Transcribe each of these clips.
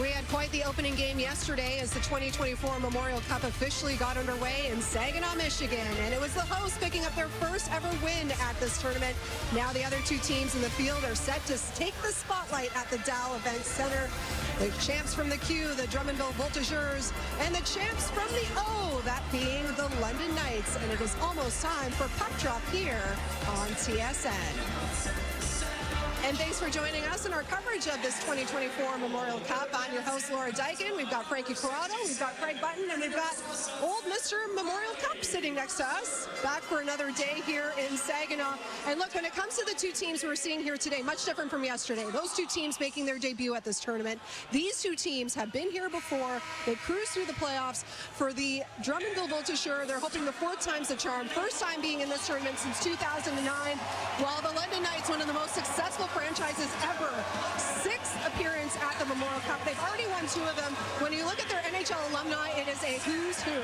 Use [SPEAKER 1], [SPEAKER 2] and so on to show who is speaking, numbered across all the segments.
[SPEAKER 1] We had quite the opening game yesterday as the 2024 Memorial Cup officially got underway in Saginaw, Michigan. And it was the hosts picking up their first ever win at this tournament. Now the other two teams in the field are set to take the spotlight at the Dow Event Center. The champs from the Q, the Drummondville Voltigeurs, and the champs from the O, that being the London Knights. And it is almost time for puck drop here on TSN. And thanks for joining us in our coverage of this 2024 Memorial Cup. I'm your host, Laura Dyken. We've got Frankie Corrado, we've got Craig Button, and we've got old Mr. Memorial Cup sitting next to us. Back for another day here in Saginaw. And look, when it comes to the two teams we're seeing here today, much different from yesterday. Those two teams making their debut at this tournament. These two teams have been here before. They cruised through the playoffs. For the Drummondville Voltigeurs, they're hoping the fourth time's the charm. First time being in this tournament since 2009. While the London Knights, one of the most successful franchises ever. Sixth appearance at the Memorial Cup. They've already won two of them. When you look at their NHL alumni, it is a who's who.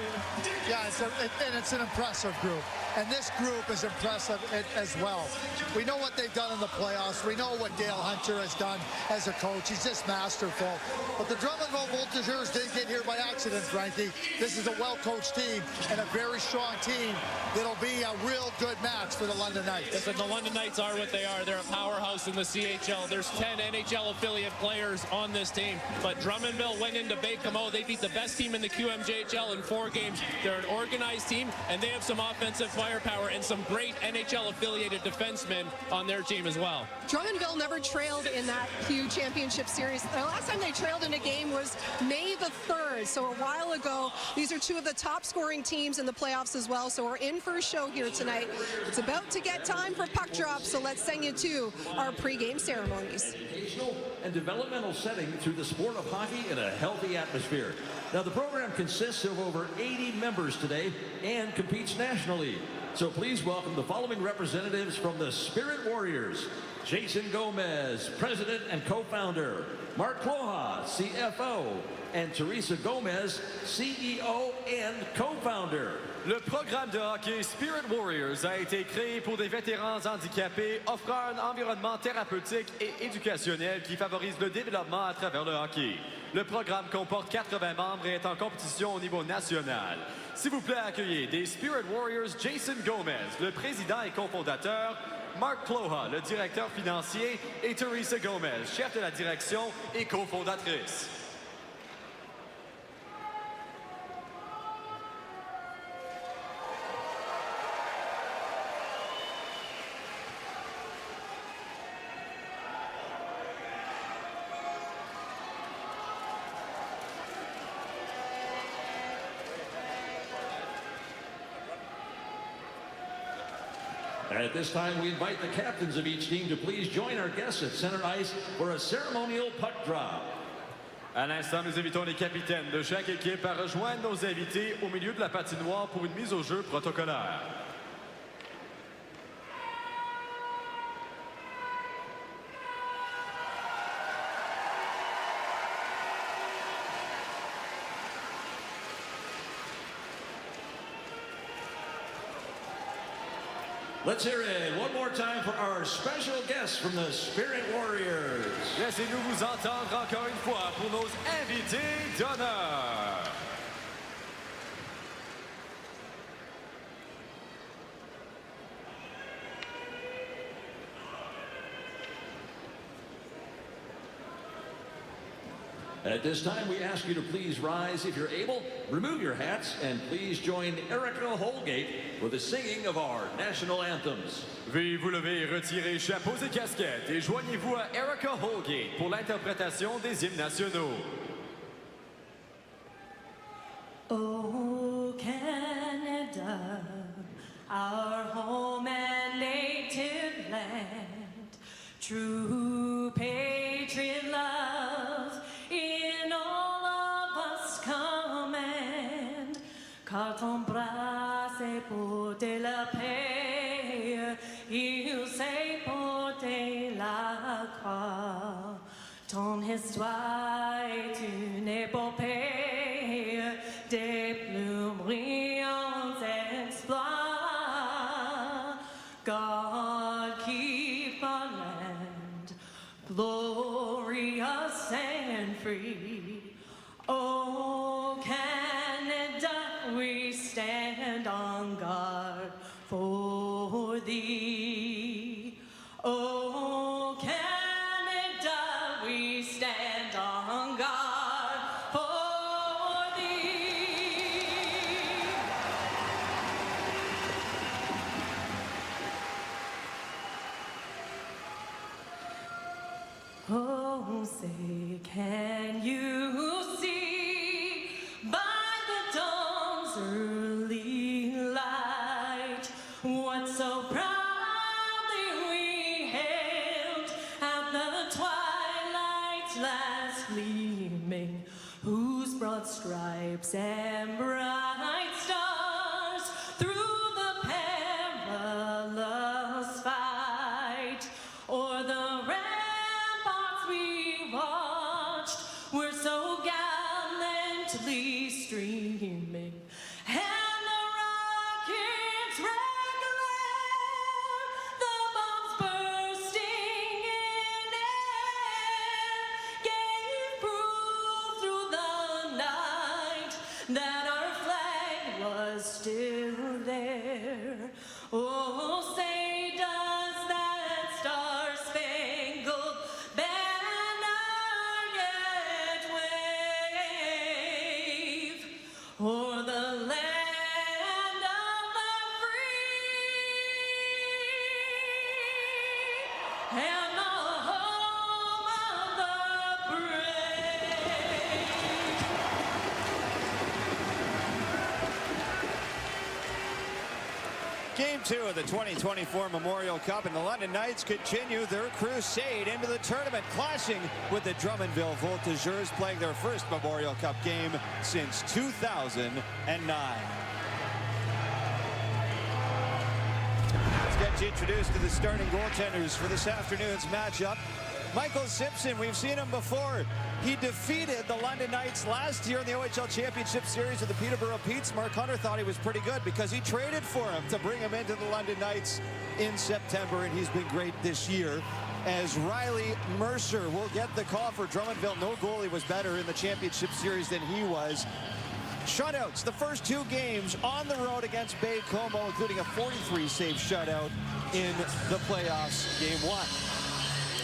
[SPEAKER 2] Yeah, it's an impressive group. And this group is impressive as well. We know what they've done in the playoffs. We know what Dale Hunter has done as a coach. He's just masterful. But the Drummondville Voltigeurs didn't get here by accident, Frankie. This is a well-coached team and a very strong team that'll be a real good match for the London Knights.
[SPEAKER 3] Listen, the London Knights are what they are. They're a powerhouse in the CHL. There's 10 NHL affiliate players on this team. But Drummondville went into Baie-Comeau. They beat the best team in the QMJHL in 4 games. They're an organized team, and they have some offensive firepower and some great NHL affiliated defensemen on their team as well.
[SPEAKER 1] Drummondville never trailed in that Q Championship Series. The last time they trailed in a game was May the 3rd, so a while ago. These are two of the top scoring teams in the playoffs as well, so we're in for a show here tonight. It's about to get time for puck drop, so let's send you to our pregame ceremonies.
[SPEAKER 4] Educational and developmental setting through the sport of hockey in a healthy atmosphere. Now, the program consists of over 80 members today and competes nationally. So please welcome the following representatives from the Spirit Warriors. Jason Gomez, President and Co-Founder. Mark Cloha, CFO. And Teresa Gomez, CEO and Co-Founder.
[SPEAKER 5] Le programme de hockey Spirit Warriors a été créé pour des vétérans handicapés offrant un environnement thérapeutique et éducationnel qui favorise le développement à travers le hockey. Le programme comporte 80 membres et est en compétition au niveau national. S'il vous plaît, accueillez des Spirit Warriors Jason Gomez, le président et cofondateur, Mark Cloha, le directeur financier, et Teresa Gomez, chef de la direction et cofondatrice.
[SPEAKER 4] At this time, we invite the captains of each team to please join our guests at center ice for a ceremonial puck drop.
[SPEAKER 5] À l'instant, nous invitons les capitaines de chaque équipe à rejoindre nos invités au milieu de la patinoire pour une mise au jeu protocolaire.
[SPEAKER 4] Let's hear it one more time for our special guests from the Spirit Warriors.
[SPEAKER 5] Laissez-nous vous entendre encore une fois pour nos invités d'honneur.
[SPEAKER 4] At this time, we ask you to please rise if you're able, remove your hats, and please join Erica Holgate for the singing of our national anthems.
[SPEAKER 5] Veuillez vous lever, retirer chapeaux et casquettes et joignez-vous à Erica Holgate pour l'interprétation des hymnes nationaux.
[SPEAKER 6] Oh, Canada, our home and native land, true patriot love in all of us command, car ton bras s'est porté la paix, il s'est porté la croix, ton histoire est une épopée, des plus brillants exploits. God keep our land glorious and free. Oh, Canada, we stand on guard for thee. Oh, Canada, we stand on guard for thee. Oh, say, can you see by the dawn's early light what so proudly we hailed at the twilight's last gleaming, whose broad stripes and bright stars through the perilous fight o'er the ramparts we watched were so gallantly streaming, and the rockets' red glare, the bombs bursting in air, gave proof through the night that our flag was still there. Oh, say does that star-spangled banner yet wave o'er the land of the free and the home of the brave?
[SPEAKER 7] Game 2 of the 2024 Memorial Cup, and the London Knights continue their crusade into the tournament, clashing with the Drummondville Voltigeurs, playing their first Memorial Cup game since 2009. Let's get you introduced to the starting goaltenders for this afternoon's matchup. Michael Simpson, we've seen him before. He defeated the London Knights last year in the OHL Championship Series with the Peterborough Petes. Mark Hunter thought he was pretty good because he traded for him to bring him into the London Knights in September, and he's been great this year. As Riley Mercer will get the call for Drummondville. No goalie was better in the Championship Series than he was. Shutouts, the first 2 games on the road against Bay Como, including a 43-save shutout in the playoffs, Game 1.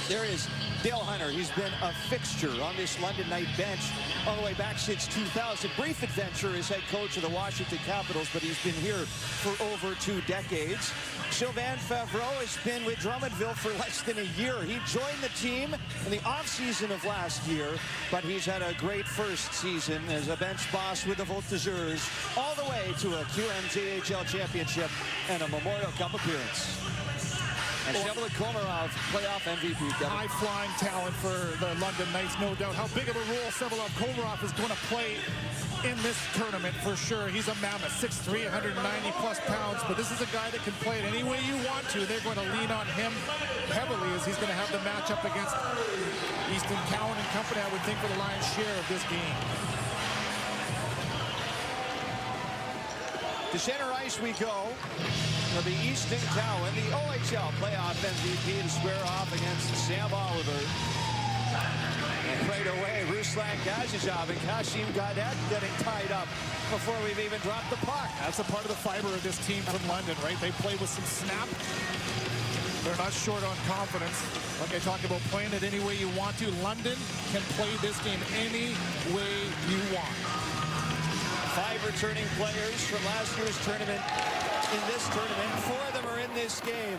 [SPEAKER 7] There is Dale Hunter. He's been a fixture on this London Knight bench all the way back since 2000. Brief adventure as head coach of the Washington Capitals, but he's been here for over 2 decades. Sylvain Favreau has been with Drummondville for less than a year. He joined the team in the offseason of last year, but he's had a great first season as a bench boss with the Voltigeurs, all the way to a QMJHL championship and a Memorial Cup appearance. And Shevlik Komarov, playoff MVP.
[SPEAKER 8] High-flying talent for the London Knights, no doubt. How big of a role Shevlik Komarov is going to play in this tournament for sure. He's a mammoth, 6'3", 190-plus pounds, but this is a guy that can play it any way you want to. They're going to lean on him heavily as he's going to have the matchup against Easton Cowan and company, I would think, for the lion's share of this game.
[SPEAKER 7] To center ice we go. It'll be Easton Cowan, the OHL playoff MVP, to square off against Sam Oliver. And right away, Ruslan Gazizov and Kasim Gadet getting tied up before we've even dropped the puck.
[SPEAKER 8] That's a part of the fiber of this team from London, right? They play with some snap. They're not short on confidence. Like I talked about playing it any way you want to. London can play this game any way you want.
[SPEAKER 7] 5 returning players from last year's tournament in this tournament. 4 of them are in this game.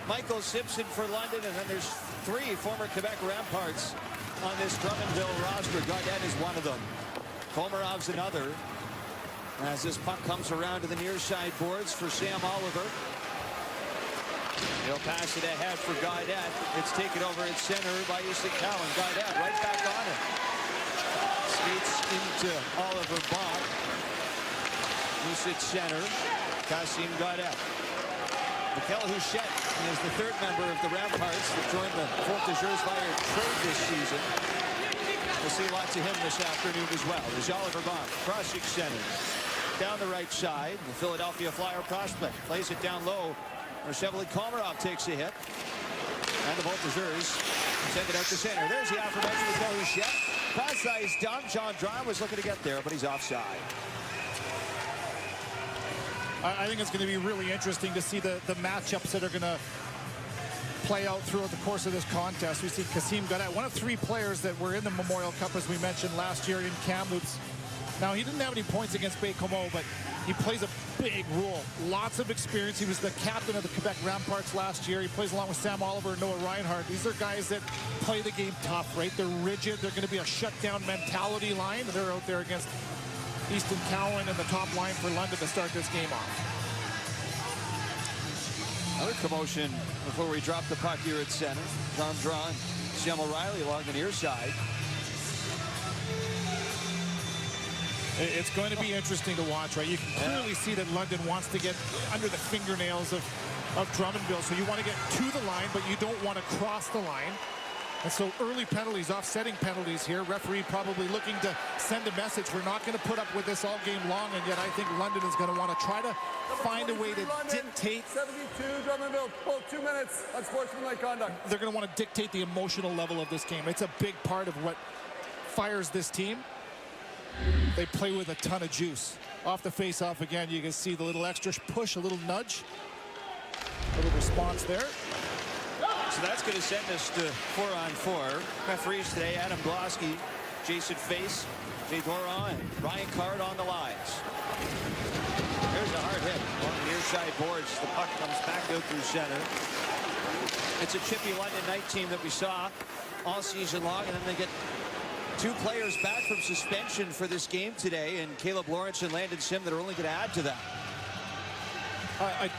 [SPEAKER 7] Michael Simpson for London, and then there's 3 former Quebec Ramparts on this Drummondville roster. Gaudette is one of them. Komarov's another. As this puck comes around to the near side boards for Sam Oliver. He'll pass it ahead for Gaudette. It's taken over at center by Easton Cowan. Gaudette right back on it. Skates into Oliver Bach. He's at center. Kasim Gaudette. Mikel Houchette is the 3rd member of the Ramparts that joined the Voltigeurs via trade this season. We'll see lots of him this afternoon as well. There's Oliver Bach, crossing center. Down the right side, the Philadelphia Flyer prospect plays it down low. Shevlik Komarov takes a hit. And the Voltigeurs send it out to center. There's the aforementioned Mikel Houchette. Cross ice dump. John Dry was looking to get there, but he's offside.
[SPEAKER 8] I think it's going to be really interesting to see the matchups that are going to play out throughout the course of this contest. We see Kasim Gaudette, one of 3 players that were in the Memorial Cup, as we mentioned last year in Kamloops. Now, he didn't have any points against Baie-Comeau, but he plays a big role. Lots of experience. He was the captain of the Quebec Ramparts last year. He plays along with Sam Oliver and Noah Reinhardt. These are guys that play the game tough, right? They're rigid. They're going to be a shutdown mentality line. They're out there against Easton Cowan and the top line for London to start this game off.
[SPEAKER 7] Another commotion before we drop the puck here at center. Tom Drawn, Sam O'Reilly along the near side.
[SPEAKER 8] It's going to be interesting to watch, right? You can clearly see that London wants to get under the fingernails of Drummondville. So you want to get to the line, but you don't want to cross the line. And so early penalties, offsetting penalties here. Referee probably looking to send a message. We're not going to put up with this all game long, and yet I think London is going to want to try to find a way to dictate.
[SPEAKER 9] 72, Drummondville, full 2 minutes on sportsmanlike conduct.
[SPEAKER 8] They're going to want to dictate the emotional level of this game. It's a big part of what fires this team. They play with a ton of juice. Off the face-off again, you can see the little extra push, a little nudge. A little response there.
[SPEAKER 7] So that's going to send us to 4-on-4. Referees today, Adam Glosky, Jason Face, Jay Doran, and Ryan Card on the lines. There's a hard hit along the near side boards. The puck comes back out through center. It's a chippy London Knight team that we saw all season long, and then they get 2 players back from suspension for this game today, and Caleb Lawrence and Landon Sim that are only going to add to that.
[SPEAKER 8] I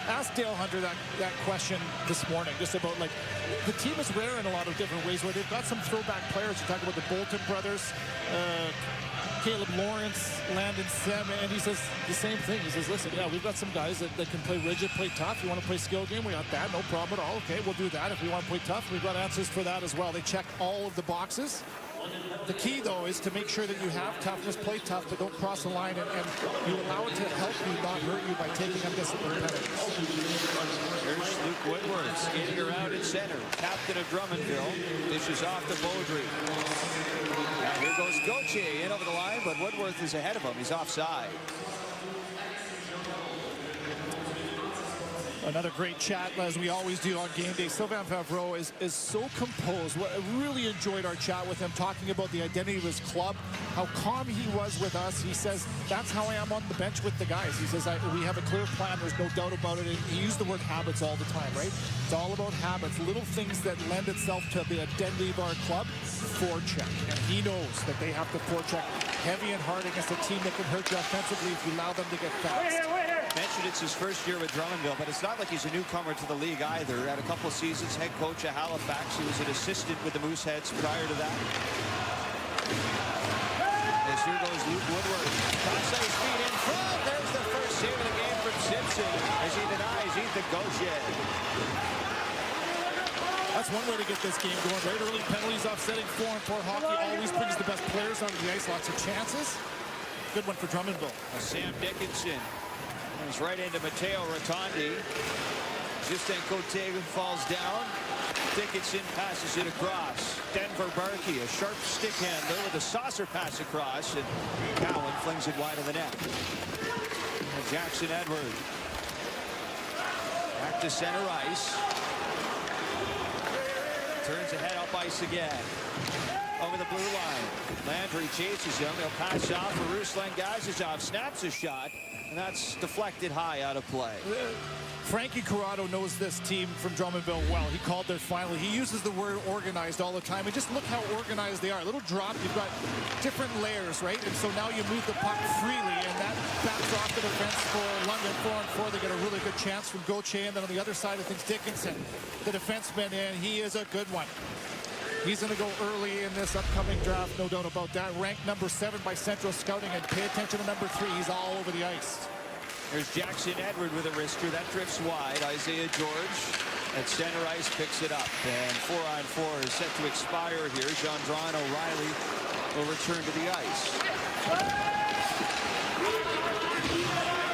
[SPEAKER 8] asked Dale Hunter that question this morning, just about, like, the team is rare in a lot of different ways, where they've got some throwback players. You talk about the Bolton brothers, Caleb Lawrence, Landon Sim, and he says the same thing. He says, listen, yeah, we've got some guys that can play rigid, play tough. You want to play skill game? We got that, no problem at all. Okay, we'll do that. If we want to play tough, we've got answers for that as well. They check all of the boxes. The key, though, is to make sure that you have toughness, play tough, but don't cross the line, and you allow it to help you, not hurt you, by taking undisciplined penalties.
[SPEAKER 7] There's Luke Woodward skating around at center. Captain of Drummondville. Dishes off to Beaudry. Now here goes Gauthier in over the line, but Woodworth is ahead of him. He's offside.
[SPEAKER 8] Another great chat, as we always do on game day. Sylvain Favreau is so composed. I really enjoyed our chat with him, talking about the identity of his club, how calm he was with us. He says, that's how I am on the bench with the guys. He says, we have a clear plan. There's no doubt about it. And he used the word habits all the time, right? It's all about habits, little things that lend itself to the identity of our club. Forecheck. And he knows that they have to forecheck heavy and hard against a team that can hurt you offensively if you allow them to get fast.
[SPEAKER 7] Mentioned it's his first year with Drummondville, but it's not like he's a newcomer to the league either. Had a couple of seasons head coach at Halifax. He was an assistant with the Mooseheads prior to that. As here goes Luke Woodward. Cross-ice feed in front. There's the first save of the game from Simpson as he denies Ethan Gauthier.
[SPEAKER 8] That's one way to get this game going, right? Early penalties offsetting 4-on-4 hockey always brings the best players onto the ice. Lots of chances. Good one for Drummondville.
[SPEAKER 7] Sam Dickinson comes right into Matteo Rotondi. Justin Cote falls down. Dickinson passes it across. Denver Barkey, a sharp stick handler with a saucer pass across, and Cowan flings it wide of the net. And Jackson Edward back to center ice. Turns ahead up ice again. Over the blue line. Landry chases him. He'll pass off for Ruslan Gazizov. Snaps a shot, and that's deflected high out of play.
[SPEAKER 8] Frankie Corrado knows this team from Drummondville well. He called their final. He uses the word organized all the time. And just look how organized they are. A little drop. You've got different layers, right? And so now you move the puck freely, and that backs off the defense for London. 4-on-4. They get a really good chance from Gauthier. And then on the other side of things, Dickinson, the defenseman, and he is a good one. He's going to go early in this upcoming draft, no doubt about that. Ranked number 7 by Central Scouting, and pay attention to number 3. He's all over the ice.
[SPEAKER 7] There's Jackson Edward with a wrister. That drifts wide. Isaiah George at center ice picks it up. And 4-on-4 is set to expire here. Jean-Dron O'Reilly will return to the ice.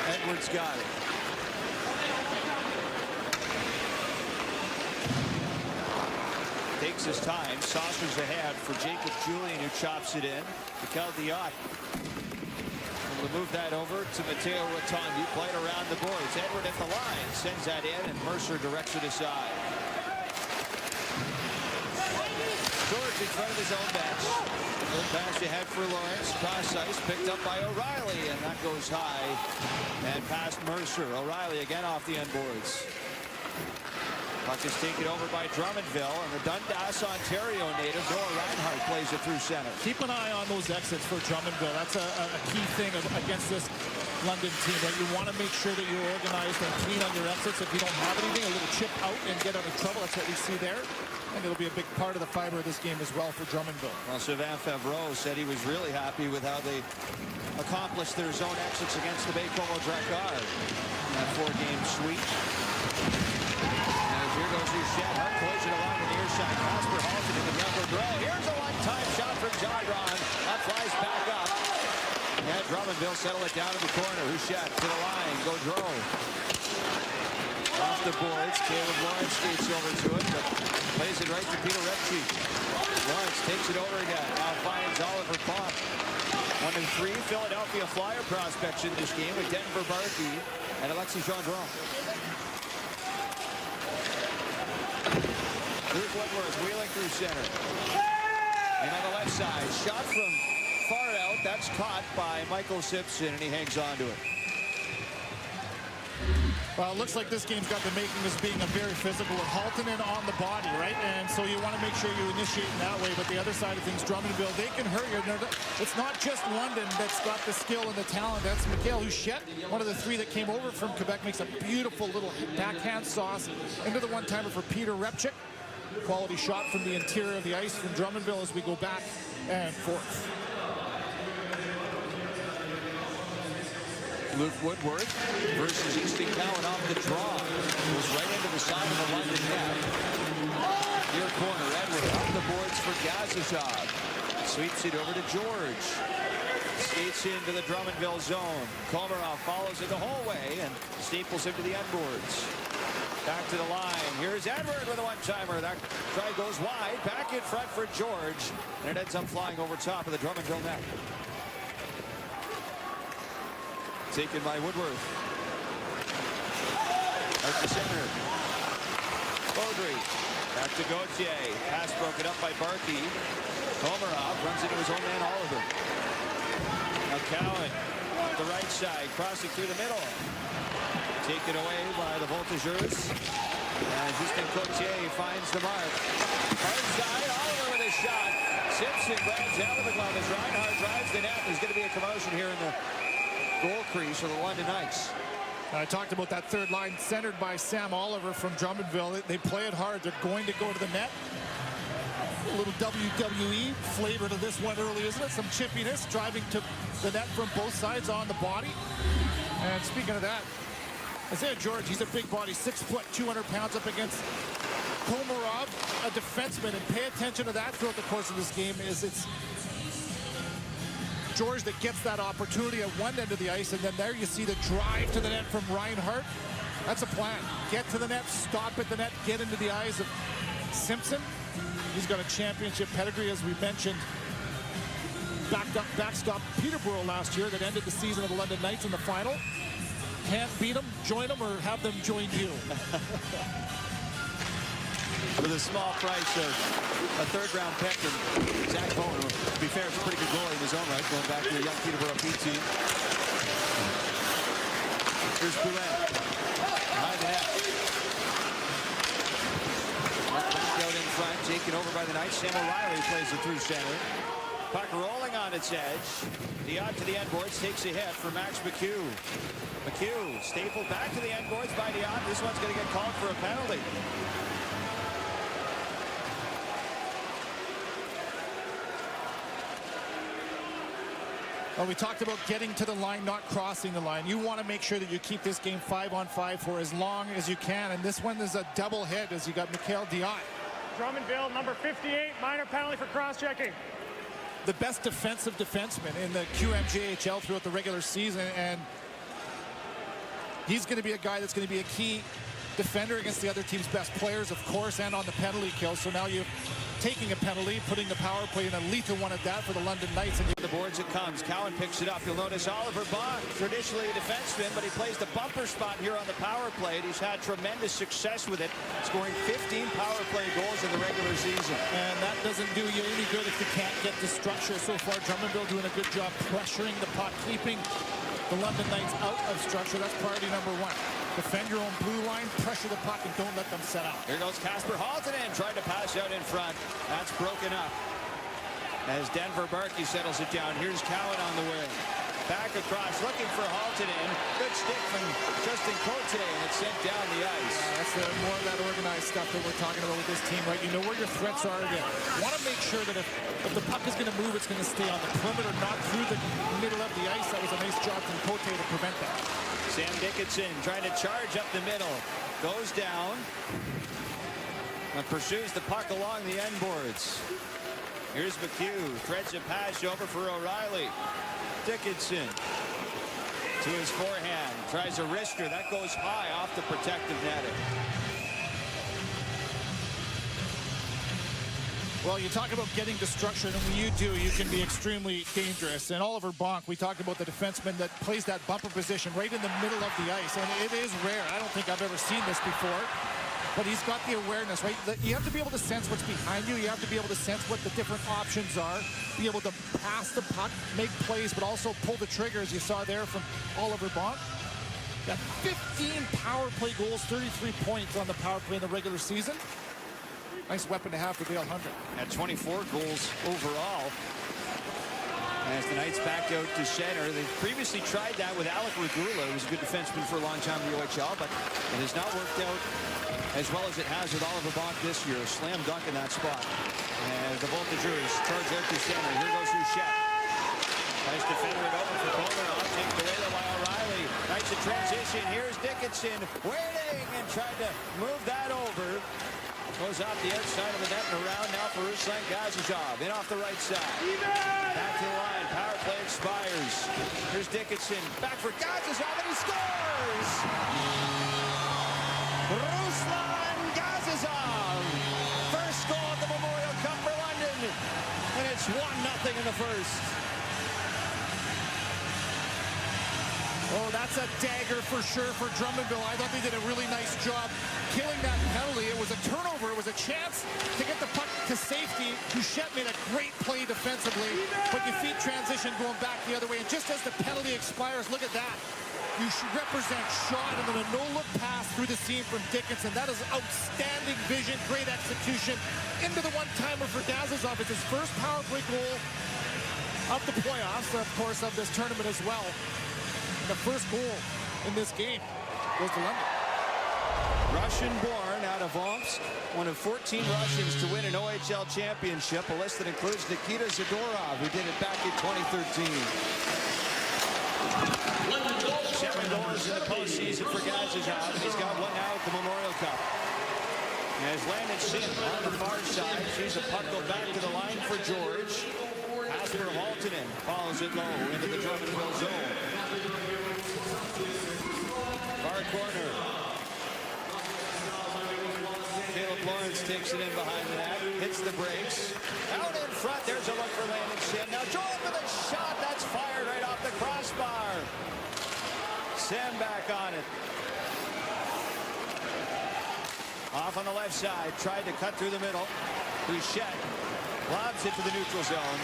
[SPEAKER 7] Edwards got it. Takes takes his time. Saucers ahead for Jacob Julian, who chops it in. Mikel Diot will move that over to Matteo Rotondi. Played around the boards. Edward at the line. Sends that in, and Mercer directs it aside. George in front of his own bench. Good pass ahead for Lawrence. Cross ice picked up by O'Reilly, and that goes high and past Mercer. O'Reilly again off the end boards. Puck is taken over by Drummondville, and the Dundas, Ontario native Noah Reinhardt plays it through center.
[SPEAKER 8] Keep an eye on those exits for Drummondville. That's a key thing against this London team, that you want to make sure that you're organized and clean on your exits. If you don't have anything, a little chip out and get out of trouble. That's what we see there. And it'll be a big part of the fiber of this game as well for Drummondville.
[SPEAKER 7] Well, Sylvain Favreau said he was really happy with how they accomplished their zone exits against the Baie-Comeau Drakkar in that 4-game sweep. As here goes Houchette. Hard collision along the near side. Casper halted in the younger Gaudreau. Here's a one-time shot from Jagron. That flies back up. And Drummondville settle it down in the corner. Houchette to the line. Gaudreau. Off the boards. Caleb Lawrence skates over to it, but plays it right to Peter Repke. Lawrence takes it over again. Now finds Oliver Pop. 1-3 Philadelphia Flyer prospects in this game with Denver Barkey and Alexis Gendron. Luke Woodworth wheeling through center. And on the left side, shot from far out. That's caught by Michael Simpson, and he hangs on to it.
[SPEAKER 8] Well, it looks like this game's got the making as being a very physical with Haltonen on the body, right? And so you want to make sure you initiate in that way. But the other side of things, Drummondville, they can hurt you. It's not just London that's got the skill and the talent. That's Mikel Houchette, one of the 3 that came over from Quebec, makes a beautiful little backhand sauce into the one-timer for Peter Repke. Quality shot from the interior of the ice from Drummondville as we go back and forth.
[SPEAKER 7] Luke Woodworth versus Easton Cowan off the draw. Goes right into the side of the London net. Near corner, Edward off the boards for Gazashov. Sweeps it over to George. Skates into the Drummondville zone. Komarov follows it the whole way and staples him to the end boards. Back to the line. Here's Edward with a one-timer. That try goes wide. Back in front for George. And it ends up flying over top of the Drummondville net. Taken by Woodworth. Out to center. Baudry. Back to Gauthier. Pass broken up by Barkey. Komarov runs into his own man Oliver. Now Cowan on the right side. Crossing through the middle. Taken away by the Voltigeurs. And Justin Gauthier finds the mark. Hard side. Oliver with a shot. Simpson grabs out of the glove as Reinhardt drives the net. There's going to be a commotion here in the goal crease for the London Knights.
[SPEAKER 8] I talked about that third line centered by Sam Oliver from Drummondville. They play it hard. They're going to go to the net. A little WWE flavor to this one early, isn't it? Some chippiness, driving to the net from both sides on the body. And speaking of that, Isaiah George, he's a big body, 6 foot, 200 pounds up against Komarov, a defenseman. And pay attention to that throughout the course of this game. It's George that gets that opportunity at one end of the ice, and then there you see the drive to the net from Reinhardt. That's a plan. Get to the net, stop at the net, get into the eyes of Simpson. He's got a championship pedigree, as we mentioned. Backstop Peterborough last year that ended the season of the London Knights in the final. Can't beat them, join them, or have them join you.
[SPEAKER 7] With a small price of a third-round pick, and Zach Bowen, to be fair, it's a pretty good goalie in his own right, going back to the young Peterborough P team. Here's Poulet, behind the net. Out in front, taken over by the Knights. Sam O'Reilly plays it through center. Puck rolling on its edge. Diot to the end boards, takes a hit for Max McHugh. McHugh stapled back to the end boards by Diot. This one's going to get called for a penalty.
[SPEAKER 8] Well, we talked about getting to the line, not crossing the line. You want to make sure that you keep this game 5-on-5 for as long as you can. And this one is a double hit as you got Mikel Diot.
[SPEAKER 10] Drummondville, number 58, minor penalty for cross-checking.
[SPEAKER 8] The best defensive defenseman in the QMJHL throughout the regular season. And he's going to be a guy that's going to be a key defender against the other team's best players, of course, and on the penalty kill. So now you taking a penalty, putting the power play in a lethal one at that for the London Knights. And
[SPEAKER 7] the boards it comes. Cowan picks it up. You'll notice Oliver Bond, traditionally a defenseman, but he plays the bumper spot here on the power play. He's had tremendous success with it, scoring 15 power play goals in the regular season.
[SPEAKER 8] And that doesn't do you any good if you can't get the structure. So far, Drummondville doing a good job pressuring the puck, keeping the London Knights out of structure. That's priority number one. Defend your own blue line, pressure the puck, and don't let them set out.
[SPEAKER 7] Here goes Casper Haltonen, trying to pass out in front. That's broken up. As Denver Barkey settles it down, here's Cowan on the wing. Back across, looking for Haltonen. Good stick from Justin Cote, and it's sent down the ice.
[SPEAKER 8] That's more of that organized stuff that we're talking about with this team, right? You know where your threats are. You want to make sure that if the puck is going to move, it's going to stay on the perimeter, not through the middle of the ice. That was a nice job from Cote to prevent that.
[SPEAKER 7] Sam Dickinson trying to charge up the middle. Goes down. And pursues the puck along the end boards. Here's McHugh. Threads a pass over for O'Reilly. Dickinson to his forehand. Tries a wrister. That goes high off the protective netting.
[SPEAKER 8] Well, you talk about getting to structure, and when you do, you can be extremely dangerous. And Oliver Bonk, we talked about the defenseman that plays that bumper position right in the middle of the ice. And it is rare. I don't think I've ever seen this before. But he's got the awareness, right? You have to be able to sense what's behind you. You have to be able to sense what the different options are. Be able to pass the puck, make plays, but also pull the trigger, as you saw there from Oliver Bonk. Got 15 power play goals, 33 points on the power play in the regular season. Nice weapon to have for Dale Hunter.
[SPEAKER 7] At 24 goals overall. As the Knights backed out to center. They previously tried that with Alec Regula, who was a good defenseman for a long time in the OHL, but it has not worked out as well as it has with Oliver Bonk this year. A slam dunk in that spot. And the Voltigeurs charge out to center. Here goes Houchette. Nice defender it over for Komarov. Taken away by O'Reilly. Knights in transition. Here's Dickinson waiting and tried to move that over. Goes out the outside of the net and around now for Ruslan Gazajov. In off the right side. Back to the line. Power play expires. Here's Dickinson. Back for Gazajov and he scores! Ruslan Gazajov. First goal at the Memorial Cup for London. And it's 1-0 in the first.
[SPEAKER 8] Oh, that's a dagger for sure for Drummondville. I thought they did a really nice job killing that penalty. It was a turnover. It was a chance to get the puck to safety. Houchette made a great play defensively, but you feed transition going back the other way. And just as the penalty expires, look at that. You should represent shot and then a no-look pass through the seam from Dickinson. That is outstanding vision, great execution. Into the one-timer for Gazajov. It's his first power play goal of the playoffs, of course, of this tournament as well. And the first goal in this game goes to London.
[SPEAKER 7] Russian-born out of Omsk, one of 14 Russians to win an OHL championship, a list that includes Nikita Zadorov, who did it back in 2013. 7 goals in the postseason for Gazajov, and he's got one now at the Memorial Cup. As Landon Sim on the far side, sees a puck go back to the line for George. Casper Haltonen follows it low into the Drummondville zone. Far corner. Caleb Lawrence takes it in behind the net, hits the brakes. Out in front, there's a look for Landon Sim. Now Jordan with a shot, that's fired right off the crossbar. Sim back on it. Off on the left side, tried to cut through the middle. Houchette lobs it to the neutral zone.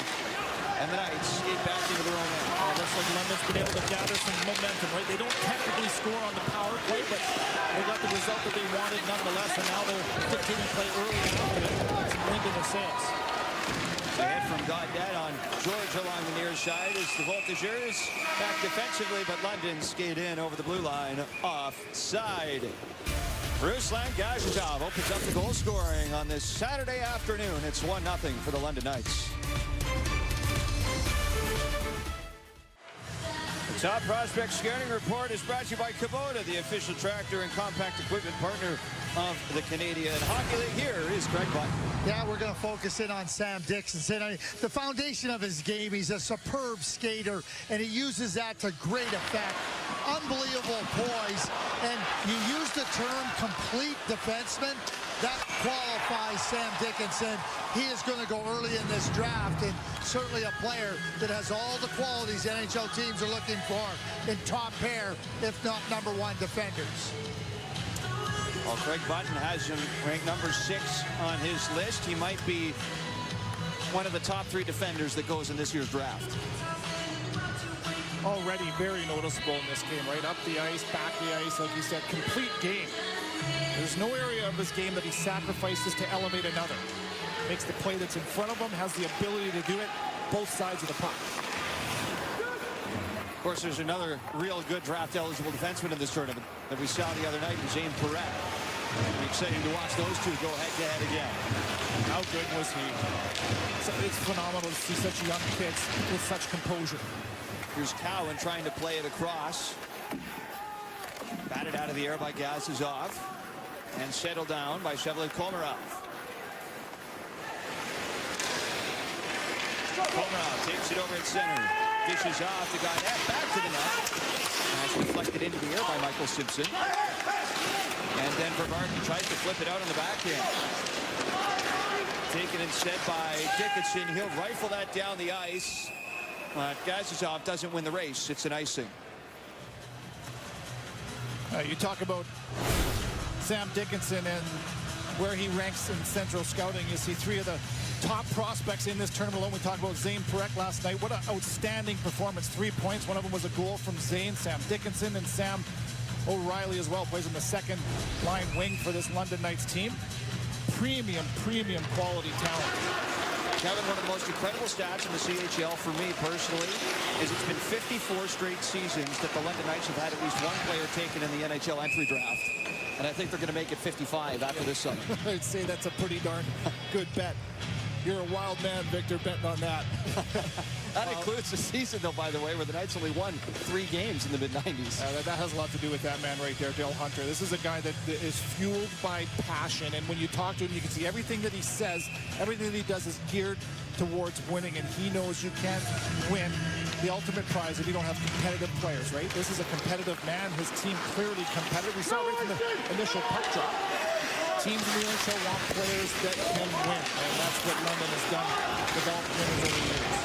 [SPEAKER 7] And the Knights skate back into their own end.
[SPEAKER 8] Looks like London's been able to gather some momentum, right? They don't technically score on the power play, but they got the result that they wanted nonetheless, and now they're continuing to play early after it. Some wind in their sails.
[SPEAKER 7] The hit from Gaudette on George along the near side as the Voltigeurs back defensively, but London skate in over the blue line offside. Ruslan Gazajov opens up the goal scoring on this Saturday afternoon. It's 1-0 for the London Knights. The Top Prospect Scouting Report is brought to you by Kubota, the official tractor and compact equipment partner of the Canadian Hockey League. Here is Craig Button.
[SPEAKER 2] Yeah, we're going to focus in on Sam Dickinson. I mean, the foundation of his game, he's a superb skater, and he uses that to great effect. Unbelievable poise, and you use the term complete defenseman. that qualifies Sam Dickinson. He is going to go early in this draft, and certainly a player that has all the qualities NHL teams are looking for in top pair, if not #1 defenders.
[SPEAKER 7] Well, Craig Button has him ranked number 6 on his list. He might be one of the top 3 defenders that goes in this year's draft.
[SPEAKER 8] Already very noticeable in this game, right? Up the ice, back the ice, like you said, complete game. There's no area of this game that he sacrifices to elevate another. Makes the play that's in front of him, has the ability to do it both sides of the puck.
[SPEAKER 7] Of course, there's another real good draft-eligible defenseman in this tournament that we saw the other night in Zane Perret. It'll be exciting to watch those two go head-to-head again.
[SPEAKER 8] How good was he? It's phenomenal to see such young kids with such composure.
[SPEAKER 7] Here's Cowan trying to play it across. Batted out of the air by Gazizov. And settled down by Chevrolet Komarov. Komarov takes it over at center. Dishes off the guy net, back to the net. That's deflected into the air by Michael Simpson. And Denver Martin tries to flip it out on the backhand. Taken instead by Dickinson. He'll rifle that down the ice. Gazizov doesn't win the race. It's an icing.
[SPEAKER 8] You talk about Sam Dickinson and where he ranks in Central Scouting. You see 3 of the top prospects in this tournament alone. We talked about Zane Perret last night. What an outstanding performance. 3 points. One of them was a goal from Zane. Sam Dickinson and Sam O'Reilly as well plays on the second line wing for this London Knights team. Premium quality talent.
[SPEAKER 7] Kevin, one of the most incredible stats in the CHL for me personally is it's been 54 straight seasons that the London Knights have had at least one player taken in the NHL entry draft. And I think they're going to make it 55 after this summer.
[SPEAKER 8] I'd say that's a pretty darn good bet. You're a wild man, Victor, betting on that.
[SPEAKER 7] That includes the season, though, by the way, where the Knights only won 3 games in the mid-90s.
[SPEAKER 8] That has a lot to do with that man right there, Dale Hunter. This is a guy that is fueled by passion, and when you talk to him, you can see everything that he says, everything that he does is geared towards winning, and he knows you can't win the ultimate prize if you don't have competitive players, right? This is a competitive man. His team clearly competitive. We saw right from the initial puck drop. Teams in the NHL want players that can win, and that's what London has done, develop winners over the years.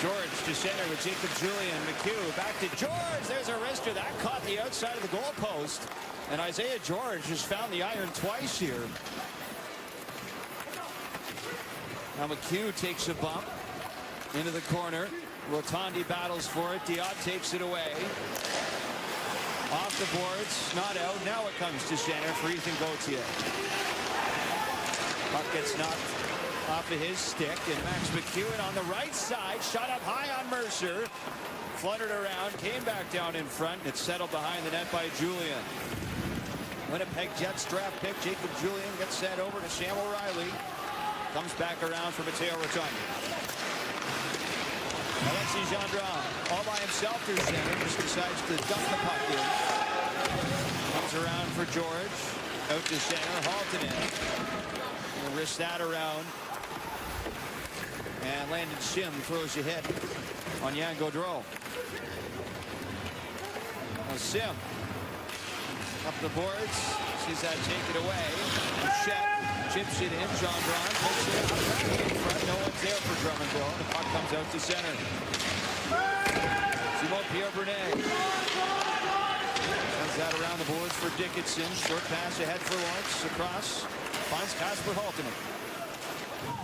[SPEAKER 7] George to center with Jacob Julian. McHugh back to George. There's a wrister. That caught the outside of the goalpost. And Isaiah George has found the iron twice here. Now McHugh takes a bump into the corner. Rotondi battles for it. Diop takes it away. Off the boards, not out. Now it comes to center for Ethan Gauthier. Puck gets knocked off of his stick, and Max McEwen on the right side, shot up high on Mercer, fluttered around, came back down in front, and it's settled behind the net by Julian. Winnipeg Jets draft pick Jacob Julian gets sent over to Sam O'Reilly, comes back around for Matteo Rotondi. Alexis Gendron all by himself through center, just decides to dump the puck in. Comes around for George, out to center, Halton in. Gonna wrist that around. And Landon Sim throws a hit on Jan Gaudreau. Now Sim up the boards, sees that take it away. Shep chips it in. Gendron puts it in front. No one's there for Drummondville. The puck comes out to center. Simon Pierre-Brunet sends that around the boards for Dickinson. Short pass ahead for Lawrence. Across. Finds Kasper Haltinen.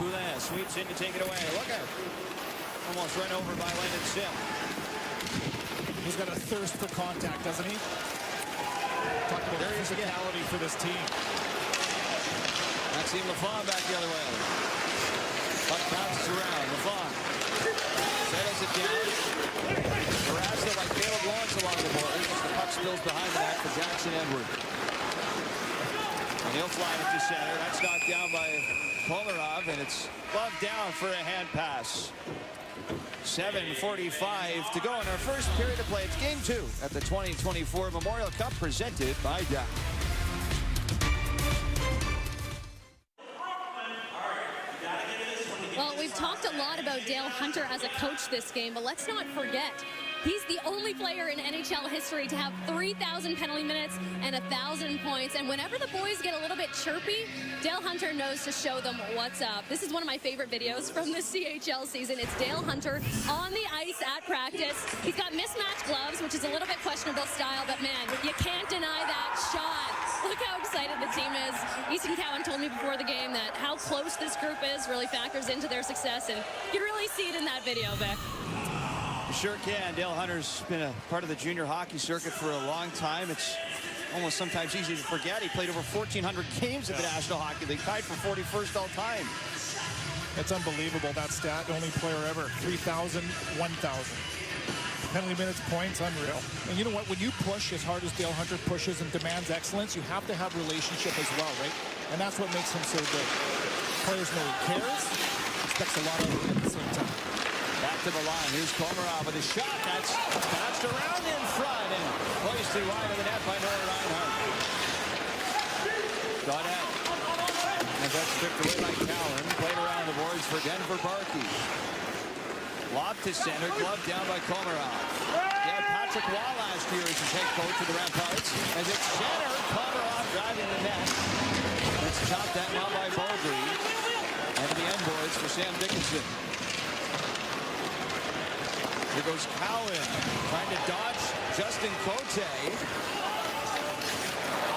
[SPEAKER 7] Poulin sweeps in to take it away. Look out. Almost run over by Landon Sim.
[SPEAKER 8] He's got a thirst for contact, doesn't he? Talk about physicality for this team.
[SPEAKER 7] Maxime Lafon back the other way. Puck bounces around. Lafon settles it down. Barraza by Caleb Lawrence along the boards. The puck spills behind the net for Jackson Edward. And he'll fly it to center. That's knocked down by Komarov, and it's gloved down for a hand pass. 7:45 to go in our first period of play. It's game 2 at the 2024 Memorial Cup presented by Dow.
[SPEAKER 11] Well, we've talked a lot about Dale Hunter as a coach this game, but let's not forget He's the only player in NHL history to have 3,000 penalty minutes and 1,000 points. And whenever the boys get a little bit chirpy, Dale Hunter knows to show them what's up. This is one of my favorite videos from the CHL season. It's Dale Hunter on the ice at practice. He's got mismatched gloves, which is a little bit questionable style, but man, you can't deny that shot. Look how excited the team is. Easton Cowan told me before the game that how close this group is really factors into their success, and you really see it in that video, Vic.
[SPEAKER 7] You sure can. Dale Hunter's been a part of the junior hockey circuit for a long time. It's almost sometimes easy to forget. He played over 1,400 games at the National Hockey League, tied for 41st all time.
[SPEAKER 8] It's unbelievable, that stat. Only player ever. 3,000, 1,000. Penalty minutes, points, unreal. And you know what? When you push as hard as Dale Hunter pushes and demands excellence, you have to have relationship as well, right? And that's what makes him so good. Players know he cares, expects a lot of it at the same time.
[SPEAKER 7] Back to the line. Here's Komarov with a shot. That's bounced around in front and hoisted wide of the net by Noah Reinhardt. Gaudette. And that's stripped away by Cowan. Played around the boards for Denver Barkey. Lob to center, glove down by Komarov. Yeah, Patrick Waugh last year as his head coach of the Ramparts. As it's center, Komarov driving the net. It's chopped that now by Baldry. And the end boards for Sam Dickinson. Here goes Cowan, trying to dodge Justin Cote.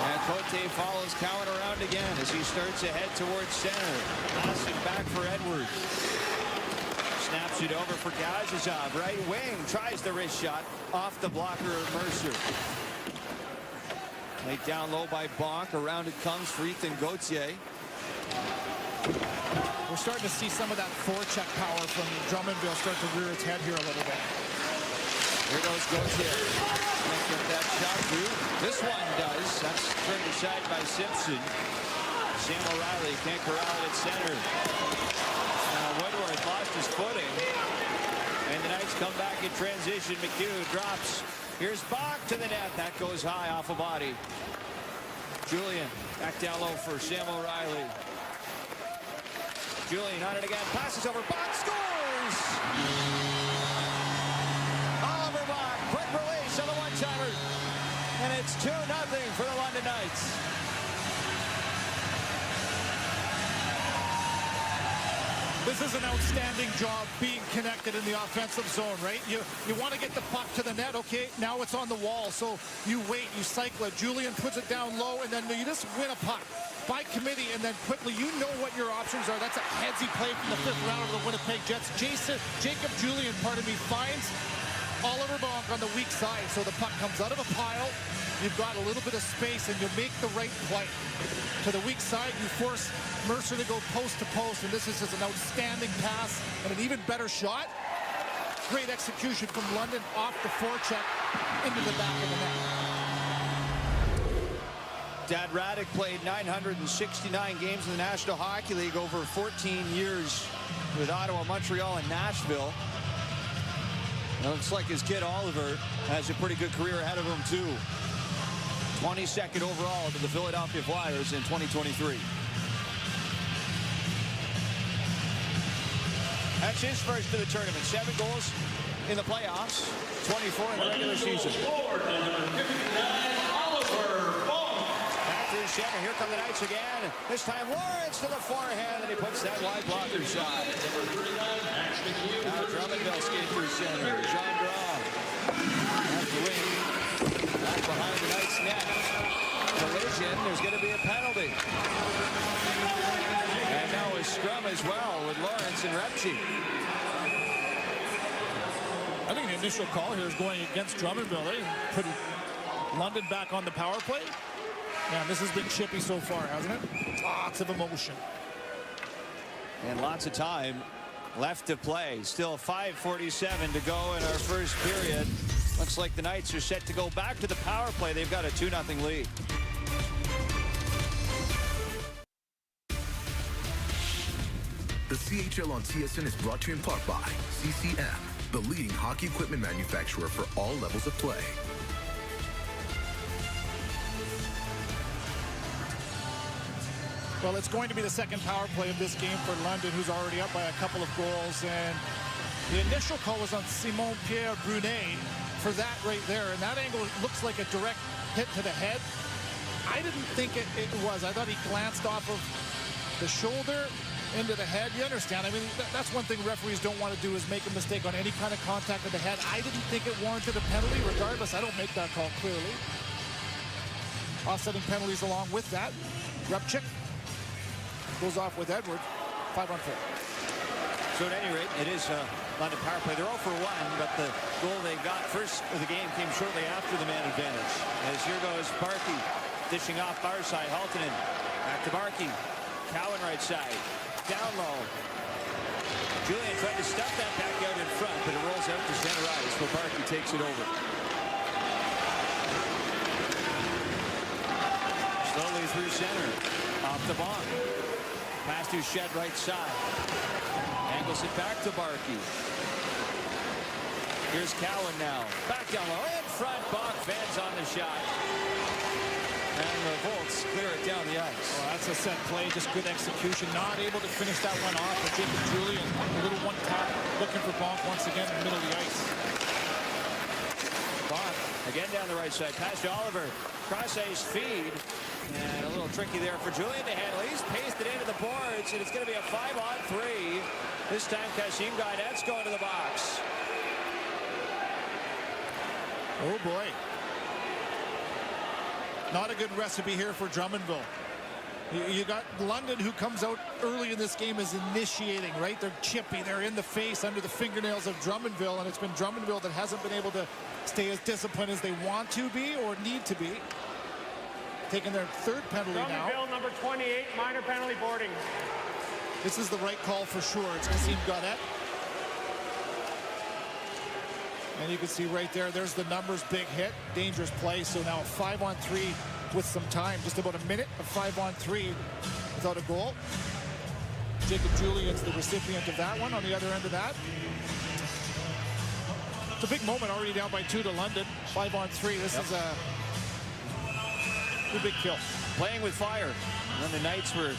[SPEAKER 7] And Cote follows Cowan around again as he starts ahead towards center. Pass it back for Edwards. Snaps it over for Gazizov. Right wing tries the wrist shot off the blocker of Mercer. Laid down low by Bonk. Around it comes for Ethan Gauthier.
[SPEAKER 8] We're starting to see some of that forecheck power from Drummondville start to rear its head here a little bit.
[SPEAKER 7] Here goes Gauthier. Can't get that shot through. This one does. That's turned aside by Simpson. Sam O'Reilly can't corral it at center. Woodward lost his footing. And the Knights come back in transition. McHugh drops. Here's Bach to the net. That goes high off a body. Julian back down low for Sam O'Reilly. Julian on it again. Passes over. Bach scores! Oliver Bach. Quick release on the one-timer. And it's 2-0 for the London Knights.
[SPEAKER 8] This is an outstanding job being connected in the offensive zone, right? You want to get the puck to the net, okay? Now it's on the wall, so you wait, you cycle it. Julian puts it down low, and then you just win a puck by committee, and then quickly, you know what your options are. That's a headsy play from the 5th round of the Winnipeg Jets. Jacob Julian, finds Oliver Bonk on the weak side, so the puck comes out of a pile. You've got a little bit of space, and you make the right play. To the weak side, you force Mercer to go post to post, and this is just an outstanding pass and an even better shot. Great execution from London off the forecheck into the back of the net.
[SPEAKER 7] Dad Radek played 969 games in the National Hockey League over 14 years with Ottawa, Montreal, and Nashville. It looks like his kid Oliver has a pretty good career ahead of him too. 22nd overall to the Philadelphia Flyers in 2023. That's his first of the tournament. 7 goals in the playoffs, 24 in the regular season. Back through center. Here come the Knights again. This time Lawrence to the forehand, and he puts that wide blocker shot. Now Drummondville skate through center. Jean Draw. That's the wing. Back behind the Knights net. Collision. There's going to be a penalty. And now a scrum as well with Lawrence and Repchi.
[SPEAKER 8] I think the initial call here is going against Drummondville. They put London back on the power play. Man, this has been chippy so far, hasn't it? Lots of emotion.
[SPEAKER 7] And lots of time left to play. Still 5:47 to go in our first period. Looks like the Knights are set to go back to the power play. They've got a 2-0 lead.
[SPEAKER 12] The CHL on TSN is brought to you in part by CCM, the leading hockey equipment manufacturer for all levels of play.
[SPEAKER 8] Well, it's going to be the second power play of this game for London, who's already up by a couple of goals. And The initial call was on Simon-Pierre Brunet for that right there, and that angle looks like a direct hit to the head. I didn't think it was. I thought he glanced off of the shoulder into the head. You understand? I mean, that's one thing referees don't want to do, is make a mistake on any kind of contact with the head. I didn't think it warranted a penalty. Regardless, I don't make that call clearly. Offsetting penalties along with that. Repchik goes off with Edward. 5-on-4.
[SPEAKER 7] So at any rate, it is London power play. They're 0 for 1, but the goal they got first of the game came shortly after the man advantage. As here goes Barkey, dishing off far side. Haltonen back to Barkey. Cowan right side. Down low. Julian tried to stuff that back out in front, but it rolls out to center ice where Barkey takes it over. Slowly through center. Off the bomb. Pass to Shed right side. Angles it back to Barkey. Here's Cowan now. Back down low. In front. Bach fans on the shot. And the Volts clear it down the ice.
[SPEAKER 8] Well, that's a set play. Just good execution. Not able to finish that one off. But Jacob Julian, a little one tap, looking for Bonk once again in the middle of the ice.
[SPEAKER 7] Bonk again down the right side. Pass to Oliver. Cross ice feed. And a little tricky there for Julian to handle. He's pasted into the boards, and it's going to be a 5-on-3. This time, Kashim Gaudet's going to the box.
[SPEAKER 8] Oh, boy. Not a good recipe here for Drummondville. You got London, who comes out early in this game, is initiating, right? They're chippy. They're in the face, under the fingernails of Drummondville, and it's been Drummondville that hasn't been able to stay as disciplined as they want to be or need to be. Taking their third penalty now.
[SPEAKER 10] Drummondville, number 28, minor penalty boarding.
[SPEAKER 8] This is the right call for sure. It's Kashim Gaudet. And you can see right there, there's the numbers, big hit, dangerous play. So now 5-on-3 with some time, just about a minute of 5-on-3 without a goal. Jacob Julian's the recipient of that one on the other end of that. It's a big moment, already down by 2 to London. 5-on-3, this is a big kill.
[SPEAKER 7] Playing with fire. And then the Knights were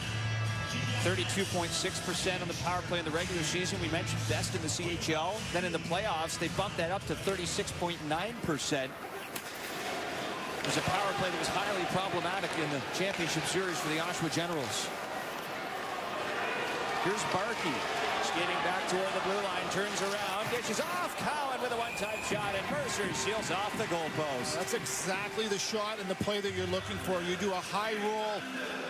[SPEAKER 7] 32.6% on the power play in the regular season. We mentioned best in the CHL. Then in the playoffs, they bumped that up to 36.9%. It was a power play that was highly problematic in the championship series for the Oshawa Generals. Here's Barkey skating back toward the blue line, turns around, dishes off. Cowan with a one-time shot, and Mercer seals off the goalpost.
[SPEAKER 8] That's exactly the shot and the play that you're looking for. You do a high roll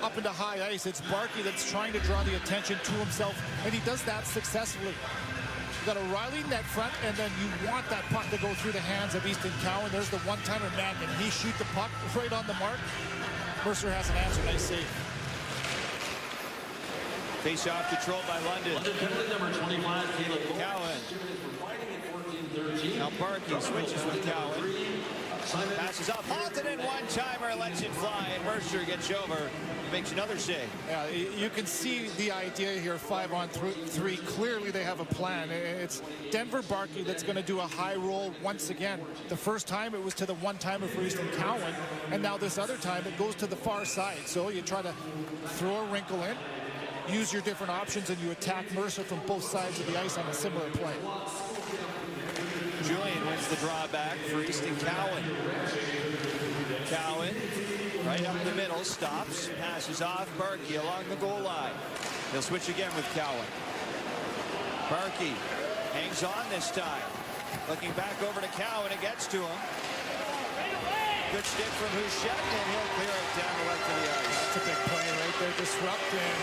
[SPEAKER 8] up into high ice. It's Barkey that's trying to draw the attention to himself, and he does that successfully. You got O'Reilly in that front, and then you want that puck to go through the hands of Easton Cowan. There's the one-timer, man. Can he shoot the puck right on the mark? Mercer has an answer. Nice save.
[SPEAKER 7] Face-off controlled by London.
[SPEAKER 4] Number 25, Caleb
[SPEAKER 7] Cowan. Now Barkey switches with Cowan. Passes off. Haltonen, one-timer, lets it fly, and Mercer gets over. Makes another save.
[SPEAKER 8] Yeah, you can see the idea here, 5-on-3. Clearly they have a plan. It's Denver Barkey that's going to do a high roll once again. The first time it was to the one-timer for Easton Cowan, and now this other time it goes to the far side. So you try to throw a wrinkle in, use your different options, and you attack Mercer from both sides of the ice on a similar play.
[SPEAKER 7] Julian wins the drawback for Easton Cowan. Cowan, right up the middle, stops, passes off Barkey along the goal line. He'll switch again with Cowan. Barkey hangs on this time. Looking back over to Cowan, it gets to him. Good stick from Houchette, and he'll clear it down the length of the ice.
[SPEAKER 8] That's a big play right there, disrupting.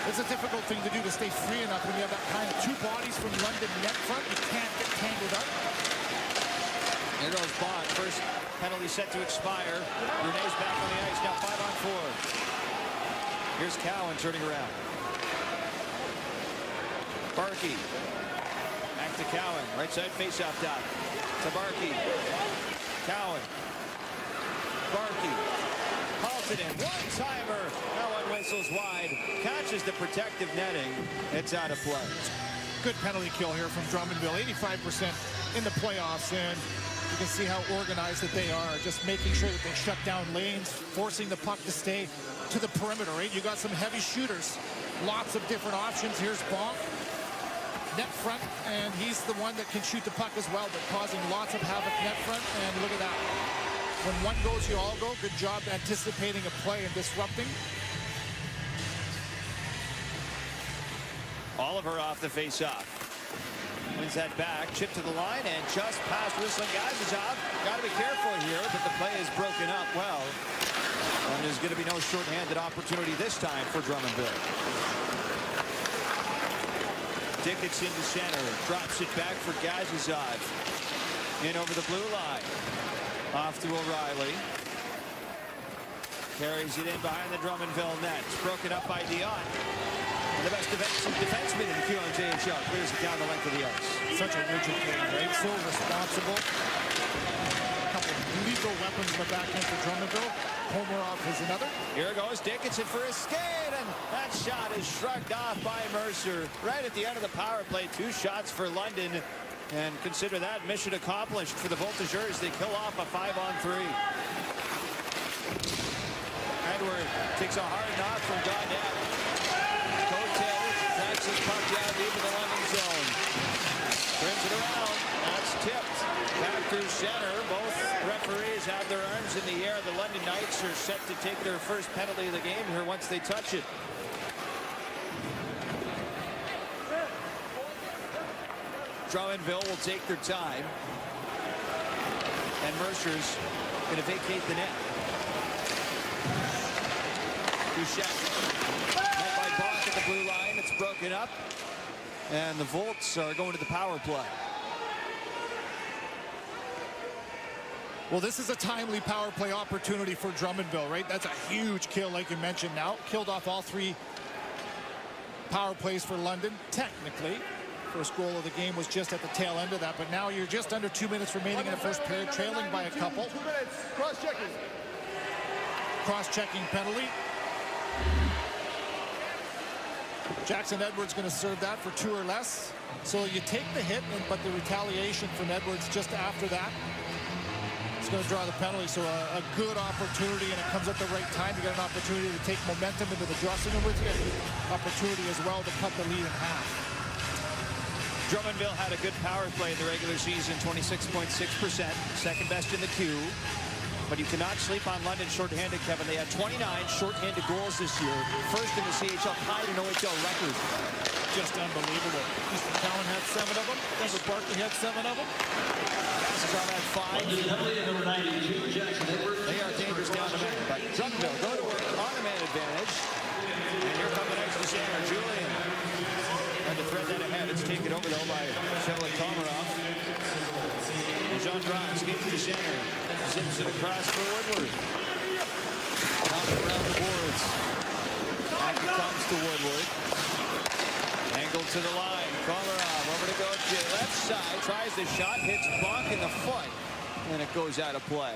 [SPEAKER 8] It's a difficult thing to do, to stay free enough when you have that kind of two bodies from London net front. You can't get tangled up.
[SPEAKER 7] There goes Bond. First penalty set to expire. Brunet's back on the ice, now 5-on-4. Here's Cowan turning around. Barkey. Back to Cowan. Right side faceoff dot. To Barkey. Cowan. Barkey. Haltonen, one-timer. That one whistles wide. Catches the protective netting. It's out of play.
[SPEAKER 8] Good penalty kill here from Drummondville. 85% in the playoffs, and you can see how organized that they are. Just making sure that they shut down lanes, forcing the puck to stay to the perimeter, right? You got some heavy shooters. Lots of different options. Here's Bonk. net front, and he's the one that can shoot the puck as well, but causing lots of havoc net front. And look at that. When one goes, you all go. Good job anticipating a play and disrupting.
[SPEAKER 7] Oliver off the face-off. Wins that back, chip to the line, and just past Ruslan Gazizov. Got to be careful here, but the play is broken up well. And there's going to be no shorthanded opportunity this time for Drummondville. Dickinson to center, drops it back for Gazizov. In over the blue line. Off to O'Reilly. Carries it in behind the Drummondville net. It's broken up by Dion. The best defenseman in the QMJHL clears it down the length of the ice.
[SPEAKER 8] Such a rigid game, right? So responsible. A couple of lethal weapons in the backhand for Drummondville. Komarov is another.
[SPEAKER 7] Here goes Dickinson for a skate, and that shot is shrugged off by Mercer. Right at the end of the power play, 2 shots for London. And consider that mission accomplished for the Voltigeurs. They kill off a 5-on-3. Edward takes a hard knock from Gaudette. Tracks his puck down deep in the London zone. Turns it around. That's tipped. Back through center. Both referees have their arms in the air. The London Knights are set to take their first penalty of the game here once they touch it. Drummondville will take their time. And Mercer's going to vacate the net. Duchette. Met by Bach at the blue line. It's broken up. And the Volts are going to the power play.
[SPEAKER 8] Well, this is a timely power play opportunity for Drummondville, right? That's a huge kill, like you mentioned now. Killed off all 3 power plays for London, technically. First goal of the game was just at the tail end of that, but now you're just under 2 minutes remaining in the first period, trailing by a couple.
[SPEAKER 9] 2 minutes. Cross-checking.
[SPEAKER 8] Cross-checking penalty. Jackson Edwards going to serve that for 2 or less. So you take the hit, but the retaliation from Edwards just after that is going to draw the penalty. So a good opportunity, and it comes at the right time. You get an opportunity to take momentum into the dressing room with you. An opportunity as well to cut the lead in half.
[SPEAKER 7] Drummondville had a good power play in the regular season, 26.6%, second best in the queue. But you cannot sleep on London shorthanded, Kevin. They had 29 shorthanded goals this year. First in the CHL, tied an OHL record.
[SPEAKER 8] Just unbelievable. Easton Cowan had 7 of them. Denver Barkley had 7 of them.
[SPEAKER 7] Gazzazov had 5. They are dangerous down the man. But Drummondville go to work on a man advantage. And here come the next to center, Julian. And to thread that ahead, it's taken over though by Sheldon Komarov. Jean Dry skates to the center. Zips it across for Woodward. Comes around the boards. Back it comes to Woodward. Angled to the line. Komarov over to Gauthier. Left side. Tries the shot. Hits Bonk in the foot. And it goes out of play.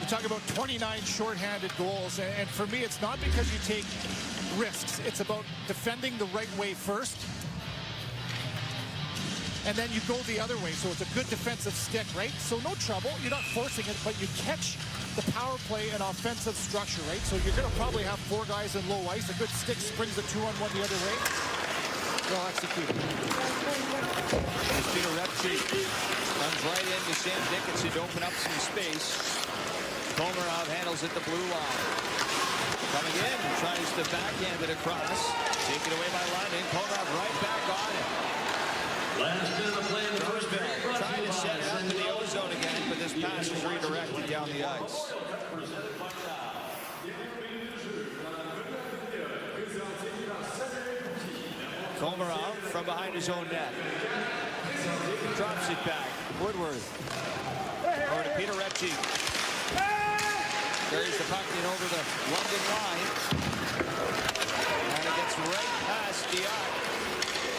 [SPEAKER 8] You talk about 29 shorthanded goals. And for me, it's not because you take risks. It's about defending the right way first. And then you go the other way, so it's a good defensive stick, right? So no trouble, you're not forcing it, but you catch the power play and offensive structure, right? So you're gonna probably have 4 guys in low ice. A good stick springs the 2-on-1 the other way. Well executed.
[SPEAKER 7] There's Peter Repchik. Comes right into Sam Dickinson to open up some space. Komarov handles it the blue line. Coming in, tries to backhand it across. Taken away by London. Komarov right back on it.
[SPEAKER 4] Last minute of play in the first period.
[SPEAKER 7] Trying to set it up in the ozone again, but this pass is redirected down the ice. Komarov from behind his own net. Drops it back. Woodward. Over to Peter Repchik. Carries the puck in over the London line. And it gets right past Dion.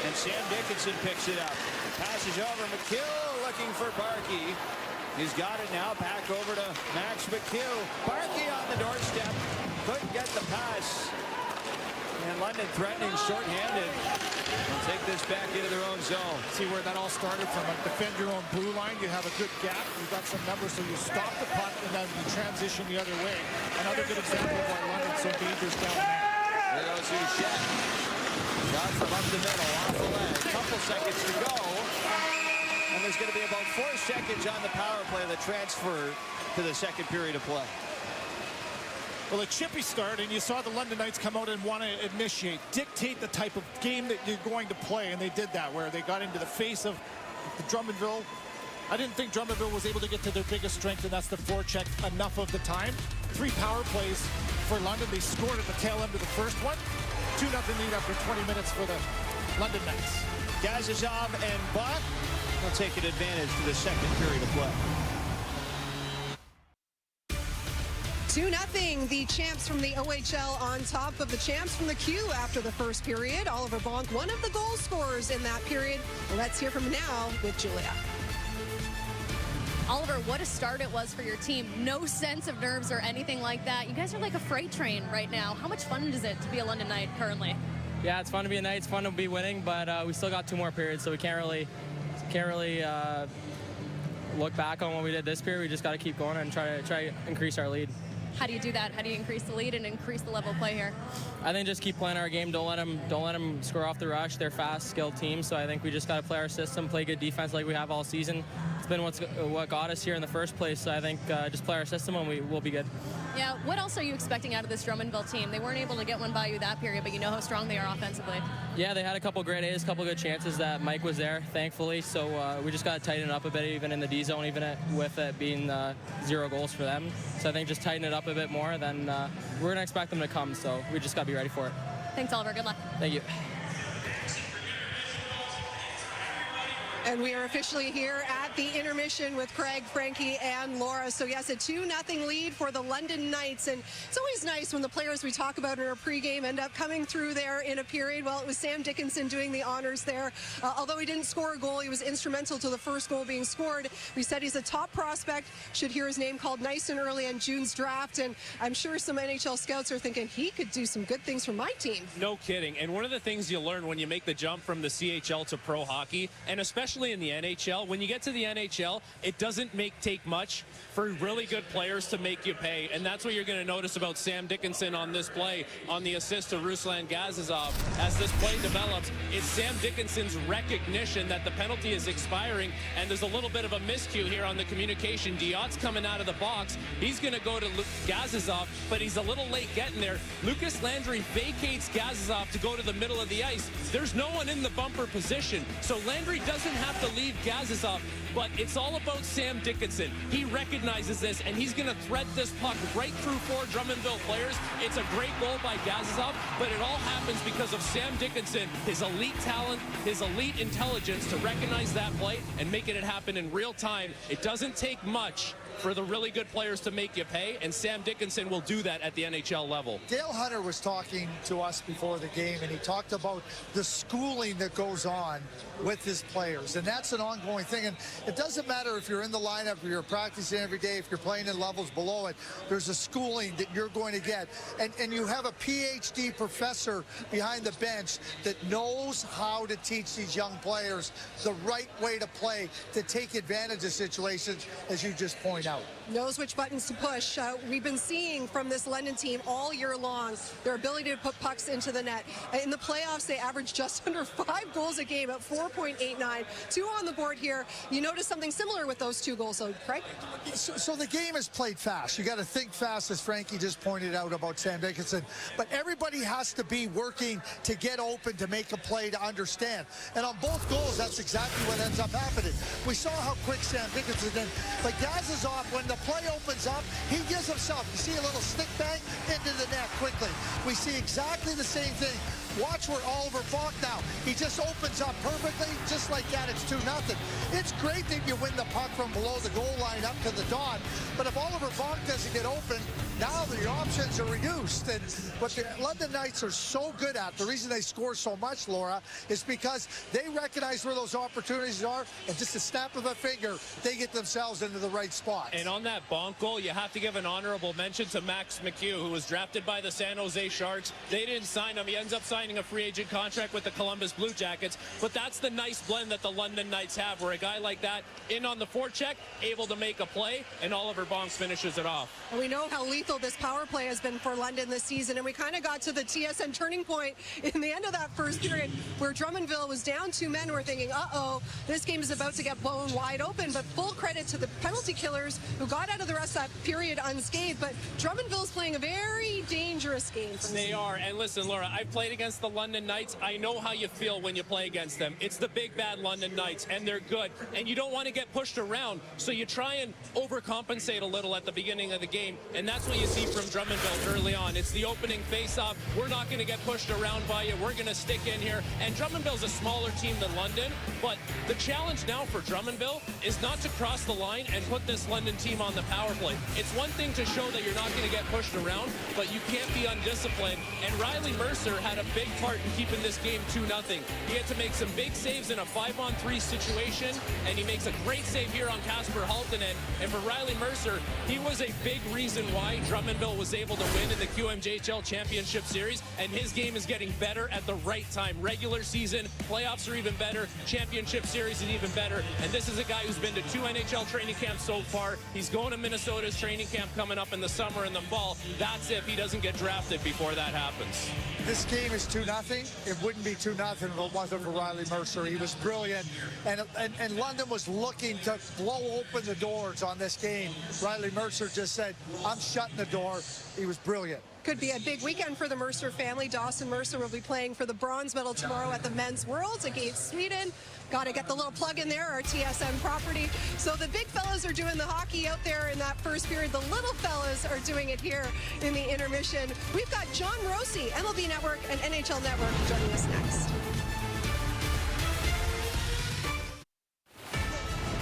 [SPEAKER 7] And Sam Dickinson picks it up. Passes over. McHugh looking for Barkey. He's got it now. Back over to Max McHugh. Barkey on the doorstep. Couldn't get the pass. And London threatening shorthanded. They'll take this back into their own zone.
[SPEAKER 8] See where that all started from. Defend your own blue line. You have a good gap. You've got some numbers, so you stop the puck and then you transition the other way. Another good example of why London's so dangerous down there.
[SPEAKER 7] There goes Duchette. Shot from up the middle, off the leg. Couple seconds to go. And there's going to be about 4 seconds on the power play that transfer to the second period of play.
[SPEAKER 8] Well, a chippy start, and you saw the London Knights come out and want to initiate, dictate the type of game that you're going to play, and they did that, where they got into the face of the Drummondville. I didn't think Drummondville was able to get to their biggest strength, and that's the forecheck enough of the time. 3 power plays for London. They scored at the tail end of the first one. 2-0 lead after 20 minutes for the London Knights.
[SPEAKER 7] Gazizov and Buck will take an advantage to the second period of play.
[SPEAKER 1] 2-0, the champs from the OHL on top of the champs from the Q after the first period. Oliver Bonk, one of the goal scorers in that period. Let's hear from him now with Julia.
[SPEAKER 11] Oliver, what a start it was for your team. No sense of nerves or anything like that. You guys are like a freight train right now. How much fun is it to be a London Knight currently?
[SPEAKER 13] Yeah, it's fun to be a Knight. It's fun to be winning, but we still got 2 more periods, so we can't really look back on what we did this period. We just got to keep going and try to increase our lead.
[SPEAKER 11] How do you do that? How do you increase the lead and increase the level of play here?
[SPEAKER 13] I think just keep playing our game. Don't let them score off the rush. They're fast, skilled teams, so I think we just got to play our system, play good defense like we have all season. It's been what got us here in the first place, so I think just play our system and we'll be good.
[SPEAKER 11] Yeah, what else are you expecting out of this Drummondville team? They weren't able to get one by you that period, but you know how strong they are offensively.
[SPEAKER 13] Yeah, they had a couple great A's, a couple good chances that Mike was there, thankfully, so we just got to tighten it up a bit, even in the D zone, even with it being 0 goals for them. So I think just tighten it up a bit more, then we're going to expect them to come, so we just got to be ready for it.
[SPEAKER 11] Thanks, Oliver. Good luck.
[SPEAKER 13] Thank you.
[SPEAKER 1] And we are officially here at the intermission with Craig, Frankie, and Laura. So yes, a 2-0 lead for the London Knights. And it's always nice when the players we talk about in our pregame end up coming through there in a period. Well, it was Sam Dickinson doing the honors there. Although he didn't score a goal, he was instrumental to the first goal being scored. We said he's a top prospect, should hear his name called nice and early in June's draft. And I'm sure some NHL scouts are thinking he could do some good things for my team.
[SPEAKER 3] No kidding. And one of the things you learn when you make the jump from the CHL to pro hockey, and especially in the NHL, when you get to the NHL, it doesn't take much for really good players to make you pay. And that's what you're going to notice about Sam Dickinson on this play, on the assist to Ruslan Gazizov. As this play develops, it's Sam Dickinson's recognition that the penalty is expiring, and there's a little bit of a miscue here on the communication. Diot's coming out of the box. He's going to go to Gazizov, but he's a little late getting there. Lucas Landry vacates Gazizov to go to the middle of the ice. There's no one in the bumper position, so Landry doesn't have to leave Gazizov, but it's all about Sam Dickinson. He recognizes this, and he's going to thread this puck right through 4 Drummondville players. It's a great goal by Gazizov, but it all happens because of Sam Dickinson, his elite talent, his elite intelligence to recognize that play and making it happen in real time. It doesn't take much for the really good players to make you pay, and Sam Dickinson will do that at the NHL level.
[SPEAKER 2] Dale Hunter was talking to us before the game, and he talked about the schooling that goes on with his players, and that's an ongoing thing. And it doesn't matter if you're in the lineup, or you're practicing every day, if you're playing in levels below it, there's a schooling that you're going to get. And you have a PhD professor behind the bench that knows how to teach these young players the right way to play, to take advantage of situations, as you just pointed out.
[SPEAKER 1] Knows which buttons to push. We've been seeing from this London team all year long their ability to put pucks into the net. In the playoffs, they averaged just under 5 goals a game at 4.89. 2 on the board here. You notice something similar with those 2 goals, though, Craig?
[SPEAKER 2] So the game is played fast. You got to think fast, as Frankie just pointed out about Sam Dickinson. But everybody has to be working to get open, to make a play, to understand. And on both goals, that's exactly what ends up happening. We saw how quick Sam Dickinson did. But Gazizov, when the play opens up, he gives himself, you see a little stick bang into the net quickly. We see exactly the same thing. Watch where Oliver Bonk now. He just opens up perfectly, just like that. It's 2-0. It's great that you win the puck from below the goal line up to the dot, but if Oliver Bonk doesn't get open, now the options are reduced. And what the London Knights are so good at, the reason they score so much, Laura, is because they recognize where those opportunities are, and just a snap of a finger, they get themselves into the right spot.
[SPEAKER 3] And on that Bonk goal, you have to give an honorable mention to Max McHugh, who was drafted by the San Jose Sharks. They didn't sign him. He ends up signing a free agent contract with the Columbus Blue Jackets. But that's the nice blend that the London Knights have, where a guy like that in on the forecheck, able to make a play, and Oliver Bonk finishes it off.
[SPEAKER 1] And we know how lethal lethal this power play has been for London this season, and we kind of got to the TSN turning point in the end of that first period where Drummondville was down 2 men. We're thinking, uh-oh, this game is about to get blown wide open, but full credit to the penalty killers who got out of the rest of that period unscathed. But Drummondville's playing a very dangerous game.
[SPEAKER 3] They are, and listen, Laura, I've played against the London Knights. I know how you feel when you play against them. It's the big bad London Knights, and they're good, and you don't want to get pushed around, so you try and overcompensate a little at the beginning of the game, and that's what you see from Drummondville early on. It's the opening face-off. We're not going to get pushed around by you. We're going to stick in here, and Drummondville's a smaller team than London, but the challenge now for Drummondville is not to cross the line and put this London team on the power play. It's one thing to show that you're not going to get pushed around, but you can't be undisciplined, and Riley Mercer had a big part in keeping this game 2-0. He had to make some big saves in a 5-on-3 situation, and he makes a great save here on Casper Haltonen. And for Riley Mercer, he was a big reason why Drummondville was able to win in the QMJHL Championship Series, and his game is getting better at the right time. Regular season, playoffs are even better, Championship Series is even better, and this is a guy who's been to 2 NHL training camps so far. He's going to Minnesota's training camp coming up in the summer and the fall. That's if he doesn't get drafted before that happens.
[SPEAKER 2] This game is 2-0. It wouldn't be 2-0 if it wasn't for Riley Mercer. He was brilliant, and London was looking to blow open the doors on this game. Riley Mercer just said, I'm shutting the door. He was brilliant.
[SPEAKER 1] Could be a big weekend for the Mercer family. Dawson Mercer will be playing for the bronze medal tomorrow at the Men's Worlds against Sweden. Got to get the little plug in there, our TSN property. So the big fellas are doing the hockey out there in that first period. The little fellas are doing it here in the intermission. We've got John Rossi, MLB Network and NHL Network, joining us next.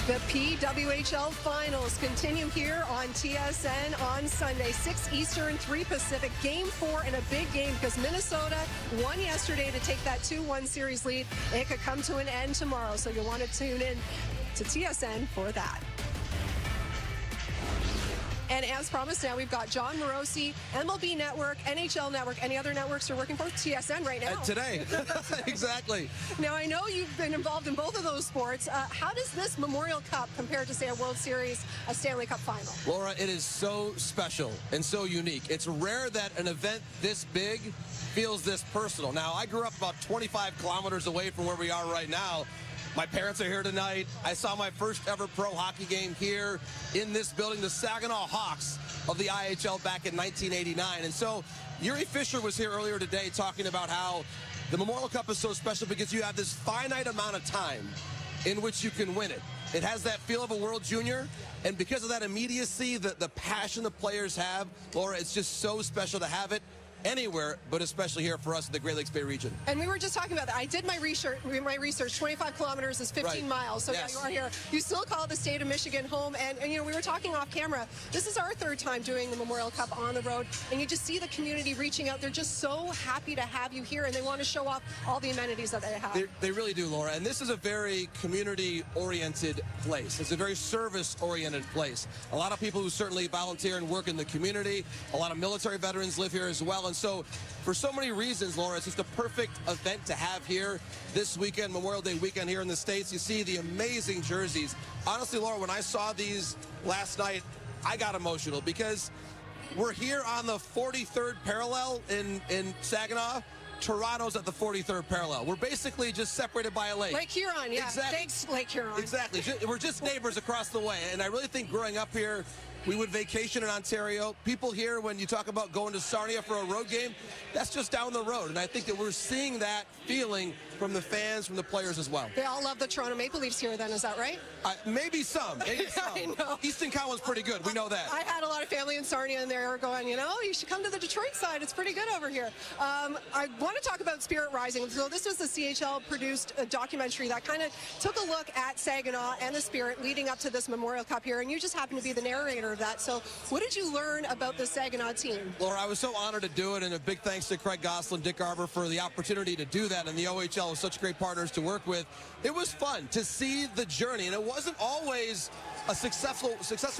[SPEAKER 1] The PWHL Finals continue here on TSN on Sunday, 6 Eastern, 3 Pacific. Game 4 and a big game because Minnesota won yesterday to take that 2-1 series lead. It could come to an end tomorrow, so you'll want to tune in to TSN for that. And as promised, now we've got John Morosi, MLB Network, NHL Network. Any other networks you're working for? TSN right now.
[SPEAKER 14] Today. Exactly.
[SPEAKER 1] Now, I know you've been involved in both of those sports. How does this Memorial Cup compare to, say, a World Series, a Stanley Cup final?
[SPEAKER 14] Laura, it is so special and so unique. It's rare that an event this big feels this personal. Now, I grew up about 25 kilometers away from where we are right now. My parents are here tonight. I saw my first ever pro hockey game here in this building, the Saginaw Hawks of the IHL back in 1989. And so Yuri Fisher was here earlier today talking about how the Memorial Cup is so special because you have this finite amount of time in which you can win it. It has that feel of a World Junior, and because of that immediacy, the passion the players have, Laura, it's just so special to have it anywhere, but especially here for us in the Great Lakes Bay region.
[SPEAKER 1] And we were just talking about that. I did my research. 25 kilometers is 15 miles. So
[SPEAKER 14] yes.
[SPEAKER 1] Yeah, you are here. You still call the state of Michigan home. And, you know, we were talking off camera. This is our 3rd time doing the Memorial Cup on the road. And you just see the community reaching out. They're just so happy to have you here, and they want to show off all the amenities that they have.
[SPEAKER 14] They really do, Laura. And this is a very community-oriented place. It's a very service-oriented place. A lot of people who certainly volunteer and work in the community. A lot of military veterans live here as well. And so for so many reasons, Laura, it's just a perfect event to have here this weekend, Memorial Day weekend here in the States. You see the amazing jerseys. Honestly, Laura, when I saw these last night, I got emotional because we're here on the 43rd parallel in Saginaw. Toronto's at the 43rd parallel. We're basically just separated by a lake.
[SPEAKER 1] Lake Huron, yeah.
[SPEAKER 14] Exactly.
[SPEAKER 1] Thanks, Lake Huron.
[SPEAKER 14] Exactly. We're just neighbors across the way. And I really think growing up here, we would vacation in Ontario. People here, when you talk about going to Sarnia for a road game, that's just down the road. And I think that we're seeing that feeling from the fans, from the players as well.
[SPEAKER 1] They all love the Toronto Maple Leafs here then, is that right?
[SPEAKER 14] Maybe some. Maybe some.
[SPEAKER 1] I know.
[SPEAKER 14] Easton Cowan's pretty good. We know that.
[SPEAKER 1] I had a lot of family in Sarnia, and they were going, you know, you should come to the Detroit side. It's pretty good over here. I want to talk about Spirit Rising. So this was the CHL-produced documentary that kind of took a look at Saginaw and the Spirit leading up to this Memorial Cup here, and you just happen to be the narrator of that. So what did you learn about the Saginaw team?
[SPEAKER 14] Laura, I was so honored to do it, and a big thanks to Craig Gosselin, Dick Garber for the opportunity to do that, and the OHL with such great partners to work with. It was fun to see the journey, and it wasn't always a successful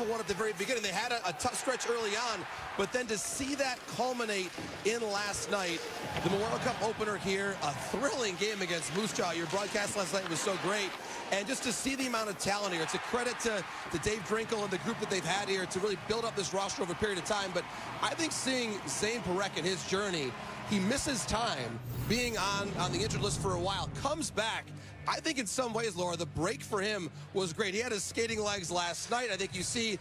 [SPEAKER 14] one at the very beginning. They had a tough stretch early on, but then to see that culminate in last night, the Memorial Cup opener here, a thrilling game against Moose Jaw. Your broadcast last night was so great. And just to see the amount of talent here, it's a credit to Dave Drinkle and the group that they've had here to really build up this roster over a period of time. But I think seeing Zane Parekh and his journey, he misses time being on the injured list for a while, comes back. I think in some ways, Laura, the break for him was great. He had his skating legs last night. I think you see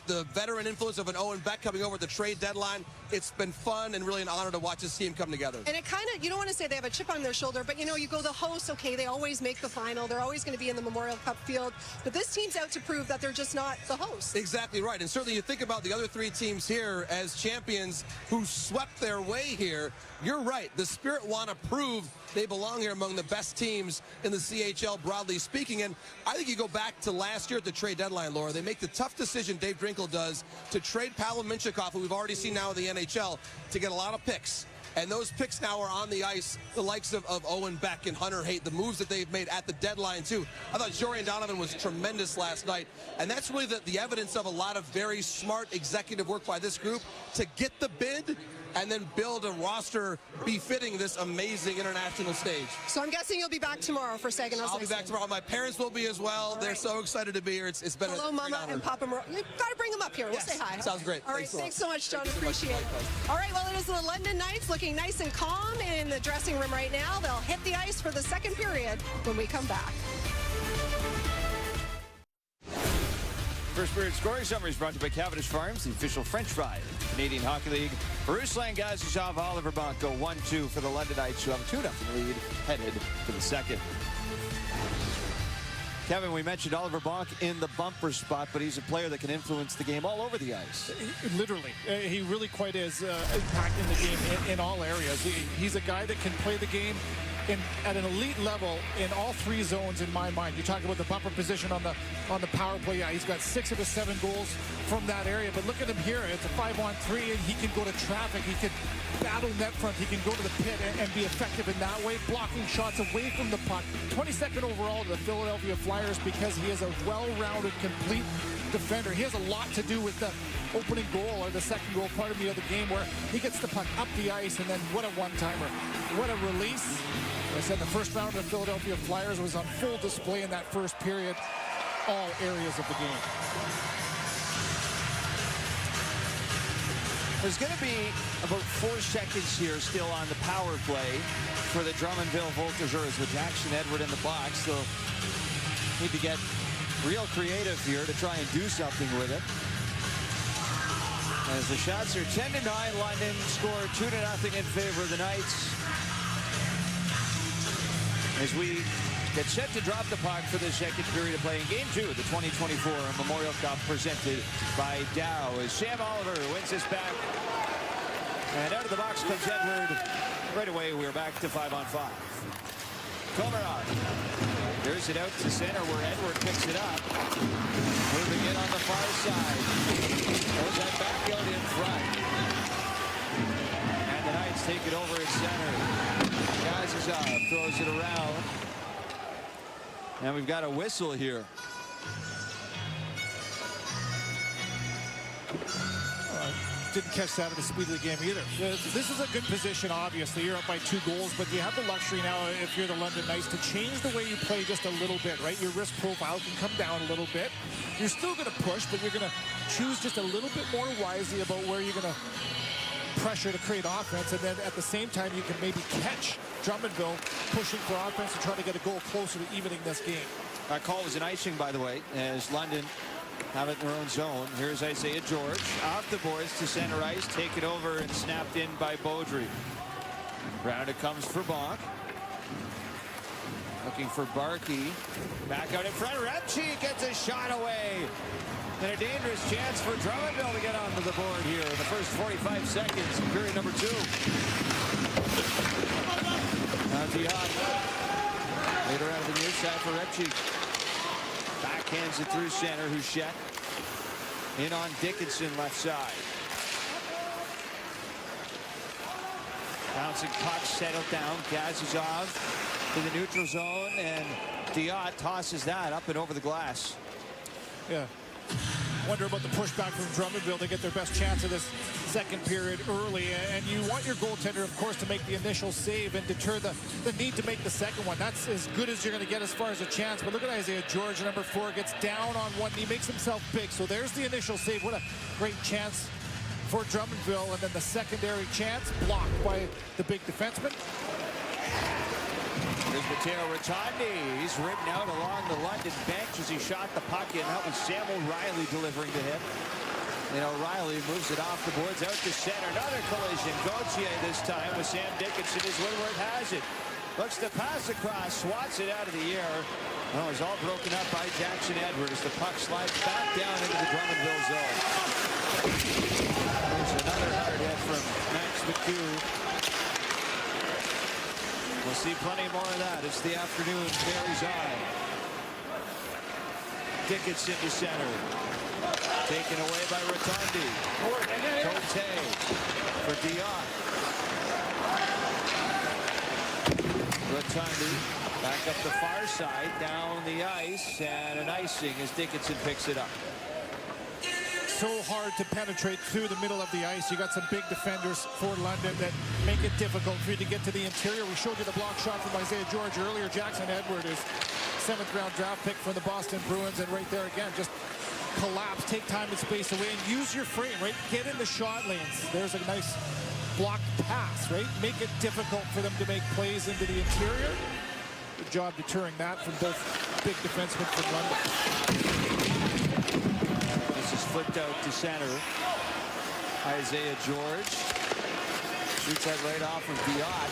[SPEAKER 14] the veteran influence of an Owen Beck coming over at the trade deadline. It's been fun and really an honor to watch this team come together.
[SPEAKER 1] And it kind of, you don't want to say they have a chip on their shoulder, but, you know, you go the host, okay, they always make the final. They're always going to be in the Memorial Cup field. But this team's out to prove that they're just not the host.
[SPEAKER 14] Exactly right. And certainly you think about the other three teams here as champions who swept their way here. You're right. The Spirit want to prove they belong here among the best teams in the CHL, broadly speaking. And I think you go back to last year at the trade deadline, Laura. They make the tough decision, Dave Drinkle does, to trade Pavel Minchikov, who we've already seen now in the NHL, to get a lot of picks. And those picks now are on the ice, the likes of Owen Beck and Hunter Haight, the moves that they've made at the deadline, too. I thought Jorian Donovan was tremendous last night. And that's really the evidence of a lot of very smart executive work by this group to get the bid and then build a roster befitting this amazing international stage.
[SPEAKER 1] So I'm guessing you'll be back tomorrow for Saginaw.
[SPEAKER 14] I'll be back tomorrow. My parents will be as well. They're so excited to be here. It's been
[SPEAKER 1] Hello, Mama and Papa. You've got to bring them up here. We'll say hi.
[SPEAKER 14] Sounds great.
[SPEAKER 1] All right, thanks so much, John. Appreciate it. All right, well, it is the London Knights looking nice and calm in the dressing room right now. They'll hit the ice for the second period when we come back.
[SPEAKER 7] First period scoring summary is brought to you by Cavendish Farms, the official French fry of the Canadian Hockey League. Ruslan Gazishov, Oliver Bonk go 1-2 for the London Knights, who have a 2-0 lead headed to the second. Kevin, we mentioned Oliver Bonk in the bumper spot, but he's a player that can influence the game all over the ice.
[SPEAKER 8] Literally. He really quite is impacting the game in all areas. He's a guy that can play the game at an elite level in all three zones in my mind. You talk about the bumper position on the power play. Yeah, he's got 6 of his 7 goals from that area. But look at him here. It's a 5-on-3, and he can go to traffic. He can battle net front. He can go to the pit and be effective in that way, blocking shots away from the puck. 22nd overall to the Philadelphia Flyers because he is a well-rounded, complete defender. He has a lot to do with the opening goal or the second goal, part of the game, where he gets the puck up the ice, and then what a one-timer. What a release. I said the first round of the Philadelphia Flyers was on full display in that first period, all areas of the game.
[SPEAKER 7] There's going to be about 4 seconds here still on the power play for the Drummondville Voltigeurs with Jackson Edward in the box. They'll need to get real creative here to try and do something with it. As the shots are 10-9, London scored 2-0 in favor of the Knights. As we get set to drop the puck for the second period of play in Game 2 of the 2024 Memorial Cup presented by Dow. As Sam Oliver wins this back. And out of the box comes Edward. Right away, we're back to 5-on-5. Komarov. Here's it out to center where Edward picks it up. Moving in on the far side. Goes that back out in front. And the Knights take it over at center. Gazishov throws it around. And we've got a whistle here.
[SPEAKER 8] Didn't catch that at the speed of the game either. This is a good position, obviously. You're up by 2 goals, but you have the luxury now, if you're the London Knights, to change the way you play just a little bit, right? Your risk profile can come down a little bit. You're still going to push, but you're going to choose just a little bit more wisely about where you're going to pressure to create offense, and then at the same time you can maybe catch Drummondville pushing for offense and try to get a goal closer to evening this game.
[SPEAKER 7] That call was an icing, by the way, as London have it in their own zone. Here's Isaiah George off the boards to center ice, taken over and snapped in by Beaudry. Round it comes for Bonk. Looking for Barkey. Back out in front. Repchi gets a shot away. And a dangerous chance for Drummondville to get onto the board here in the first 45 seconds of period number 2. Now Dion. Later out of the near side for Repchi. Backhands it through center. Houchette. In on Dickinson left side. Bouncing puck settled down. Gazishov to the neutral zone, and Diot tosses that up and over the glass.
[SPEAKER 8] Yeah. wonder about the pushback from Drummondville to get their best chance of this second period early. And you want your goaltender, of course, to make the initial save and deter the need to make the second one. That's as good as you're going to get as far as a chance. But look at Isaiah George, number 4, gets down on one knee, makes himself big. So there's the initial save. What a great chance for Drummondville. And then the secondary chance blocked by the big defenseman.
[SPEAKER 7] Here's Matteo Rotondi. He's ridden out along the London bench as he shot the puck in. That was Sam O'Reilly delivering to him. And O'Reilly moves it off the boards out to center. Another collision. Gauthier this time with Sam Dickinson as Woodward has it. Looks to pass across, swats it out of the air. Well, it's all broken up by Jackson Edward as the puck slides back down into the Drummondville zone. There's another hard hit from Max McHugh. We'll see plenty more of that as the afternoon carries on. Dickinson to center. Taken away by Rotondi. Cote for Dion. Rotondi back up the far side, down the ice, and an icing as Dickinson picks it up.
[SPEAKER 8] So hard to penetrate through the middle of the ice. You got some big defenders for London that make it difficult for you to get to the interior. We showed you the block shot from Isaiah George earlier. Jackson Edward is 7th round draft pick from the Boston Bruins, and right there again, just collapse, take time and space away, and use your frame, right? Get in the shot lanes. There's a nice blocked pass, right? Make it difficult for them to make plays into the interior. Good job deterring that from both big defensemen from London.
[SPEAKER 7] This is flipped out to center. Isaiah George shoots that right off of Diot.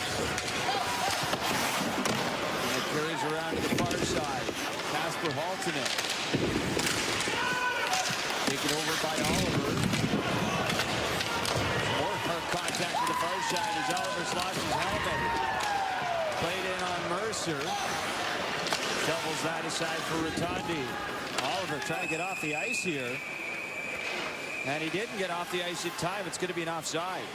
[SPEAKER 7] And it carries around to the far side. Kasper Haltonen. Taken over by Oliver. More contact to the far side as Oliver slots his helmet. Played in on Mercer. Shovels that aside for Rotondi. Oliver trying to get off the ice here. And he didn't get off the ice in time. It's going to be an offside.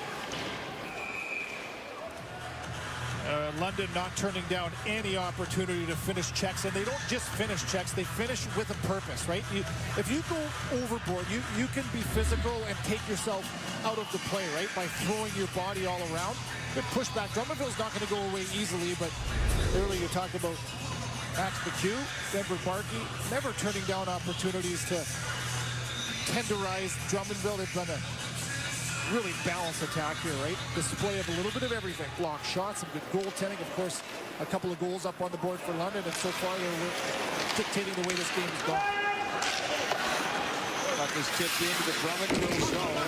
[SPEAKER 8] London not turning down any opportunity to finish checks, and they don't just finish checks, they finish with a purpose, right? If you go overboard, you can be physical and take yourself out of the play, right, by throwing your body all around. Good pushback. Drummondville's not going to go away easily, but earlier you talked about Max McHugh, Denver Barkey, never turning down opportunities to tenderize Drummondville. They've done a really balanced attack here, right? Display of a little bit of everything. Block shots, some good goaltending. Of course, a couple of goals up on the board for London, and so far they're dictating the way this game is going.
[SPEAKER 7] Puck is tipped into the Drummondville zone.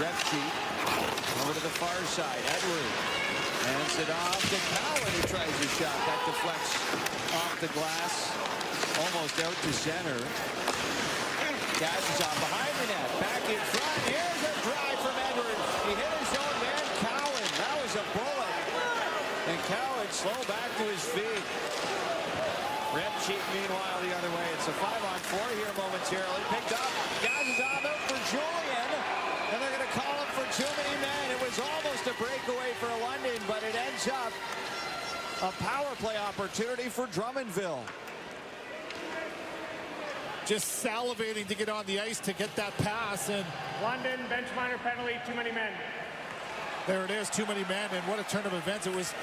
[SPEAKER 7] Repke over to the far side. Edward hands it off to Cowan, who tries a shot. That deflects off the glass, almost out to center. Gaz is on behind the net, back in front. Here's a drive from Edward. He hit his own man, Cowan. That was a bullet. And Cowan slow back to his feet. Repke, meanwhile, the other way. It's a 5-on-4 here momentarily. Picked up. Gaz is on out for Julian. And they're going to call him for too many men. It was almost a breakaway for London, but it ends up a power play opportunity for Drummondville.
[SPEAKER 8] Just salivating to get on the ice to get that pass, and
[SPEAKER 10] London bench minor penalty, too many men.
[SPEAKER 8] There it is, too many men, and what a turn of events. It was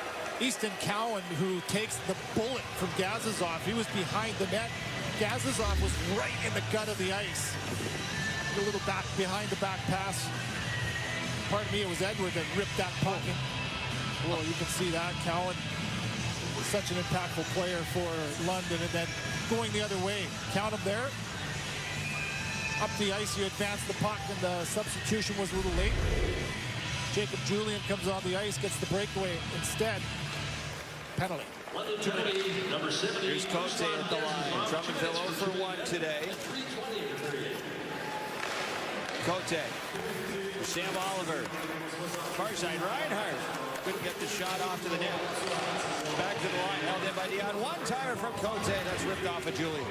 [SPEAKER 8] Easton Cowan who takes the bullet from Gazizov. He was behind the net. Gazizov was right in the gut of the ice. A little back behind the back pass. Pardon me, it was Edward that ripped that puck. Well, you can see that. Cowan was such an impactful player for London, and then going the other way. Count him there. Up the ice, you advance the puck, and the substitution was a little late. Jacob Julian comes on the ice, gets the breakaway instead. Penalty.
[SPEAKER 7] Here's Cote at the line. Drummondville 0 for 1 today. Cote. Sam Oliver. Far side, Reinhardt. Couldn't get the shot off to the net. Back to the line, held in by Dion. One-timer from Cote. That's ripped off of Julian.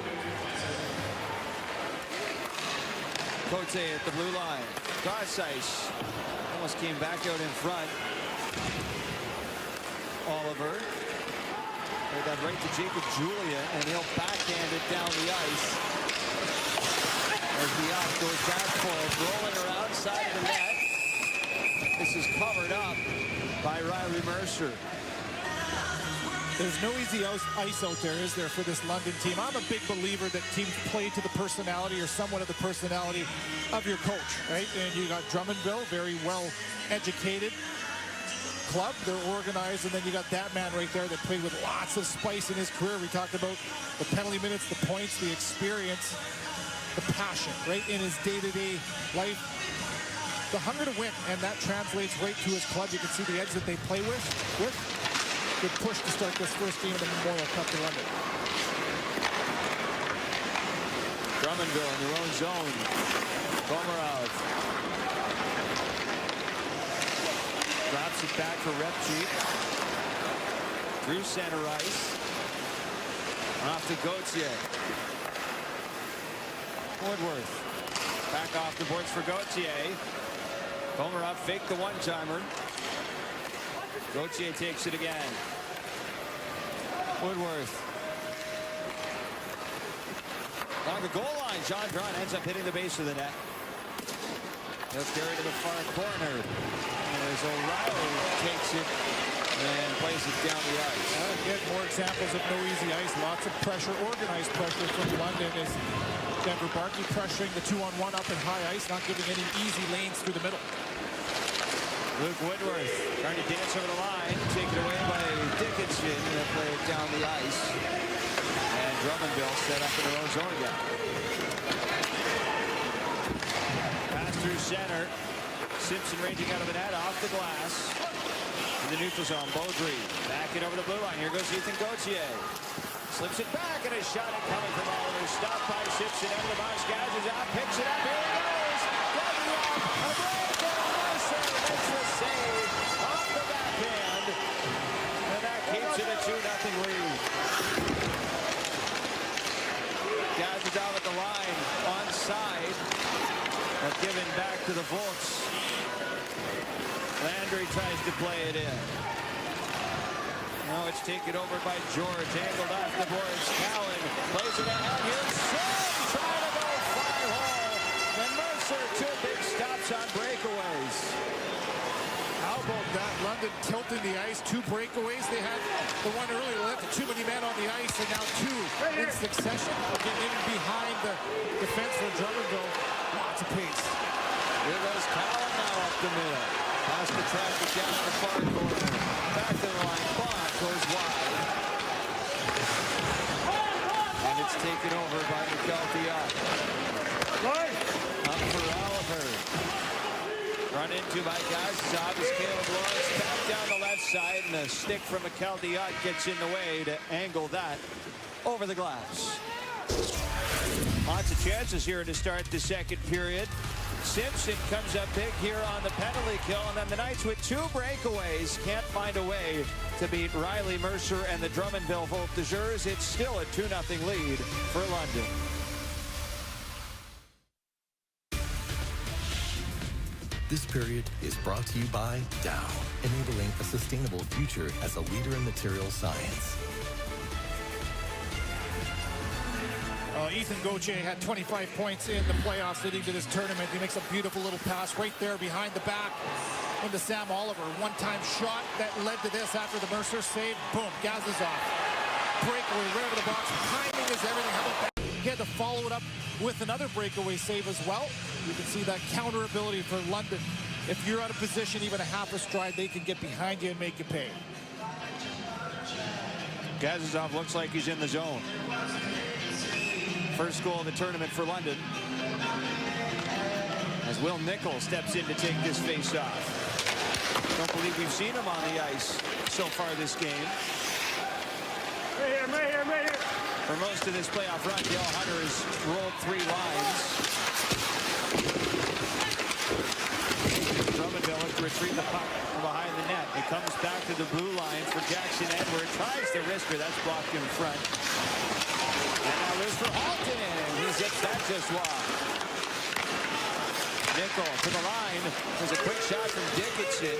[SPEAKER 7] Cote at the blue line. Cross ice. Almost came back out in front. Oliver. Played that right to Jacob Julian, and he'll backhand it down the ice. As Diop goes back for it, rolling around side of the net. This is covered up by Riley Mercer.
[SPEAKER 8] There's no easy ice out there, is there, for this London team? I'm a big believer that teams play to the personality or somewhat of the personality of your coach, right? And you got Drummondville, very well educated club. They're organized, and then you got that man right there that played with lots of spice in his career. We talked about the penalty minutes, the points, the experience, the passion, right, in his day-to-day life. The hunger to win, and that translates right to his club. You can see the edge that they play with. Good push to start this first game of the Memorial Cup to London.
[SPEAKER 7] Drummondville in their own zone. Komarov drops it back for Repchik. Through center ice. Off to Gauthier. Woodworth. Back off the boards for Gauthier. Komarov faked the one-timer. Gauthier takes it again. Woodworth. Along the goal line, John Braun ends up hitting the base of the net. He'll carry to the far corner. As O'Reilly takes it and plays it down the ice.
[SPEAKER 8] Again, more examples of no easy ice. Lots of pressure, organized pressure from London as Denver Barkey pressuring the 2-on-1 up in high ice, not giving any easy lanes through the middle.
[SPEAKER 7] Luke Woodworth trying to dance over the line, taken away by Dickinson. They'll play it down the ice. And Drummondville set up in their own zone again. Pass through center. Simpson ranging out of the net, off the glass. In the neutral zone, Beaudry back it over the blue line. Here goes Ethan Gauthier. Slips it back, and a shot coming from Oliver. Stopped by Simpson out of the box. Gaz is out, picks it up. Here he goes. Gabriel, a break, and Mercer makes the save off the backhand. And that keeps it a 2-0 lead. Gaz is out at the line, onside. But given back to the Volts. Landry tries to play it in. Now it's taken over by George. Angled off the boards. Cowan plays it ahead. Here's Sim trying to go 5-hole. And Mercer, 2 big stops on breakaways.
[SPEAKER 8] How about that? London tilting the ice. 2 breakaways. They had the one earlier. They left too many men on the ice, and now 2 in succession. Getting in behind the defense for Drummondville. Lots of pace.
[SPEAKER 7] Here goes Cowan now up the middle. Pass the traffic down in the far corner. Back to the line. Bond goes wide. And it's taken over by Mikel Diop. Up for Oliver. Run into by Gazizov is Caleb Lawrence. Back down the left side. And a stick from Mikel Diop gets in the way to angle that over the glass. Lots of chances here to start the second period. Simpson comes up big here on the penalty kill, and then the Knights with 2 breakaways can't find a way to beat Riley Mercer and the Drummondville Voltigeurs. It's still a 2-0 lead for London.
[SPEAKER 12] This period is brought to you by Dow, enabling a sustainable future as a leader in material science.
[SPEAKER 8] Ethan Gauthier had 25 points in the playoffs leading to this tournament. He makes a beautiful little pass right there behind the back into Sam Oliver. One-time shot that led to this after the Mercer save. Boom, Gaz is off. Breakaway right over the box. Timing is everything. How about that? He had to follow it up with another breakaway save as well. You can see that counter ability for London. If you're out of position, even a half a stride, they can get behind you and make you pay.
[SPEAKER 7] Gazizov looks like he's in the zone. First goal of the tournament for London. As Will Nichols steps in to take this face-off. Don't believe we've seen him on the ice so far this game.
[SPEAKER 10] Right here.
[SPEAKER 7] For most of this playoff run, Dale Hunter has rolled 3 lines. Drummondville looks to retrieve the puck from behind the net. It comes back to the blue line for Jackson Edward. Tries to wrist her. That's blocked in front. And now there's for Halton. He zips that just wide. Nickel to the line. There's a quick shot from Dickinson.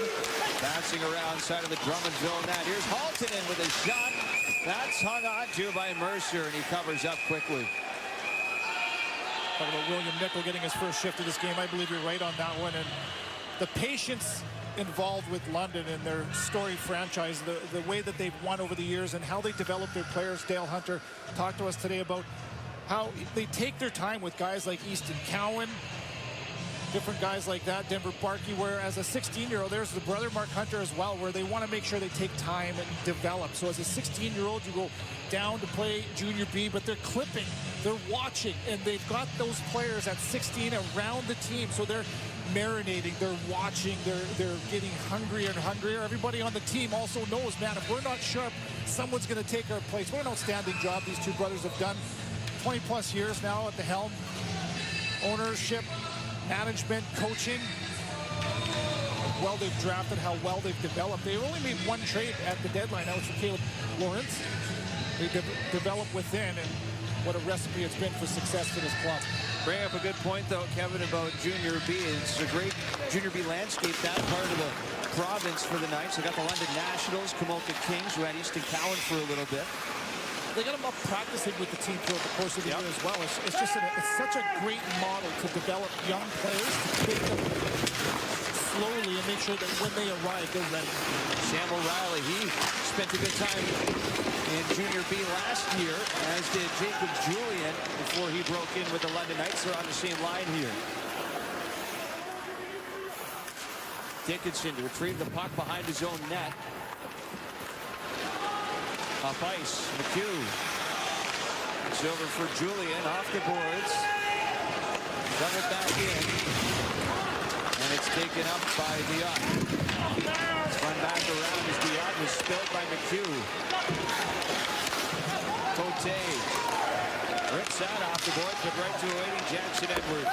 [SPEAKER 7] Bouncing around side of the Drummondville net. Here's Halton with a shot. That's hung on to by Mercer, and he covers up quickly.
[SPEAKER 8] Talk about William Nickel getting his first shift of this game. I believe you're right on that one. And the patience involved with London and their storied franchise, the way that they've won over the years and how they develop their players. Dale Hunter talked to us today about how they take their time with guys like Easton Cowan, different guys like that, Denver Barkey, where as a 16-year-old, there's the brother Mark Hunter as well, where they want to make sure they take time and develop. So as a 16-year-old, you go down to play junior B, but they're clipping, they're watching, and they've got those players at 16 around the team. So they're marinating, they're watching, they're getting hungrier and hungrier. Everybody on the team also knows, man, if we're not sharp, someone's going to take our place. What an outstanding job these two brothers have done. 20-plus years now at the helm. Ownership, management, coaching. How well they've drafted, how well they've developed. They only made one trade at the deadline. That was for Caleb Lawrence. They developed within, and what a recipe it's been for success for this club.
[SPEAKER 7] Bring up a good point, though, Kevin, about Junior B. It's a great Junior B landscape, that part of the province for the Knights. They got the London Nationals, Kamulka Kings, who had Easton Cowan for a little bit.
[SPEAKER 8] They got them up practicing with the team throughout the course of the year as well. It's just it's such a great model to develop young players, to take them slowly and make sure that when they arrive, they're ready.
[SPEAKER 7] Sam O'Reilly, he spent a good time in Junior B last year, as did Jacob Julian before he broke in with the London Knights. They're on the same line here. Dickinson to retrieve the puck behind his own net. Off ice, McHugh. It's over for Julian, off the boards. Run it back in. And it's taken up by Diot. Spun back around as Diot was spilled by McHugh. Cote rips that off the board, but right to a waiting Jackson Edwards.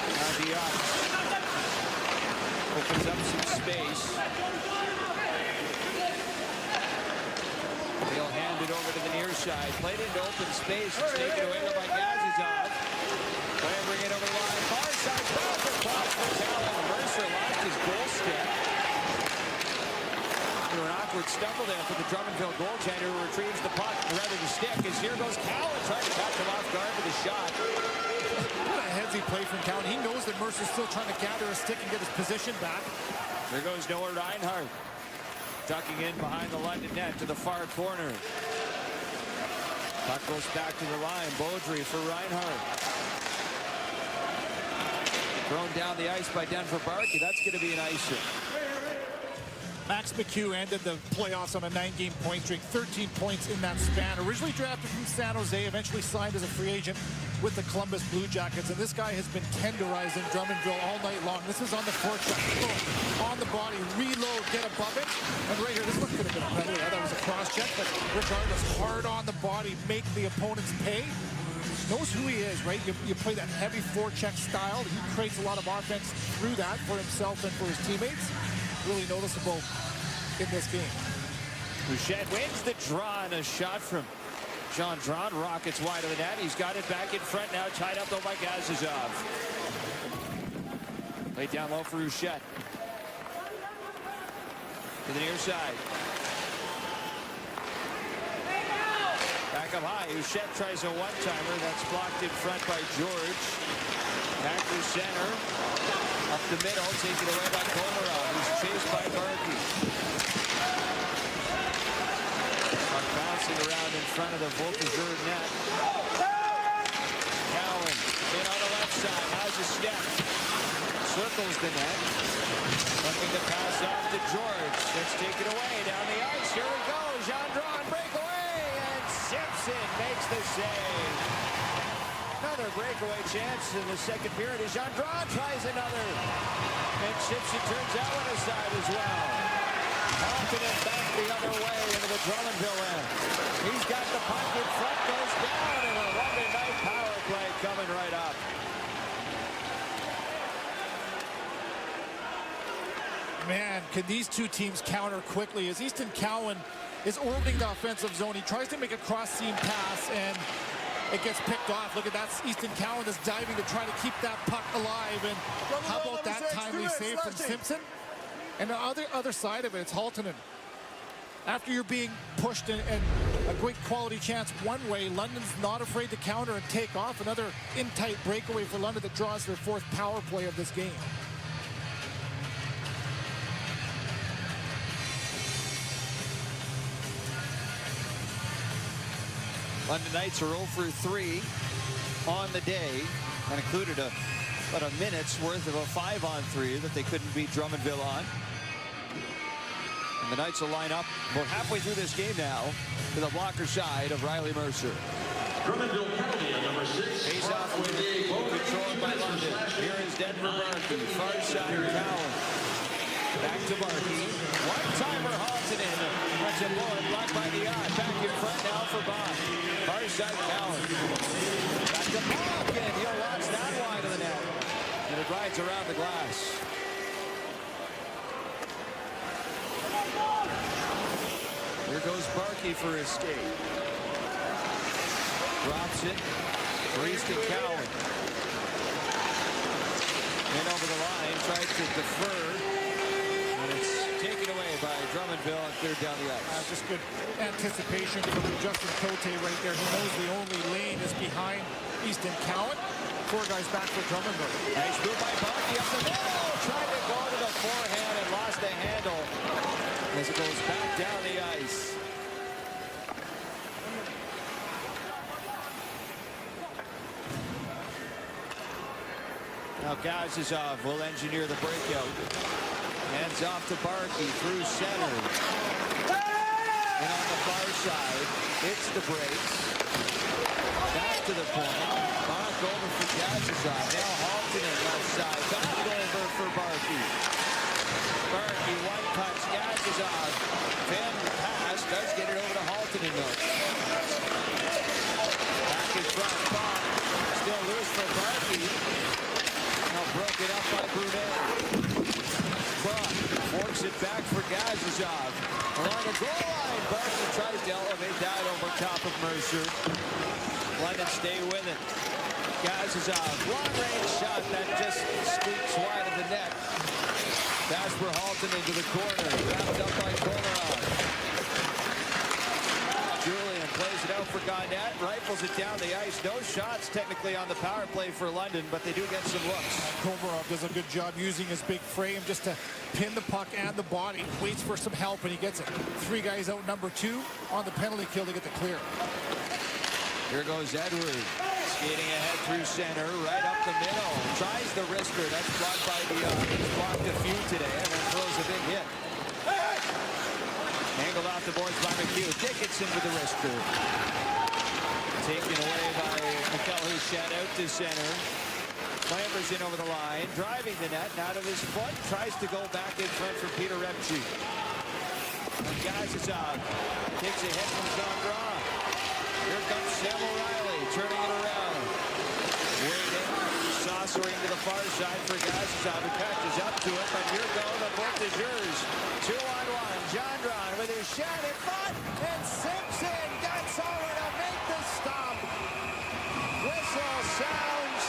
[SPEAKER 7] Now Diot opens up some space. He'll hand it over to the near side. Played into open space. It's taken away by Gazizov. Bring it over the line. Far side. Perfect cross for Talon. Mercer lost his goal stick. Through an awkward stumble there for the Drummondville goaltender, who retrieves the puck, rather the stick, as here goes Cowan trying to catch him off guard with a shot.
[SPEAKER 8] What a headsy play from Cowan. He knows that Mercer's still trying to gather a stick and get his position back.
[SPEAKER 7] There goes Noah Reinhardt. Ducking in behind the London net to the far corner. Puck goes back to the line. Beaudry for Reinhardt. Thrown down the ice by Denver Barkey. That's going to be an icing.
[SPEAKER 8] Max McHugh ended the playoffs on a 9-game point streak, 13 points in that span. Originally drafted from San Jose, eventually signed as a free agent with the Columbus Blue Jackets. And this guy has been tenderizing Drummondville all night long. This is on the forecheck. On the body, reload, get above it. And right here, this one could have been a penalty. That was a cross-check, but regardless, hard on the body, make the opponents pay. Knows who he is, right? You play that heavy forecheck style. He creates a lot of offense through that for himself and for his teammates. Really noticeable in this game.
[SPEAKER 7] Bouchette wins the draw, and a shot from John Drawn rockets wide of the net. He's got it back in front now, tied up though by Gazizov. Laid down low for Bouchette. To the near side. Back up high. Bouchette tries a one-timer. That's blocked in front by George. Back to center. Up the middle, taken away by Komarov, who's chased by Barkey. Puck bouncing around in front of the Voltigeur net. Cowan in on the left side, has a step. Circles the net. Looking to pass off to George. It's taken away down the ice. Here we go. Jean Drawn breakaway, and Simpson makes the save. Another breakaway chance in the second period as Jean Drawn tries another. And Simpson turns that one aside as well. Knocking it back the other way into the Drummondville end. He's got the puck in front, goes down, and a London Knight power play coming right up.
[SPEAKER 8] Man, can these two teams counter quickly as Easton Cowan is orbiting the offensive zone. He tries to make a cross-seam pass, and it gets picked off. Look at that. Easton Cowan is diving to try to keep that puck alive. And how about that timely save from Simpson? And the other side of it, it's Haltonen. After you're being pushed and a great quality chance one way. London's not afraid to counter and take off. Another in-tight breakaway for London that draws their 4th power play of this game.
[SPEAKER 7] London Knights are 0 for 3 on the day and included about a minute's worth of a 5-on-3 that they couldn't beat Drummondville on. And the Knights will line up about halfway through this game now to the blocker side of Riley Mercer.
[SPEAKER 4] Drummondville penalty on number 6.
[SPEAKER 7] Face off with controlled by London. Here is Denver Barkey. Far side Cowan. Back to Barkey. One-timer Halton in. That's a bullet blocked by the eye. Back in front now for Bach. Far side Cowan. Back to Bach, and he'll launch that wide of the net. And it rides around the glass. Here goes Barkey for his skate. Drops it. Priest and Cowan. In over the line. Tries to defer. And it's taken away by Drummondville and cleared down the ice.
[SPEAKER 8] Just good anticipation from Justin Cote right there. He knows the only lane is behind Easton Cowan. 4 guys back for Drummondville.
[SPEAKER 7] Nice move by Barkey up the middle. Tried to go to the forehand and lost the handle as it goes back down the ice. Now Gazizov will engineer the breakout. Hands off to Barkey through center. And on the far side, hits the brakes. Back to the point. Bach over for Gazizov. Now Halton in left side. Back over for Barkey. Barkey one touch. Gazizov. Van pass. Does get it over to Halton in though. Back in front. Bach. Still loose for Barkey. Now broken up by Brunet. Buck forks it back for Gazizov. Along the goal line, Barkey tries to elevate that over top of Mercer. London stay with it. Gazizov, long-range shot that just squeaks wide of the net. Pass for Halton into the corner. Wrapped up by Kolarov. Julian plays it out for Gaudet, rifles it down the ice. No shots technically on the power play for London, but they do get some looks.
[SPEAKER 8] Komarov does a good job using his big frame just to pin the puck and the body. Waits for some help and he gets it. 3 guys out, number 2 on the penalty kill to get the clear.
[SPEAKER 7] Here goes Edward. Skating ahead through center, right up the middle. Tries the wrister. That's blocked by Dion. He's blocked a few today and then throws a big hit. Angled off the boards by McHugh. Dickinson with the wrister. Taken away by Mikel Huchet out to center. Clambers in over the line. Driving the net. Out of his foot. Tries to go back in front for Peter Repchi. Gazizov takes a hit from Gendron. Here comes Sam O'Reilly. Turning it around. Waiting. Saucering to the far side for Gazizov. Who catches up to it. But here go the Voltigeurs. 2-on-1. Gendron with his shot in front. And Simpson gets over to make the stop. Whistle sounds.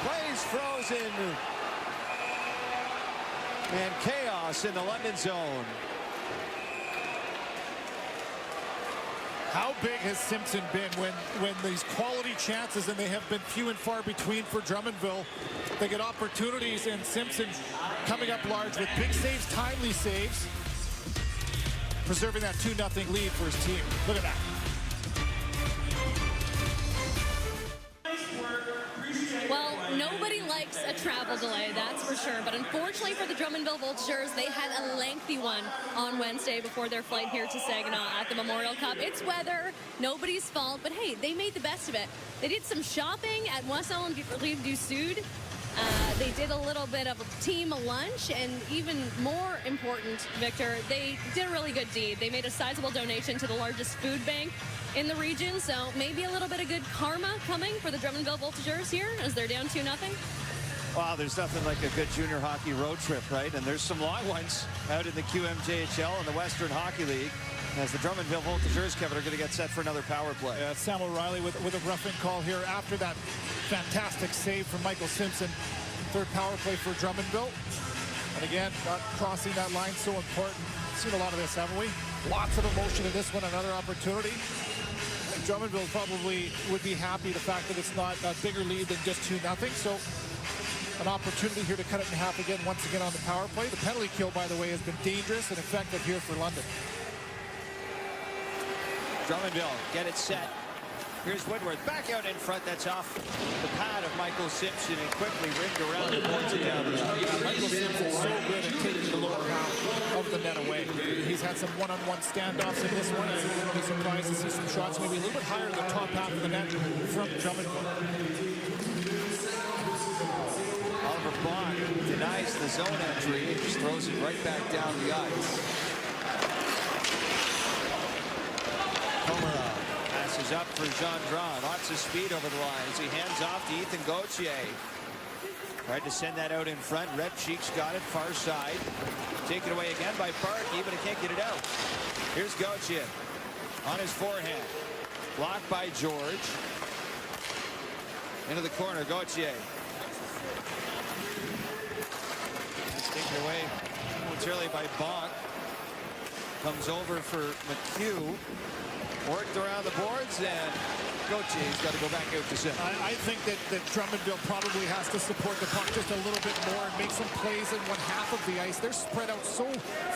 [SPEAKER 7] Plays frozen. And chaos in the London zone.
[SPEAKER 8] How big has Simpson been when these quality chances, and they have been few and far between for Drummondville, they get opportunities, and Simpson coming up large with big saves, timely saves, preserving that 2-0 lead for his team. Look at that.
[SPEAKER 11] Well, nobody likes a travel delay, that's for sure. But unfortunately for the Drummondville Voltigeurs, they had a lengthy one on Wednesday before their flight here to Saginaw at the Memorial Cup. It's weather, nobody's fault, but hey, they made the best of it. They did some shopping at Moisson Rive du Sud. They did a little bit of a team lunch, and even more important, Victor, they did a really good deed. They made a sizable donation to the largest food bank in the region, so maybe a little bit of good karma coming for the Drummondville Voltigeurs here as they're down 2-0.
[SPEAKER 7] Wow, there's nothing like a good junior hockey road trip, right? And there's some long ones out in the QMJHL and the Western Hockey League. As the Drummondville Voltigeurs, Kevin, are going to get set for another power play.
[SPEAKER 8] Yeah, Sam O'Reilly with a roughing call here after that fantastic save from Michael Simpson. 3rd power play for Drummondville. And again, not crossing that line so important. Seen a lot of this, haven't we? Lots of emotion in this one, another opportunity. I think Drummondville probably would be happy the fact that it's not a bigger lead than just 2-0. So an opportunity here to cut it in half again, once again on the power play. The penalty kill, by the way, has been dangerous and effective here for London.
[SPEAKER 7] Drummondville get it set. Here's Woodworth back out in front. That's off the pad of Michael Simpson and quickly ringed around and points it down.
[SPEAKER 8] Michael Simpson's so good at taking the lower half of the net away. He's had some one-on-one standoffs in this one. I wouldn't be surprised to see some shots maybe a little bit higher than the top half of the net from Drummondville.
[SPEAKER 7] Oliver Bond denies the zone entry and just throws it right back down the ice. Komarov passes up for Jean Dron. Lots of speed over the lines. He hands off to Ethan Gauthier. Tried to send that out in front. Red Cheeks got it far side. Taken away again by Parkey, but he can't get it out. Here's Gauthier on his forehand. Blocked by George. Into the corner, Gauthier. It's taken away momentarily by Bonk. Comes over for McHugh. Worked around the boards, and Gautier's got to go back out to center.
[SPEAKER 8] I think that Drummondville probably has to support the puck just a little bit more and make some plays in one half of the ice. They're spread out so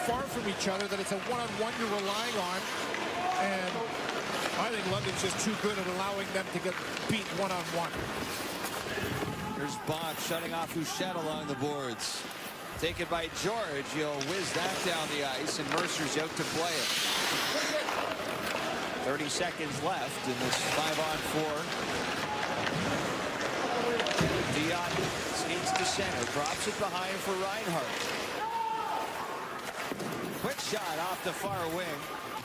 [SPEAKER 8] far from each other that it's a one-on-one you're relying on. And I think London's just too good at allowing them to get beat one-on-one.
[SPEAKER 7] Here's Bonk shutting off Houchette along the boards. Taken by George. He'll whiz that down the ice, and Mercer's out to play it. 30 seconds left in this 5-on-4. Dion skates to center, drops it behind for Reinhart. Quick shot off the far wing.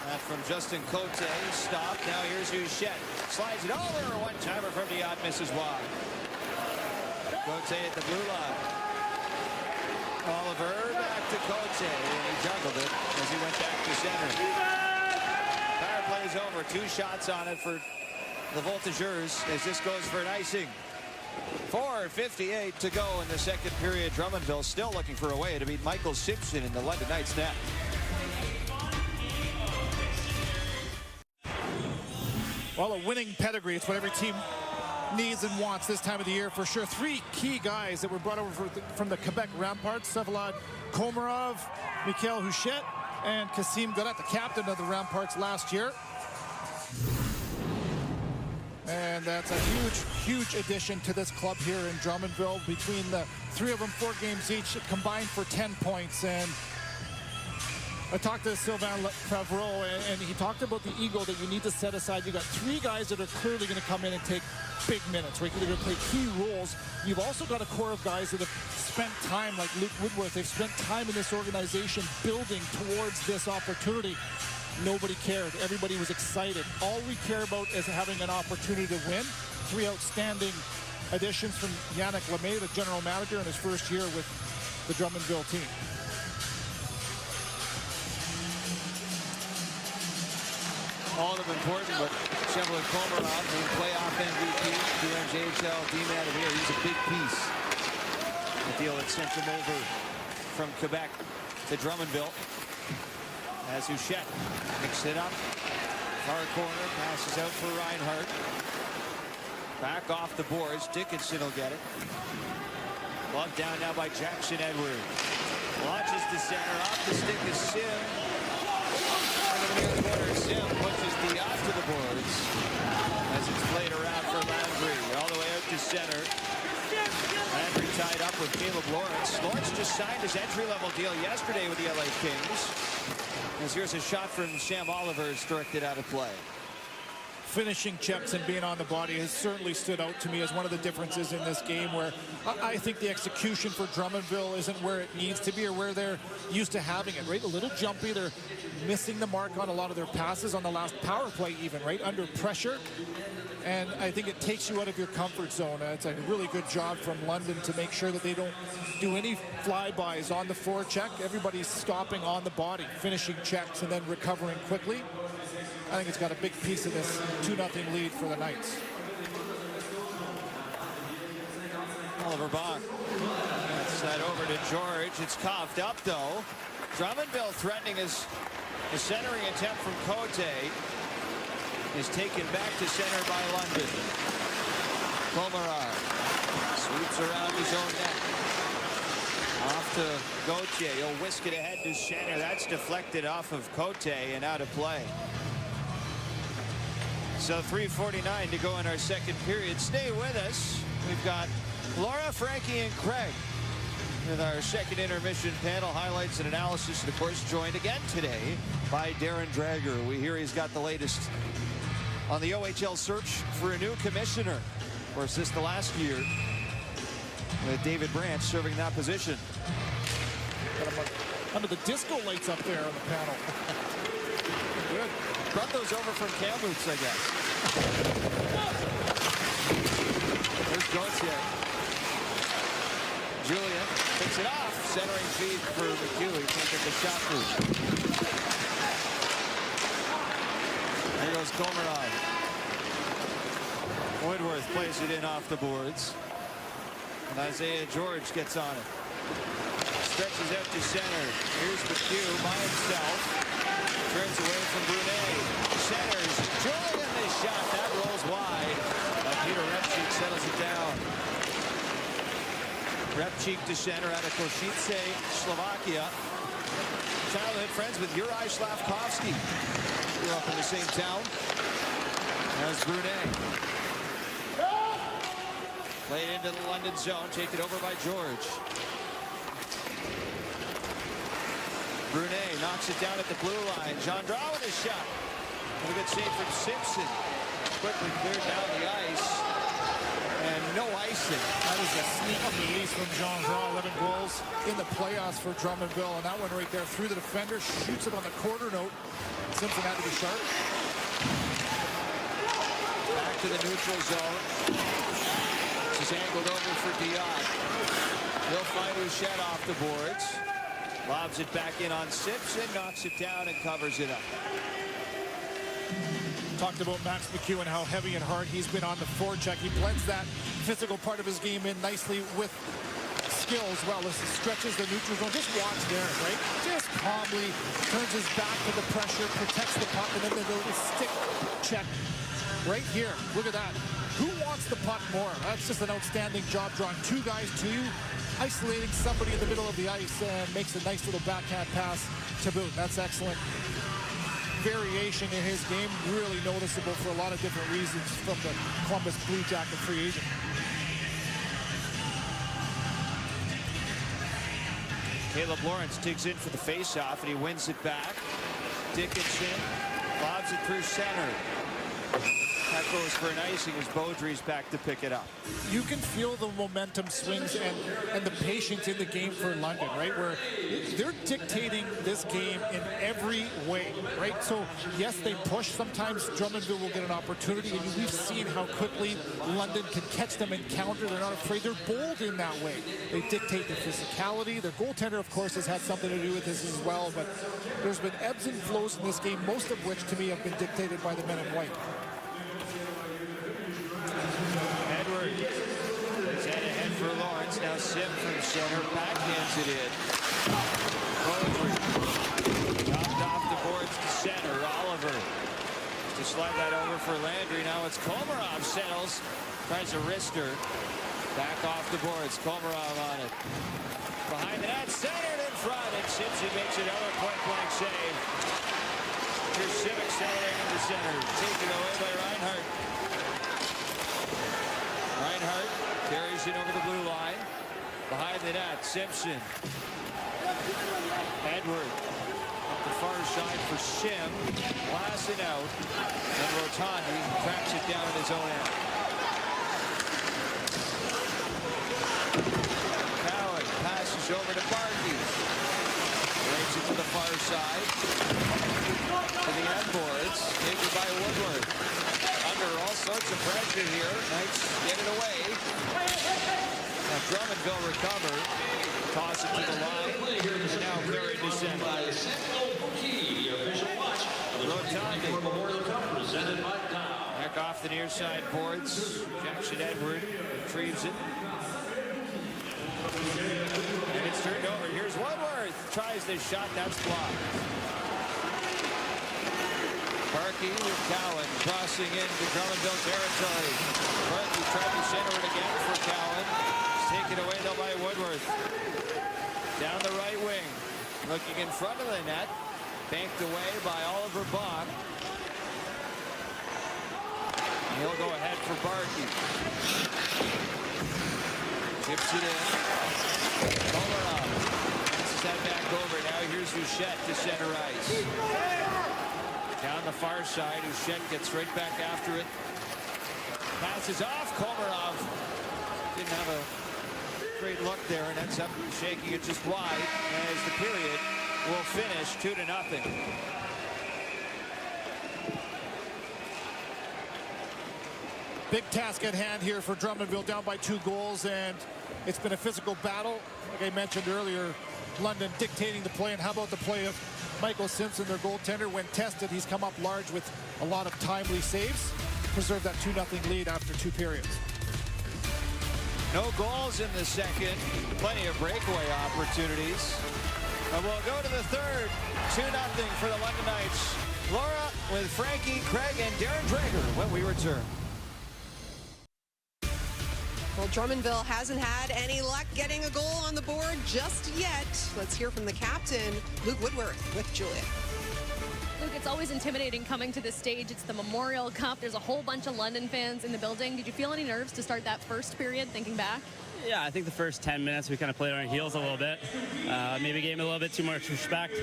[SPEAKER 7] That from Justin Cote. Stopped. Now here's Houchette. Slides it over. One-timer from Dion, misses wide. Cote at the blue line. Oliver back to Cote, and he juggled it as he went back to center. Power play is over. 2 shots on it for the Voltigeurs as this goes for an icing. 4:58 to go in the second period. Drummondville still looking for a way to beat Michael Simpson in the London Knights net.
[SPEAKER 8] Well, a winning pedigree. It's what every team needs and wants this time of the year for sure. 3 key guys that were brought over from the Quebec Ramparts: Vsevolod Komarov, Mikhail Houchette, and Kasim Godet, the captain of the Ramparts last year. And that's a huge addition to this club here in Drummondville. Between the 3 of them, 4 games each, combined for 10 points. And I talked to Sylvain Favreau, and he talked about the ego that you need to set aside. You got 3 guys that are clearly going to come in and take big minutes, right? They're going to play key roles. You've also got a core of guys that have spent time, like Luke Woodworth. They've spent time in this organization building towards this opportunity. Nobody cared. Everybody was excited. All we care about is having an opportunity to win. 3 outstanding additions from Yannick Lemay, the general manager, in his first year with the Drummondville team.
[SPEAKER 7] All of them important, but Vsevolod Komarov, the playoff MVP, QMJHL D-Man of the year, he's a big piece. The deal that sent him over from Quebec to Drummondville. As Houchette picks it up. Far corner, passes out for Reinhart. Back off the boards. Dickinson will get it. Gloved down now by Jackson Edwards. Launches to center, off the stick is Sim. Over the near corner, Sim pushes the off to the boards. As it's played around for Landry. All the way out to center. Landry tied up with Caleb Lawrence. Lawrence just signed his entry-level deal yesterday with the LA Kings. As here's a shot from Sam Oliver, is directed out of play.
[SPEAKER 8] Finishing checks and being on the body has certainly stood out to me as one of the differences in this game, where I think the execution for Drummondville isn't where it needs to be or where they're used to having it, right? A little jumpy. They're missing the mark on a lot of their passes on the last power play even, right? Under pressure. And I think it takes you out of your comfort zone. It's a really good job from London to make sure that they don't do any flybys on the forecheck. Everybody's stopping on the body, finishing checks, and then recovering quickly. I think it's got a big piece of this 2-0 lead for the Knights.
[SPEAKER 7] Oliver Bach. That's that over to George. It's coughed up, though. Drummondville threatening as The centering attempt from Cote is taken back to center by London. Komarov sweeps around his own net. Off to Gauthier. He'll whisk it ahead to center. That's deflected off of Cote and out of play. So 3:49 to go in our second period. Stay with us. We've got Laura, Frankie, and Craig with our second intermission panel highlights and analysis, and of course joined again today by Darren Drager. We hear he's got the latest on the OHL search for a new commissioner. Of course, this the last year with David Branch serving that position.
[SPEAKER 8] Under the disco lights up there on the panel.
[SPEAKER 7] Good. Brought those over from Kamloops, I guess. There's Gauthier. Julian picks it off. Centering feed for McHugh. He can't get the shot through. There goes Komarov. Woodworth plays it in off the boards. And Isaiah George gets on it. Stretches out to center. Here's McHugh by himself. Turns away from Brunet. Centers. Julian, the shot. That rolls wide. Peter Repchik settles it down. Repchik to center out of Košice, Slovakia. Childhood friends with Juraj Slavkovsky. Grew up in the same town as Brunet. Played into the London zone. Taken over by George. Brunet knocks it down at the blue line. Gendron with a shot. And a good save from Simpson. Quickly cleared down the ice. And no icing.
[SPEAKER 8] That is a sneaky release from Gendron. 11 goals in the playoffs for Drummondville. And that one right there through the defender. Shoots it on the corner note. Simpson had to be sharp.
[SPEAKER 7] Back to the neutral zone. This is angled over for Dion. He'll find Houchette off the boards. Lobs it back in on Simpson, knocks it down and covers it up.
[SPEAKER 8] Talked about Max McHugh and how heavy and hard he's been on the forecheck. He blends that physical part of his game in nicely with skill as well as he stretches the neutral zone. Just watch there, right? Just calmly turns his back to the pressure, protects the puck, and then the little stick check right here. Look at that. Who wants the puck more? That's just an outstanding job drawing two guys to you, isolating somebody in the middle of the ice, and makes a nice little backhand pass to boot. That's excellent variation in his game, really noticeable for a lot of different reasons from the Columbus Blue Jacket free agent.
[SPEAKER 7] Caleb Lawrence digs in for the face-off, and he wins it back. Dickinson lobs it through center. That goes for an icing as Beaudry's back to pick it up.
[SPEAKER 8] You can feel the momentum swings and the patience in the game for London, right? Where they're dictating this game in every way, right? So, yes, they push. Sometimes Drummondville will get an opportunity, and we've seen how quickly London can catch them and counter. They're not afraid. They're bold in that way. They dictate their physicality. Their goaltender, of course, has had something to do with this as well, but there's been ebbs and flows in this game, most of which, to me, have been dictated by the men in white.
[SPEAKER 7] Edward is ahead for Lawrence. Now Sim from center backhands it in. Beaudry chopped off the boards to center. Oliver to slide that over for Landry. Now it's Komarov settles. Tries a wrister. Back off the boards. Komarov on it. Behind the net, centered in front, and Simpson makes another point-blank save. Here's Sim accelerating to center. Taken away by Reinhart. Reinhart carries it over the blue line. Behind the net, Simpson. Edward up the far side for Sim. Blasting out. And Rotandi cracks it down in his own end. Cowan passes over to Barkey. Breaks it to the far side. To the end boards. Taken by Woodward. Under all sorts of pressure here. Knights get it away. Now Drummondville recover. Toss it to the line. And now carried to center. Back off the near side boards. Jackson Edward retrieves it. And it's turned over. Here's Woodworth. Tries this shot. That's blocked. Barkey with Cowan crossing into Drummondville territory. Barkey tried to center it again for Cowan. It's taken away though by Woodworth. Down the right wing. Looking in front of the net. Banked away by Oliver Bach. He'll go ahead for Barkey. Chips it in. Komarov. Passes that back over. Now here's Huchette to center ice. Down the far side, Huchette gets right back after it. Passes off. Komarov didn't have a great look there and ends up shaking it just wide as the period will finish 2-0.
[SPEAKER 8] Big task at hand here for Drummondville, down by 2 goals, and it's been a physical battle. Like I mentioned earlier, London dictating the play, and how about the play of Michael Simpson, their goaltender. When tested, he's come up large with a lot of timely saves, preserved that 2-0 lead after 2 periods.
[SPEAKER 7] No goals in the second, plenty of breakaway opportunities. And we'll go to the third, 2-0 for the London Knights. Laura with Frankie, Craig, and Darren Drager when we return.
[SPEAKER 1] Well, Drummondville hasn't had any luck getting a goal on the board just yet. Let's hear from the captain, Luke Woodworth, with Julia.
[SPEAKER 11] Luke, it's always intimidating coming to this stage. It's the Memorial Cup. There's a whole bunch of London fans in the building. Did you feel any nerves to start that first period, thinking back?
[SPEAKER 15] Yeah, I think the first 10 minutes we kind of played on our heels a little bit. Maybe gave him a little bit too much respect.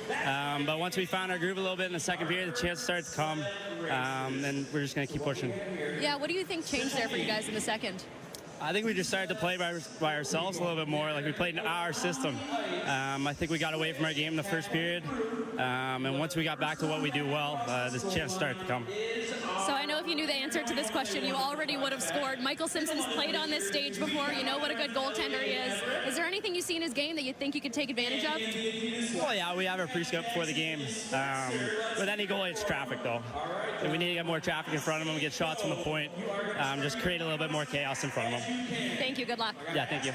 [SPEAKER 15] But once we found our groove a little bit in the second period, the chance started to come. And we're just going to keep pushing.
[SPEAKER 11] Yeah, what do you think changed there for you guys in the second?
[SPEAKER 15] I think we just started to play by ourselves a little bit more. Like we played in our system. I think we got away from our game in the first period. And once we got back to what we do well, this chance started to come.
[SPEAKER 11] So I know if you knew the answer to this question, you already would have scored. Michael Simpson's played on this stage before. You know what a good goaltender he is. Is there anything you see in his game that you think you could take advantage of?
[SPEAKER 15] Well, yeah, we have our pre-scout before the game. With any goal, it's traffic, though. And we need to get more traffic in front of him. We get shots from the point. Just create a little bit more chaos in front of him.
[SPEAKER 11] Thank you. Good luck.
[SPEAKER 15] Yeah, thank you.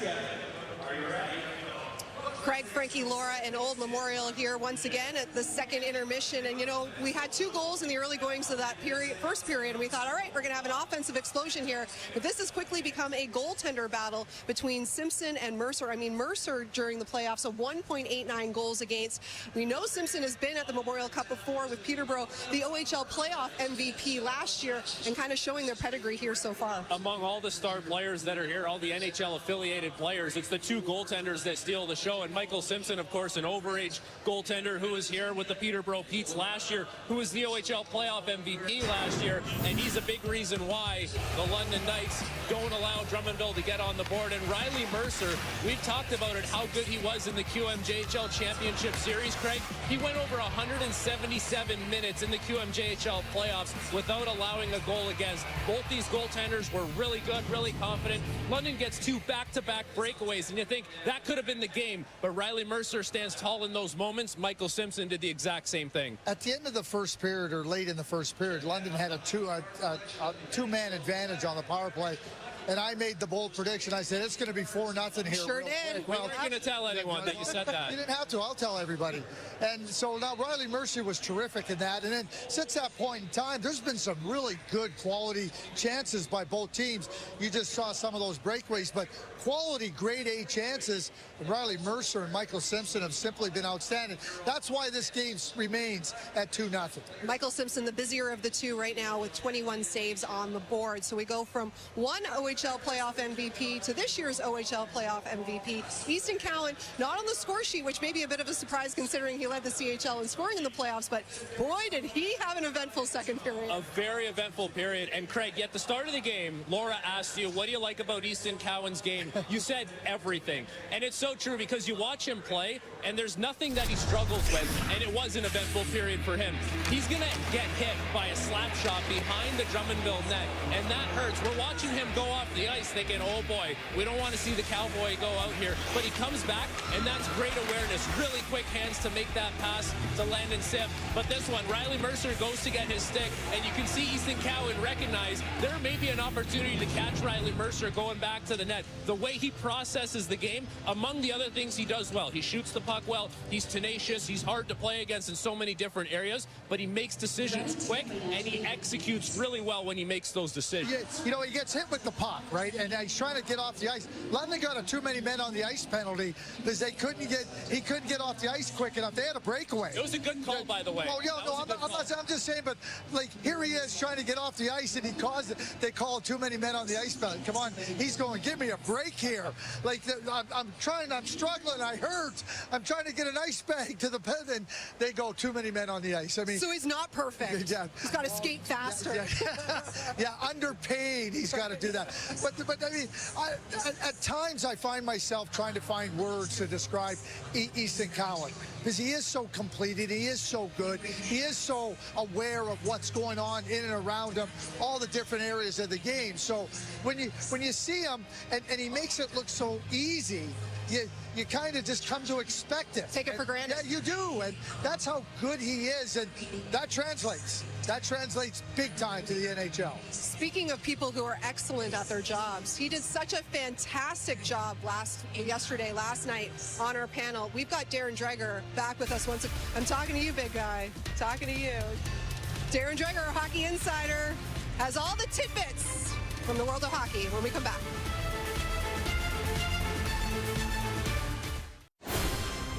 [SPEAKER 1] Craig, Frankie, Laura, and Old Memorial here once again at the second intermission. And, you know, we had 2 goals in the early goings of that first period, and we thought, all right, we're going to have an offensive explosion here. But this has quickly become a goaltender battle between Simpson and Mercer. I mean, Mercer during the playoffs, 1.89 goals against. We know Simpson has been at the Memorial Cup before with Peterborough, the OHL playoff MVP last year, and kind of showing their pedigree here so far.
[SPEAKER 3] Among all the star players that are here, all the NHL-affiliated players, it's the 2 goaltenders that steal the show. And Michael Simpson, of course, an overage goaltender who was here with the Peterborough Petes last year, who was the OHL playoff MVP last year, and he's a big reason why the London Knights don't allow Drummondville to get on the board. And Riley Mercer, we've talked about it, how good he was in the QMJHL Championship Series, Craig. He went over 177 minutes in the QMJHL playoffs without allowing a goal against. Both these goaltenders were really good, really confident. London gets 2 back-to-back breakaways, and you think that could have been the game, but Riley Mercer stands tall in those moments. Michael Simpson did the exact same thing.
[SPEAKER 2] At the end of the first period, or late in the first period, London had a two-man advantage on the power play. And I made the bold prediction. I said, it's going to be 4-0 here.
[SPEAKER 1] Sure did.
[SPEAKER 3] Well, you're going to tell anyone that you said that.
[SPEAKER 2] You didn't have to. I'll tell everybody. And so now Riley Mercer was terrific in that. And then since that point in time, there's been some really good quality chances by both teams. You just saw some of those breakaways, but quality grade A chances. And Riley Mercer and Michael Simpson have simply been outstanding. That's why this game remains at 2-0.
[SPEAKER 1] Michael Simpson, the busier of the 2 right now with 21 saves on the board. So we go from one OHL playoff MVP to this year's OHL playoff MVP. Easton Cowan, not on the score sheet, which may be a bit of a surprise considering he led the CHL in scoring in the playoffs, but boy, did he have an eventful second period.
[SPEAKER 3] A very eventful period. And Craig, at the start of the game, Laura asked you, what do you like about Easton Cowan's game? You said everything. And it's so true because you watch him play, and there's nothing that he struggles with, and it was an eventful period for him. He's going to get hit by a slap shot behind the Drummondville net, and that hurts. We're watching him go off the ice thinking, oh boy, we don't want to see the Cowboy go out here. But he comes back, and that's great awareness. Really quick hands to make that pass to Landon Sipp. But this one, Riley Mercer goes to get his stick, and you can see Easton Cowan recognize there may be an opportunity to catch Riley Mercer going back to the net. The way he processes the game, among the other things he he does well. He shoots the puck well. He's tenacious. He's hard to play against in so many different areas, but he makes decisions quick, and he executes really well when he makes those decisions.
[SPEAKER 2] You know, he gets hit with the puck, right? And he's trying to get off the ice. London got a too many men on the ice penalty because he couldn't get off the ice quick enough. They had a breakaway.
[SPEAKER 3] It was a good call, by the way.
[SPEAKER 2] Oh, yeah, no, I'm just saying, but like here he is trying to get off the ice, and they called too many men on the ice penalty. Come on, he's going, give me a break here. Like I'm struggling. I hurt. I'm trying to get an ice bag to the pen, and they go too many men on the ice. I mean,
[SPEAKER 1] so he's not perfect.
[SPEAKER 2] Yeah,
[SPEAKER 1] he's got to skate faster.
[SPEAKER 2] Yeah, underpaid. He's got to do that. But I mean, at times I find myself trying to find words to describe Easton Cowan because he is so completed. He is so good. He is so aware of what's going on in and around him, all the different areas of the game. So when you see him and he makes it look so easy, you kind of just come to expect it.
[SPEAKER 1] Take it for granted.
[SPEAKER 2] Yeah, you do, and that's how good he is, and that translates. That translates big time to the NHL.
[SPEAKER 1] Speaking of people who are excellent at their jobs, he did such a fantastic job last night on our panel. We've got Darren Dreger back with us once. I'm talking to you, big guy. Talking to you. Darren Dreger, our hockey insider, has all the tidbits from the world of hockey when we come back.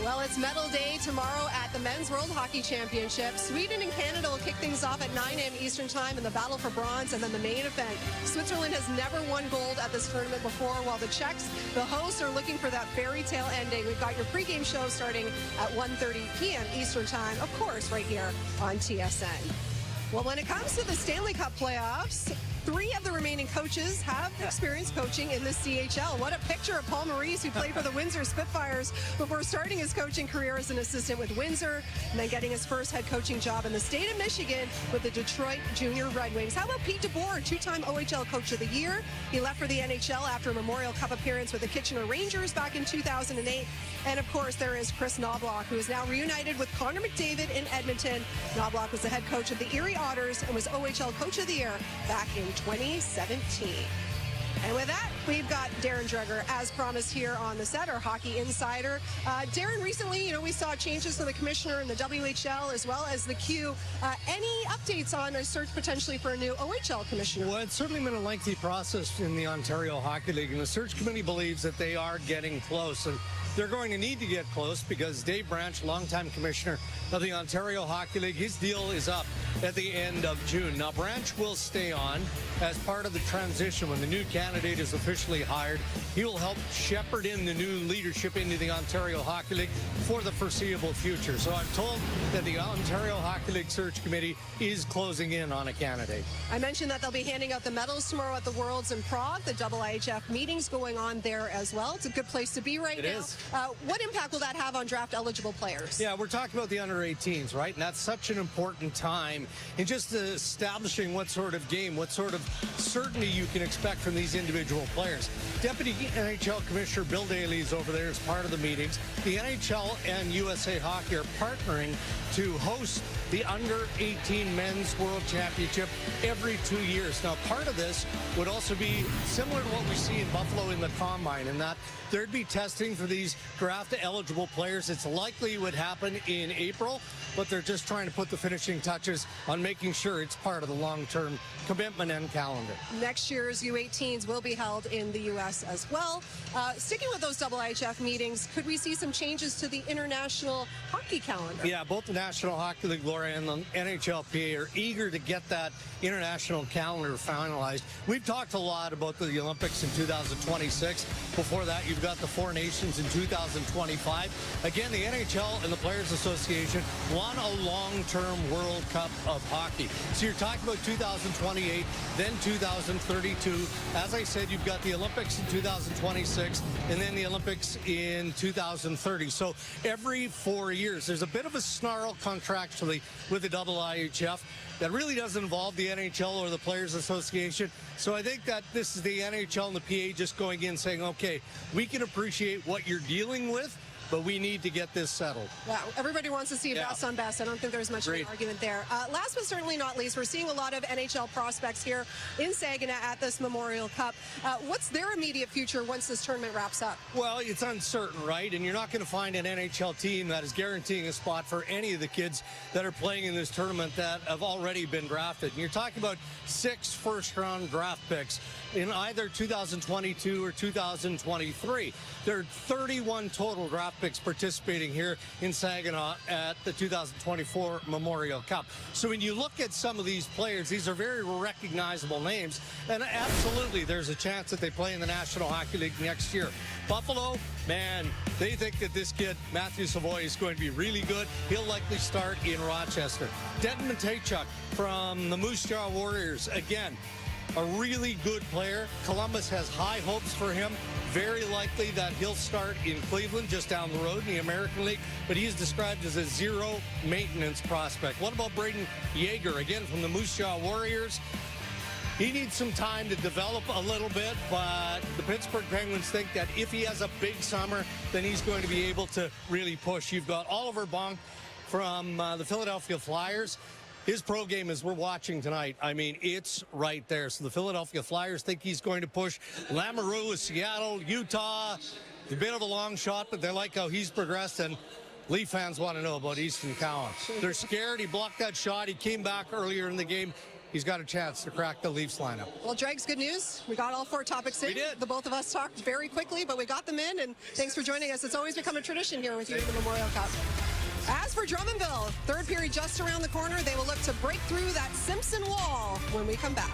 [SPEAKER 1] Well, it's medal day tomorrow at the Men's World Hockey Championship. Sweden and Canada will kick things off at 9 a.m. Eastern Time in the battle for bronze, and then the main event. Switzerland has never won gold at this tournament before, while the Czechs, the hosts, are looking for that fairy tale ending. We've got your pregame show starting at 1:30 p.m. Eastern Time, of course, right here on TSN. Well, when it comes to the Stanley Cup playoffs, 3 of the remaining coaches have experience coaching in the CHL. What a picture of Paul Maurice, who played for the Windsor Spitfires before starting his coaching career as an assistant with Windsor and then getting his first head coaching job in the state of Michigan with the Detroit Junior Red Wings. How about Pete DeBoer, 2-time OHL Coach of the Year? He left for the NHL after a Memorial Cup appearance with the Kitchener Rangers back in 2008. And of course, there is Chris Knobloch, who is now reunited with Connor McDavid in Edmonton. Knobloch was the head coach of the Erie Otters and was OHL Coach of the Year back in 2017. And with that, we've got Darren Dreger, as promised, here on the set, our hockey insider. Darren, recently, we saw changes to the commissioner in the WHL as well as the Q. Any updates on a search potentially for a new OHL commissioner?
[SPEAKER 16] Well, it's certainly been a lengthy process in the Ontario Hockey League, and the search committee believes that they are getting close. And they're going to need to get close because Dave Branch, longtime commissioner of the Ontario Hockey League, his deal is up at the end of June. Now, Branch will stay on as part of the transition when the new candidate is officially hired. He will help shepherd in the new leadership into the Ontario Hockey League for the foreseeable future. So I'm told that the Ontario Hockey League search committee is closing in on a candidate.
[SPEAKER 1] I mentioned that they'll be handing out the medals tomorrow at the Worlds in Prague. The IIHF meetings going on there as well. It's a good place to be right now. It is. What impact will that have on draft-eligible players?
[SPEAKER 16] Yeah, we're talking about the under-18s, right? And that's such an important time in just establishing what sort of game, what sort of certainty you can expect from these individual players. Deputy NHL Commissioner Bill Daly is over there as part of the meetings. The NHL and USA Hockey are partnering to host the Under-18 Men's World Championship every 2 years. Now, part of this would also be similar to what we see in Buffalo in the Combine, in that there'd be testing for these draft-eligible players. It's likely it would happen in April, but they're just trying to put the finishing touches on making sure it's part of the long-term commitment and calendar.
[SPEAKER 1] Next year's U18s will be held in the U.S. as well. Sticking with those IIHF meetings, could we see some changes to the international hockey calendar?
[SPEAKER 16] Yeah, both the National Hockey League, Gloria, and the NHLPA are eager to get that international calendar finalized. We've talked a lot about the Olympics in 2026. Before that, you've got the Four Nations in 2025. Again, the NHL and the Players Association want a long-term World Cup of hockey. So you're talking about 2028, then 2032. As I said, you've got the Olympics in 2026, and then the Olympics in 2030. So every 4 years, there's a bit of a snarl contractually with the IIHF that really doesn't involve the NHL or the Players Association. So I think that this is the NHL and the PA just going in saying, okay, we can appreciate what you're dealing with, but we need to get this settled.
[SPEAKER 1] Yeah, everybody wants to see best on best. I don't think there's much of an argument there. Last but certainly not least, we're seeing a lot of NHL prospects here in Saginaw at this Memorial Cup. What's their immediate future once this tournament wraps up?
[SPEAKER 16] Well, it's uncertain, right? And you're not going to find an NHL team that is guaranteeing a spot for any of the kids that are playing in this tournament that have already been drafted. And you're talking about 6 first-round draft picks in either 2022 or 2023. There are 31 total draft picks participating here in Saginaw at the 2024 Memorial Cup. So when you look at some of these players, these are very recognizable names, and absolutely there's a chance that they play in the National Hockey League next year. Buffalo, man, they think that this kid, Matthew Savoy, is going to be really good. He'll likely start in Rochester. Denton Matejchuk from the Moose Jaw Warriors, again, a really good player. Columbus has high hopes for him. Very likely that he'll start in Cleveland, just down the road in the American League, but he is described as a zero maintenance prospect. What about Braden Yeager, again from the Moose Jaw Warriors? He needs some time to develop a little bit, but the Pittsburgh Penguins think that if he has a big summer, then he's going to be able to really push. You've got Oliver Bonk from the Philadelphia Flyers. His pro game, as we're watching tonight, I mean, it's right there. So the Philadelphia Flyers think he's going to push. Lamoureux is Seattle, Utah. A bit of a long shot, but they like how he's progressed. And Leaf fans want to know about Easton Cowan. They're scared. He blocked that shot. He came back earlier in the game. He's got a chance to crack the Leafs lineup.
[SPEAKER 1] Well, Dregs, good news. We got all 4 topics in.
[SPEAKER 16] We did.
[SPEAKER 1] The both of us talked very quickly, but we got them in. And thanks for joining us. It's always become a tradition here with you in the Memorial Cup. As for Drummondville, third period just around the corner. They will look to break through that Simpson wall when we come back.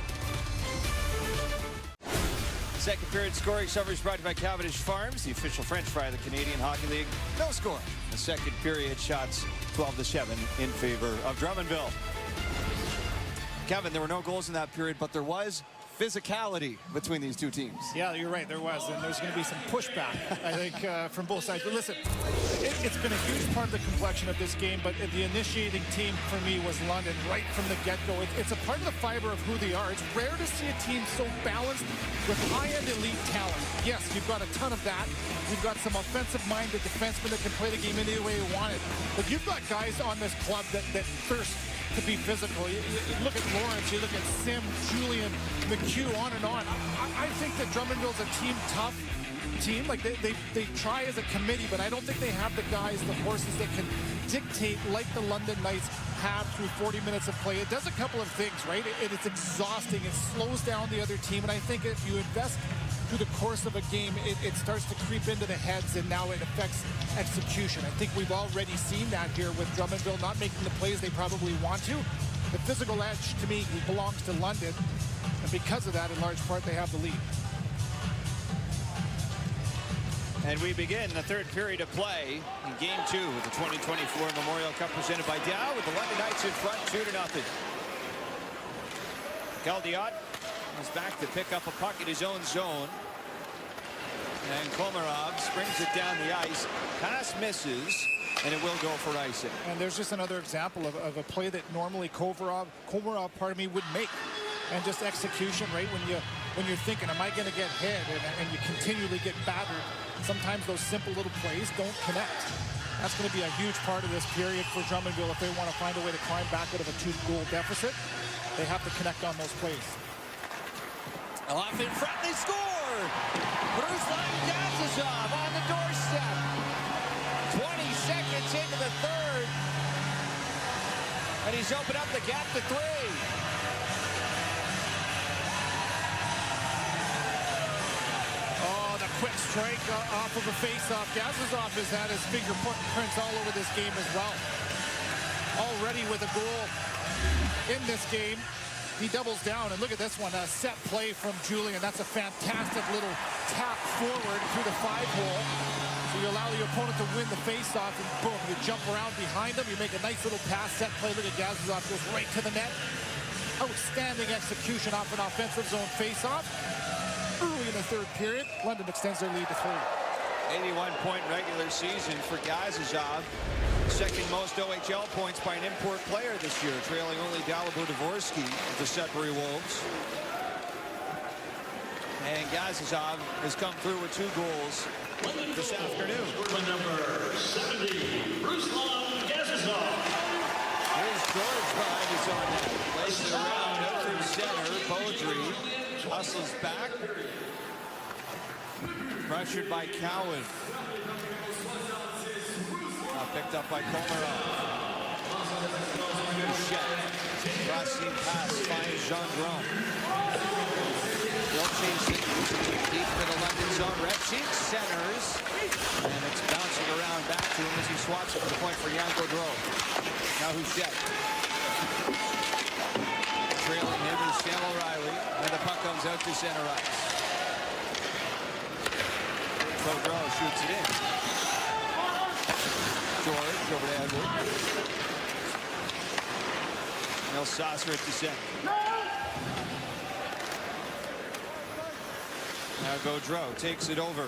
[SPEAKER 7] Second period scoring summary is brought to you by Cavendish Farms, the official French fry of the Canadian Hockey League. No score. The second period shots 12-7 in favor of Drummondville. Kevin, there were no goals in that period, but there was physicality between these two teams.
[SPEAKER 8] Yeah, you're right, there was, and there's going to be some pushback, I think, from both sides. But listen, it's been a huge part of the complexion of this game, but the initiating team for me was London right from the get-go. It's a part of the fiber of who they are. It's rare to see a team so balanced with high-end elite talent. Yes, you've got a ton of that. You've got some offensive-minded defensemen that can play the game any way you want it. But you've got guys on this club that thirst to be physical. You look at Lawrence, you look at Sim, Julian, McHugh, on and on. I think that Drummondville's a tough team. Like they try as a committee, but I don't think they have the guys, the horses that can dictate like the London Knights have through 40 minutes of play. It does a couple of things, right? It's exhausting. It slows down the other team, and I think if you invest through the course of a game, it starts to creep into the heads, and now it affects execution. I think we've already seen that here with Drummondville not making the plays they probably want to. The physical edge, to me, belongs to London, and because of that, in large part, they have the lead.
[SPEAKER 7] And we begin the third period of play in Game 2 of the 2024 Memorial Cup presented by Dow, with the London Knights in front 2-0. Galdiot is back to pick up a puck in his own zone. And Komarov springs it down the ice. Pass misses, and it will go for icing.
[SPEAKER 8] And there's just another example of a play that normally Komarov, would make. And just execution, right? When you're thinking, am I going to get hit? And you continually get battered. Sometimes those simple little plays don't connect. That's going to be a huge part of this period for Drummondville if they want to find a way to climb back out of a 2-goal deficit. They have to connect on those plays.
[SPEAKER 7] Off in front, they score! Ruslan Gazizov on the doorstep. 20 seconds into the third. And he's opened up the gap to 3.
[SPEAKER 8] Oh, the quick strike off of a face-off. Gazizov has had his fingerprints all over this game as well. Already with a goal in this game. He doubles down, and look at this one, a set play from Julian. That's a fantastic little tap forward through the 5-hole. So you allow your opponent to win the face-off, and boom, you jump around behind him. You make a nice little pass, set play. Look at Gazizov, goes right to the net. Outstanding execution off an offensive zone face-off. Early in the third period, London extends their lead to 3.
[SPEAKER 7] 81-point regular season for Gazizov. Second most OHL points by an import player this year, trailing only Dalibor Dvorsky of the Sudbury Wolves. And Gazizov has come through with 2 goals this afternoon.
[SPEAKER 4] Number 70, Ruslan Gazizov.
[SPEAKER 7] Here's George behind his own net. Plays it around out through center. Beaudry hustles back. Pressured by Cowan. Picked up by Komarov. Crossing pass finds Jean Grom. They'll chase it deep to the London zone. Repchik centers. And it's bouncing around back to him as he swaps it to the point for Jan Gaudreau. Now Houchette. Trailing him is Sam O'Reilly. And the puck comes out to center ice. Gaudreau shoots it in. George over to Edward. Nel Saucer at the center. Now Gaudreau takes it over.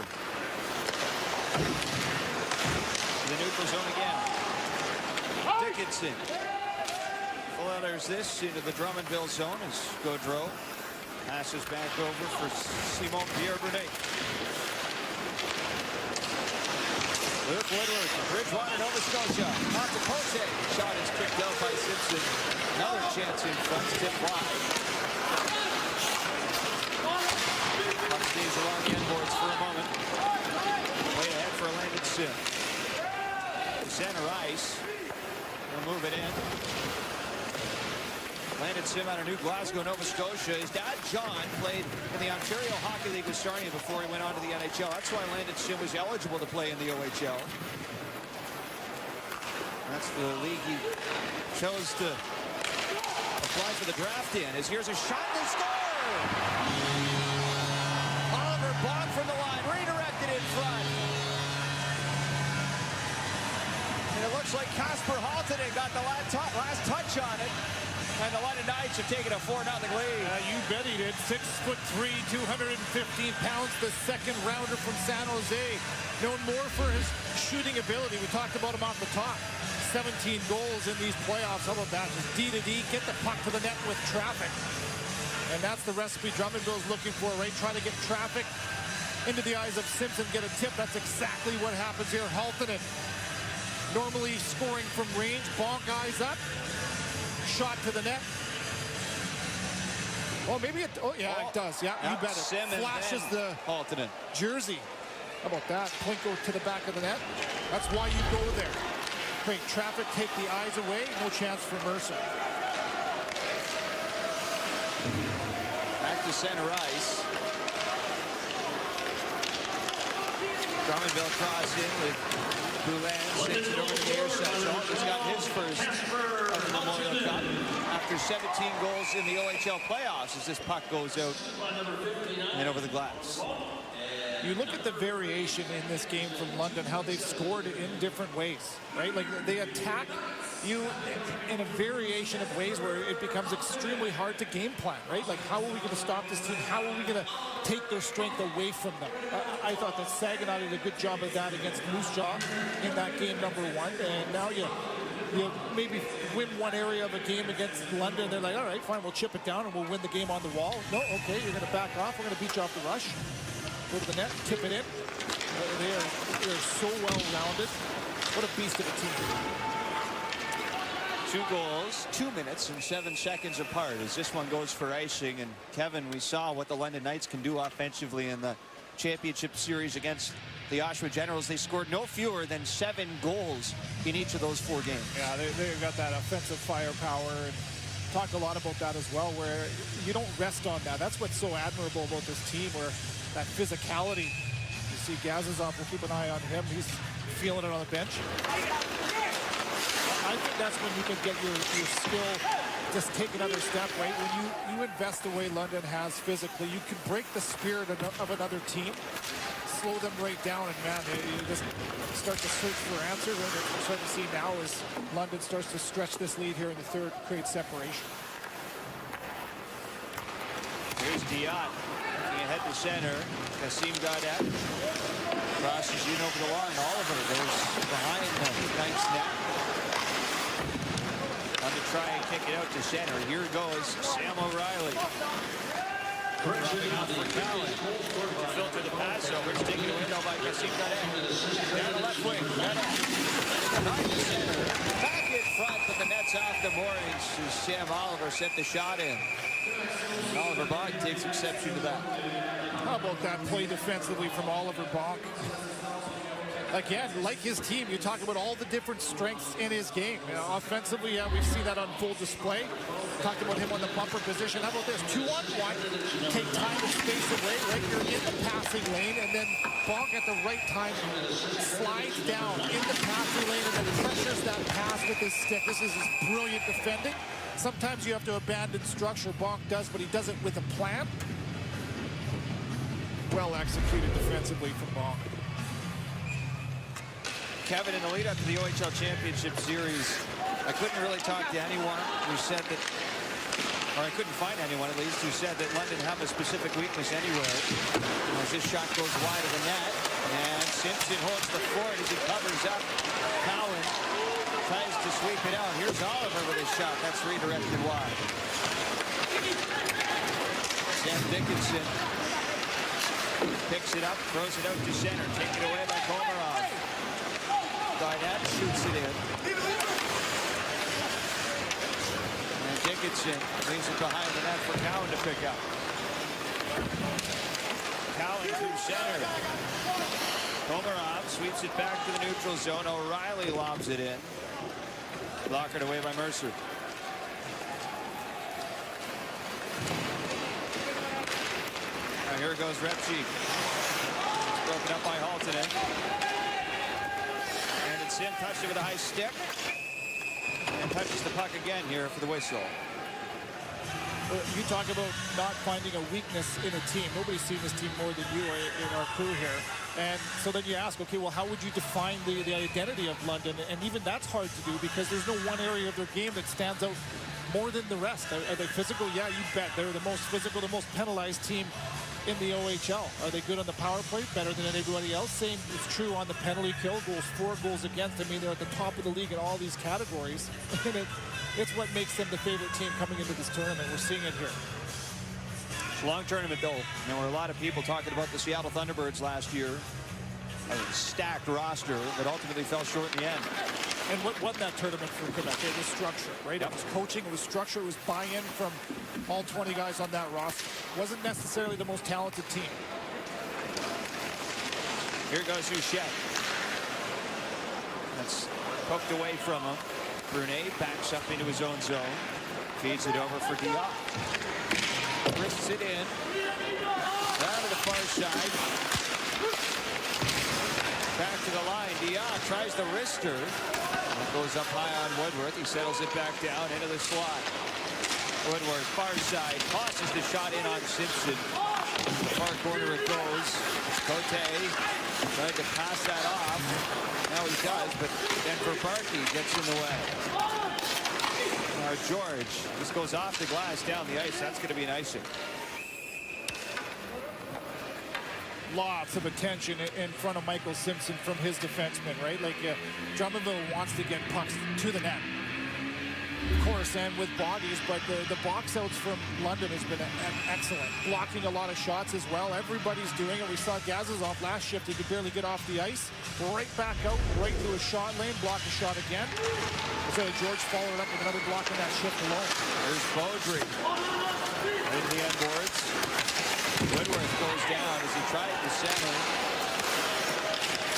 [SPEAKER 7] The neutral zone again. Dickinson. Flutters this into the Drummondville zone as Gaudreau passes back over for Simon Pierre-Brunet. Luke Woodward from Bridgewater, Nova Scotia. Off to Poche. Shot is kicked out by Simpson. Another chance in front. Tip wide. Puck stays along the end boards for a moment. Way ahead for Landon Sim. Center ice. He'll move it in. Landon Sim out of New Glasgow, Nova Scotia. His dad, John, played in the Ontario Hockey League with Sarnia before he went on to the NHL. That's why Landon Sim was eligible to play in the OHL. That's the league he chose to apply for the draft in. As here's a shot, they score! Oliver blocked from the line, redirected in front. And it looks like Kasper Haltinen got the last touch on it. And the London Knights have taken a 4-0 lead.
[SPEAKER 8] You bet he did. 6'3", 215 pounds, the second rounder from San Jose. Known more for his shooting ability. We talked about him off the top. 17 goals in these playoffs. How about that? Just D-to-D, get the puck to the net with traffic. And that's the recipe Drummondville's looking for, right? Try to get traffic into the eyes of Simpson, get a tip. That's exactly what happens here. Haltinen normally scoring from range. Ball guys up. Shot to the net. Oh, maybe it. Oh, yeah, it does. Yeah, you bet it.
[SPEAKER 7] Simmons
[SPEAKER 8] flashes the
[SPEAKER 7] Haltinen
[SPEAKER 8] jersey. How about that? Plinko to the back of the net. That's why you go there. Create traffic, take the eyes away. No chance for Mercer.
[SPEAKER 7] Back to center ice. Drummondville cross in with Boulin, sends it over to the near section. He's got his first of the Memorial Cup after 17 goals in the OHL playoffs as this puck goes out and over the glass.
[SPEAKER 8] You look at the variation in this game from London, how they've scored in different ways, right? Like they attack you in a variation of ways where it becomes extremely hard to game plan, right? Like how are we going to stop this team? How are we going to take their strength away from them? I thought that Saginaw did a good job of that against Moose Jaw in that game #1, and now you maybe win one area of a game against London. They're like, all right, fine, we'll chip it down and we'll win the game on the wall. No, okay, you're going to back off. We're going to beat you off the rush. Go to the net, tip it in. They are so well-rounded. What a beast of a team.
[SPEAKER 7] 2 goals, 2 minutes and 7 seconds apart as this one goes for icing. And Kevin, we saw what the London Knights can do offensively in the championship series against the Oshawa Generals. They scored no fewer than 7 goals in each of those 4 games.
[SPEAKER 8] Yeah, they've got that offensive firepower, and talked a lot about that as well, where you don't rest on that. That's what's so admirable about this team, where that physicality. You see Gazizov, we'll keep an eye on him. He's feeling it on the bench. I think that's when you can get your skill, just take another step, right? When you invest the way London has physically, you can break the spirit of another team, slow them right down, and man, you just start to search for answers. And what we're starting to see now is London starts to stretch this lead here in the third, create separation.
[SPEAKER 7] Here's Dion. Head to center. Kasim Gadet crosses in over the line. Oliver goes behind the Knights net. On to try and kick it out to center. Here goes Sam O'Reilly. For Cowan. To filter the pass over. It's taken away now by Kassim Gade. Down the left wing. Behind the center. Back in front, but the net's off the moorings as Sam Oliver sent the shot in. And Oliver Bonk takes exception to that.
[SPEAKER 8] How about that play defensively from Oliver Bonk? Again, like his team, you talk about all the different strengths in his game. You know, offensively, we've seen that on full display. Talked about him on the bumper position. How about this? 2-on-1, take time and space away, right? You're in the passing lane, and then Bonk at the right time slides down in the passing lane and then pressures that pass with his stick. This is his brilliant defending. Sometimes you have to abandon structure. Bonk does, but he does it with a plan. Well executed defensively from Bonk.
[SPEAKER 7] Kevin, in the lead up to the OHL Championship Series, I couldn't really talk to anyone who said that, or I couldn't find anyone at least, who said that London have a specific weakness anywhere. As this shot goes wide of the net, and Simpson holds the fort as he covers up. Cowan tries to sweep it out. Here's Oliver with his shot. That's redirected wide. Sam Dickinson picks it up, throws it out to center, taken away by Komarov. Garnett shoots it in. And Dickinson leaves it behind the net for Cowan to pick up. Cowan to center. Komarov sweeps it back to the neutral zone. O'Reilly lobs it in. Blockered away by Mercer. Now here goes Repchi. Broken up by Haltonen. Sin touched it with a high stick and touches the puck again here for the whistle.
[SPEAKER 8] You talk about not finding a weakness in a team. Nobody's seen this team more than you in our crew here. And so then you ask, okay, well, how would you define the identity of London? And even that's hard to do because there's no one area of their game that stands out more than the rest. Are they physical? Yeah, you bet. They're the most physical, the most penalized team in the OHL. Are they good on the power play? Better than anybody else. Same is true on the penalty kill goals, 4 goals against. I mean, they're at the top of the league in all these categories. And it's what makes them the favorite team coming into this tournament. We're seeing it here.
[SPEAKER 7] It's a long tournament, though. There were a lot of people talking about the Seattle Thunderbirds last year. A stacked roster that ultimately fell short in the end.
[SPEAKER 8] And what won that tournament for Quebec? It was structure, right? Yep. It was coaching, it was structure, it was buy-in from all 20 guys on that roster. Wasn't necessarily the most talented team.
[SPEAKER 7] Here goes Houchette. That's poked away from him. Brunet backs up into his own zone. Feeds it over for Diop. Wrists it in. Down to the far side. Back to the line. Diop tries the wrister. That goes up high on Woodworth. He settles it back down into the slot. Woodworth, far side, tosses the shot in on Simpson. The far corner it goes. Cote tried to pass that off. Now he does, but Denver Barkey gets in the way. Now George, this goes off the glass down the ice. That's going to be an icing.
[SPEAKER 8] Lots of attention in front of Michael Simpson from his defenseman, right? Like Drummondville wants to get pucks to the net, of course, and with bodies, but the box outs from London has been excellent. Blocking a lot of shots as well. Everybody's doing it. We saw Gazizov last shift. He could barely get off the ice. Right back out, right to his shot lane. Block a shot again. So George followed up with another block in that shift alone.
[SPEAKER 7] There's Beaudry into the end boards. Woodworth goes down as he tried to center.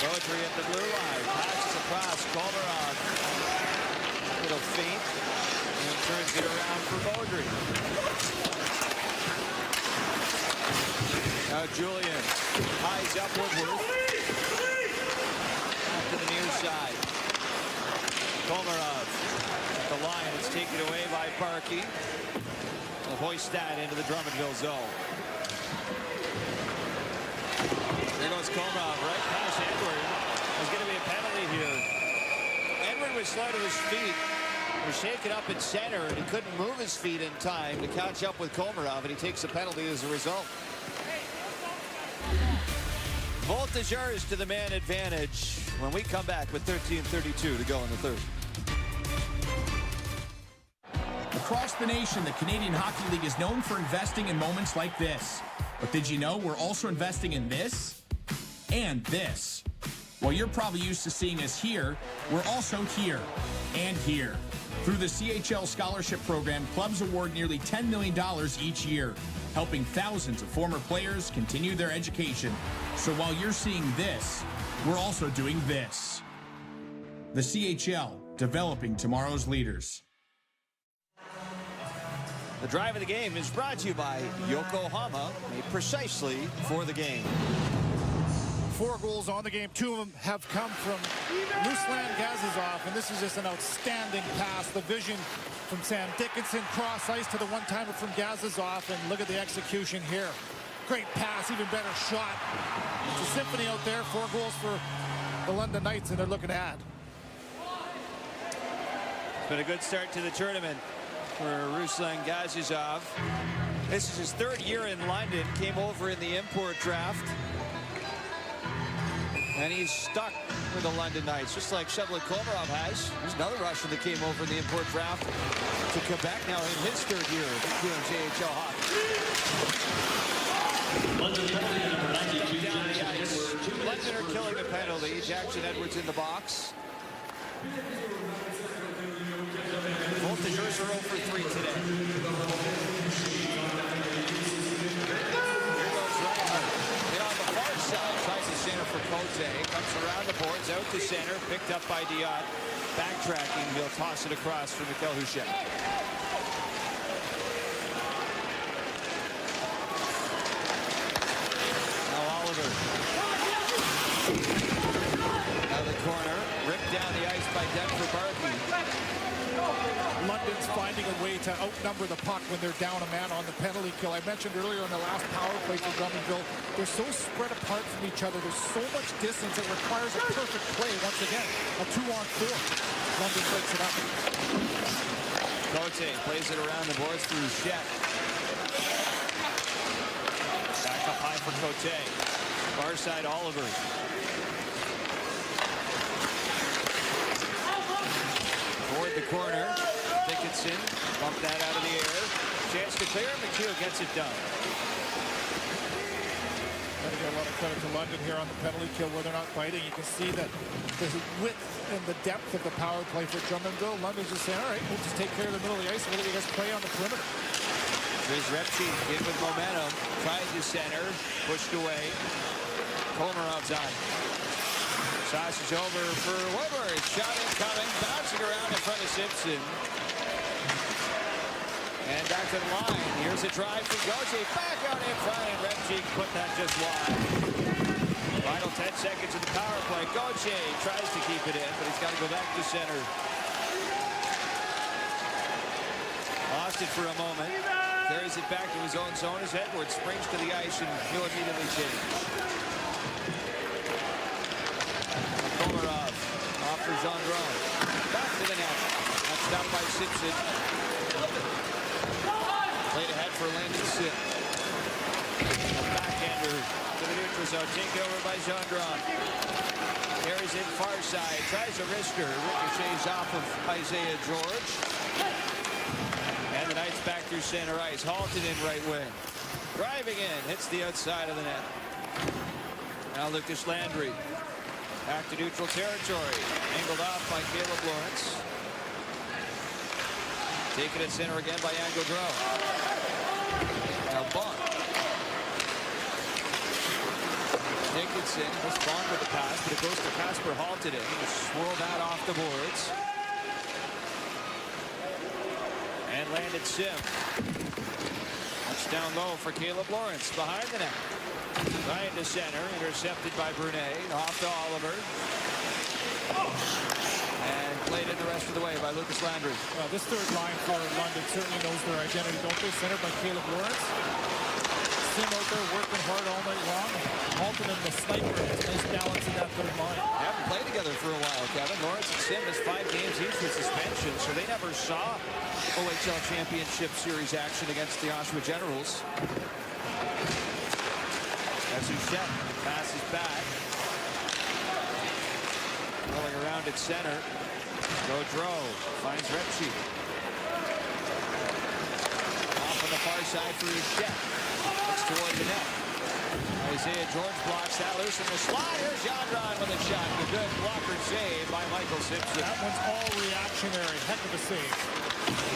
[SPEAKER 7] Beaudry at the blue line. Passes across. Komarov. Little feint. And turns it around for Beaudry. Now Julian ties up Woodworth. Back to the near side. Komarov at the line. It's taken away by Parkey. Will hoist that into the Drummondville zone. There goes Komarov right past Edward. There's going to be a penalty here. Edward was slow to his feet. Was shaken up in center, and he couldn't move his feet in time to catch up with Komarov, and he takes a penalty as a result. Voltigeurs to the man advantage when we come back with 13:32 to go in the third.
[SPEAKER 17] Across the nation, the Canadian Hockey League is known for investing in moments like this. But did you know we're also investing in this and this? While you're probably used to seeing us here, we're also here and here. Through the CHL Scholarship Program, clubs award nearly $10 million each year, helping thousands of former players continue their education. So while you're seeing this, we're also doing this. The CHL, developing tomorrow's leaders.
[SPEAKER 7] The drive of the game is brought to you by Yokohama, made precisely for the game.
[SPEAKER 8] 4 goals on the game. 2 of them have come from Ruslan Gazizov, and this is just an outstanding pass. The vision from Sam Dickinson, cross ice to the one-timer from Gazizov, and look at the execution here. Great pass, even better shot. It's a symphony out there. 4 goals for the London Knights, and they're looking to add.
[SPEAKER 7] It's been a good start to the tournament for Ruslan Gazizov. This is his 3rd year in London, came over in the import draft. And he's stuck with the London Knights, just like Shevlin Komarov has. There's another Russian that came over in the import draft to Quebec now in his 3rd year of QMJHL hockey. Down the ice. London are killing the penalty. Jackson Edwards in the box. Voltigeurs are 0 for 3 today. Tries to center for Cote, comes around the boards, out to center, picked up by Diot. Backtracking, he'll toss it across for Mikhail Houchet. Now Oliver. Out of the corner, ripped down the ice by Denver Barkey.
[SPEAKER 8] London's finding a way to outnumber the puck when they're down a man on the penalty kill. I mentioned earlier in the last power play for Drummondville, they're so spread apart from each other. There's so much distance. It requires a perfect play. Once again, a 2-on-4. London breaks it up.
[SPEAKER 7] Cote plays it around the boards through Shet. Back up high for Cote. Far side Oliver. Toward the corner. Dickinson bumped that out of the air. Chance to clear. McHugh gets it done.
[SPEAKER 8] Got to get a lot of credit to London here on the penalty kill where they're not fighting. You can see that there's a width and the depth of the power play for Drummondville. London's just saying, all right, we'll just take care of the middle of the ice and we'll let you guys play on the perimeter.
[SPEAKER 7] Here's Repchi in with momentum. Tried to center. Pushed away. Komarov's on. Sausage over for Woodward. Shot incoming. Bouncing around in front of Simpson. And back to the line. Here's a drive from Gauthier. Back out in front. And Repchi put that just wide. Final 10 seconds of the power play. Gauthier tries to keep it in, but he's got to go back to center. Lost it for a moment. Carries it back to his own zone as Edwards springs to the ice and he'll immediately change. Komarov offers on Drone. Back to the net. That's down by Simpson. Played ahead for Landon Sim. Backhander to the neutral zone. Taken over by Gendron. Carries it far side. Tries a wrister. Ricochets off of Isaiah George. And the Knights back through center ice. Halted in right wing. Driving in. Hits the outside of the net. Now Lucas Landry. Back to neutral territory. Angled off by Caleb Lawrence. Taken at center again by Angel Drone. Now Bond. Dickinson was Bond with the pass, but it goes to Kasper Halted in. He swirled that off the boards. And landed Sim. Touchdown low for Caleb Lawrence behind the net. Right to center, intercepted by Brunet. Off to Oliver. And played in the rest of the way by Lucas Landry.
[SPEAKER 8] This third line for London certainly knows their identity, don't they? Centered by Caleb Lawrence. Sim out there working hard all night long. Halton and the sniper. Nice balance in that third line.
[SPEAKER 7] They haven't played together for a while, Kevin. Lawrence and Sim missed 5 games each with suspension, so they never saw OHL Championship Series action against the Oshawa Generals. As Houchet passes back. Rolling around at center. Gaudreau finds Repchi. side for Jet. Looks toward the net. Isaiah George blocks that loose in the slot. Here's Jandron with a shot. A good blocker save by Michael Simpson.
[SPEAKER 8] That one's all reactionary. Heck of a save.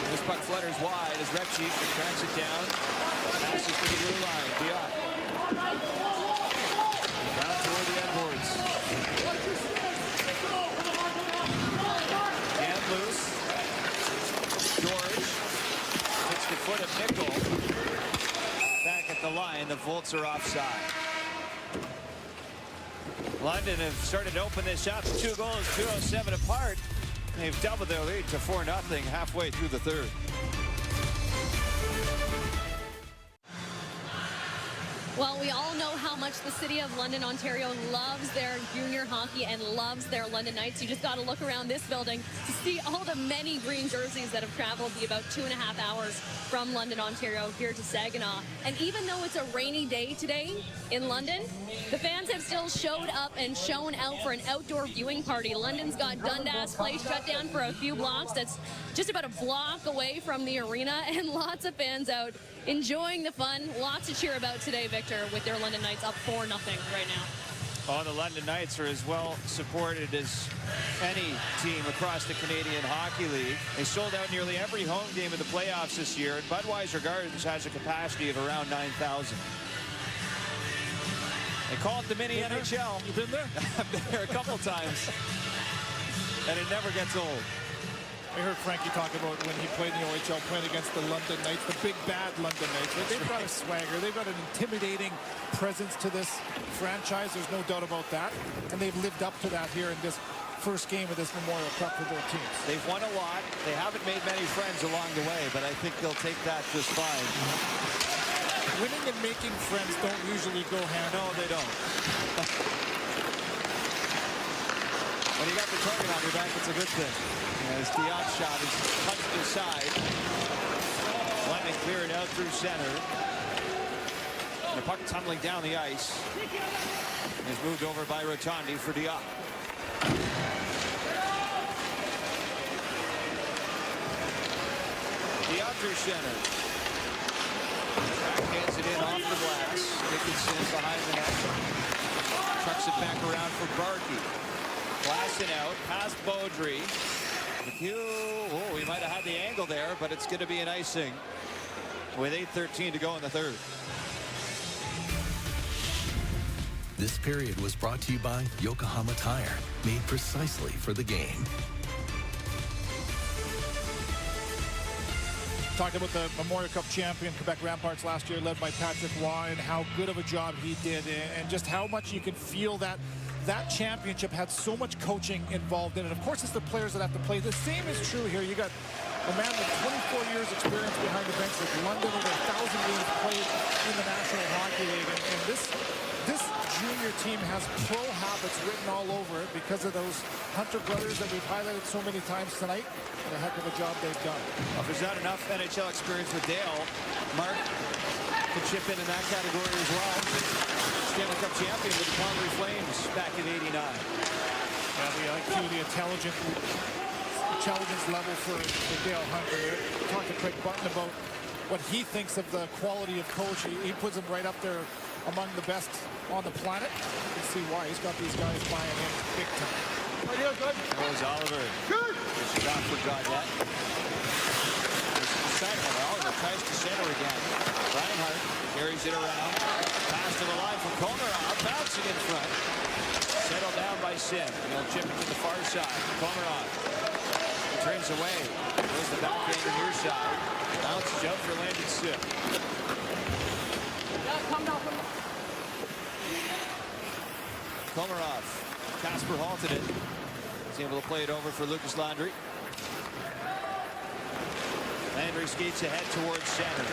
[SPEAKER 7] This puck flutters wide as Repchi tracks it down. Passes to the blue line. Dion. Down toward the end boards. Dan loose. George takes the foot of Nickel. Back at the line, the Volts are offside. London have started to open this up. 2 goals, 2:07 apart. They've doubled their lead to 4-0 halfway through the third.
[SPEAKER 11] Well, we all know how much the city of London, Ontario loves their junior hockey and loves their London Knights. You just got to look around this building to see all the many green jerseys that have traveled the about 2.5 hours from London, Ontario here to Saginaw. And even though it's a rainy day today in London, the fans have still showed up and shown out for an outdoor viewing party. London's got Dundas Place shut down for a few blocks. That's just about a block away from the arena, and lots of fans out enjoying the fun. Lots to cheer about today, Victor, with their London Knights up 4-0 right now.
[SPEAKER 7] Oh, the London Knights are as well supported as any team across the Canadian Hockey League. They sold out nearly every home game of the playoffs this year, and Budweiser Gardens has a capacity of around 9,000. They call it the mini NHL.
[SPEAKER 8] You've been there?
[SPEAKER 7] I've been there a couple times, and it never gets old.
[SPEAKER 8] I heard Frankie talk about when he played in the OHL, playing against the London Knights, the big bad London Knights. They've got a swagger. They've got an intimidating presence to this franchise. There's no doubt about that. And they've lived up to that here in this first game of this Memorial Cup for both teams.
[SPEAKER 7] They've won a lot. They haven't made many friends along the way, but I think they'll take that just fine.
[SPEAKER 8] Winning and making friends don't usually go hand.
[SPEAKER 7] No, they don't. When you got the target on your back, it's a good thing. As Dion shot is punched aside. Fleming cleared out through center. And the puck tumbling down the ice. Is moved over by Rotondi for Dion. Dion through center. Backhands it in off the glass. Dickinson is behind the net. Trucks it back around for Barkey. Blasting out past Beaudry. Oh, we might have had the angle there, but it's going to be an icing with 8:13 to go in the third.
[SPEAKER 12] This period was brought to you by Yokohama Tire, made precisely for the game.
[SPEAKER 8] Talked about the Memorial Cup champion Quebec Ramparts last year, led by Patrick Waugh, and how good of a job he did, and just how much you can feel that championship had so much coaching involved in it. Of course, it's the players that have to play. The same is true here. You got a man with 24 years experience behind the bench with London, over 1,000 games played in the National Hockey League, and this junior team has pro habits written all over it because of those Hunter brothers that we've highlighted so many times tonight, and a heck of a job they've done.
[SPEAKER 7] Well, if there's not enough NHL experience with Dale, Mark could chip in that category as well. Stanley Cup champion with the Calgary Flames back in '89.
[SPEAKER 8] Yeah, the IQ, the intelligence level for Dale Hunter. Talk to Craig Button about what he thinks of the quality of coach. He puts him right up there among the best on the planet. You can see why. He's got these guys buying in big time.
[SPEAKER 7] Good. Goes Oliver. Good. This is not for Gaudette. Oliver tries to center again. Reinhardt carries it around. Pass to the line from Komarov. Bouncing in front. Settled down by Sim. He'll chip it to the far side. Komarov turns away. Goes the backhand to near side. Bounces out for Landon Sim. Komarov. Casper halted it. He's able to play it over for Lucas Landry. Landry skates ahead towards center.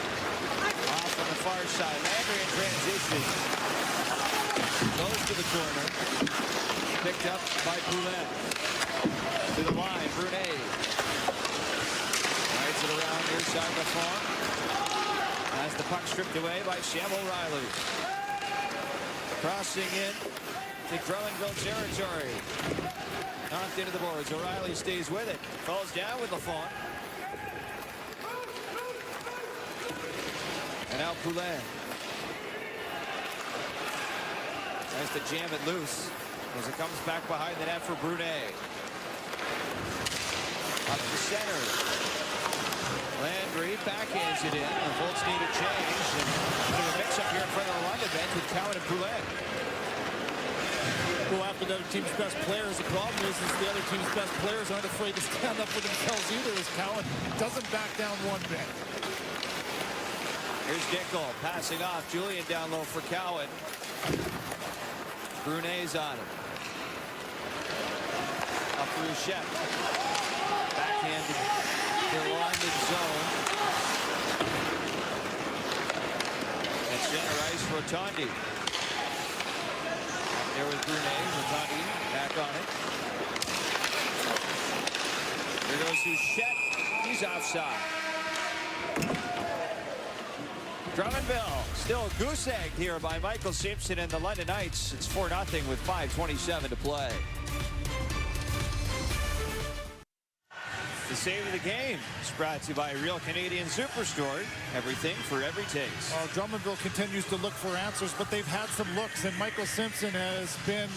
[SPEAKER 7] Off on the far side. Landry in transition. Goes to the corner. Picked up by Poulin. To the line, Brunet. Rides it around near side of the farm. Has the puck stripped away by Sam O'Reilly. Crossing in to Drummondville territory. Knocked into the boards. O'Reilly stays with it. Falls down with LaFont. And now Poulet. Tries to jam it loose as it comes back behind the net for Brunet. Up to center. Landry backhands it in. The Volts need a change. And a mix-up here in front of the London bench with Cowan and Poulet.
[SPEAKER 8] Go after the other team's best players. The problem is the other team's best players aren't afraid to stand up for themselves either, as Cowan doesn't back down one bit.
[SPEAKER 7] Here's Dickel passing off. Julian down low for Cowan. Brunet's on him. Up through Shep. Backhanded to London zone. And center ice for Tondi. There was Brunet. Tondi back on it. Here goes Houchette. He's offside. Drummondville still goose-egged here by Michael Simpson and the London Knights. It's 4-0 with 5:27 to play. The save of the game is brought to you by Real Canadian Superstore. Everything for every taste.
[SPEAKER 8] Well, Drummondville continues to look for answers, but they've had some looks, and Michael Simpson has been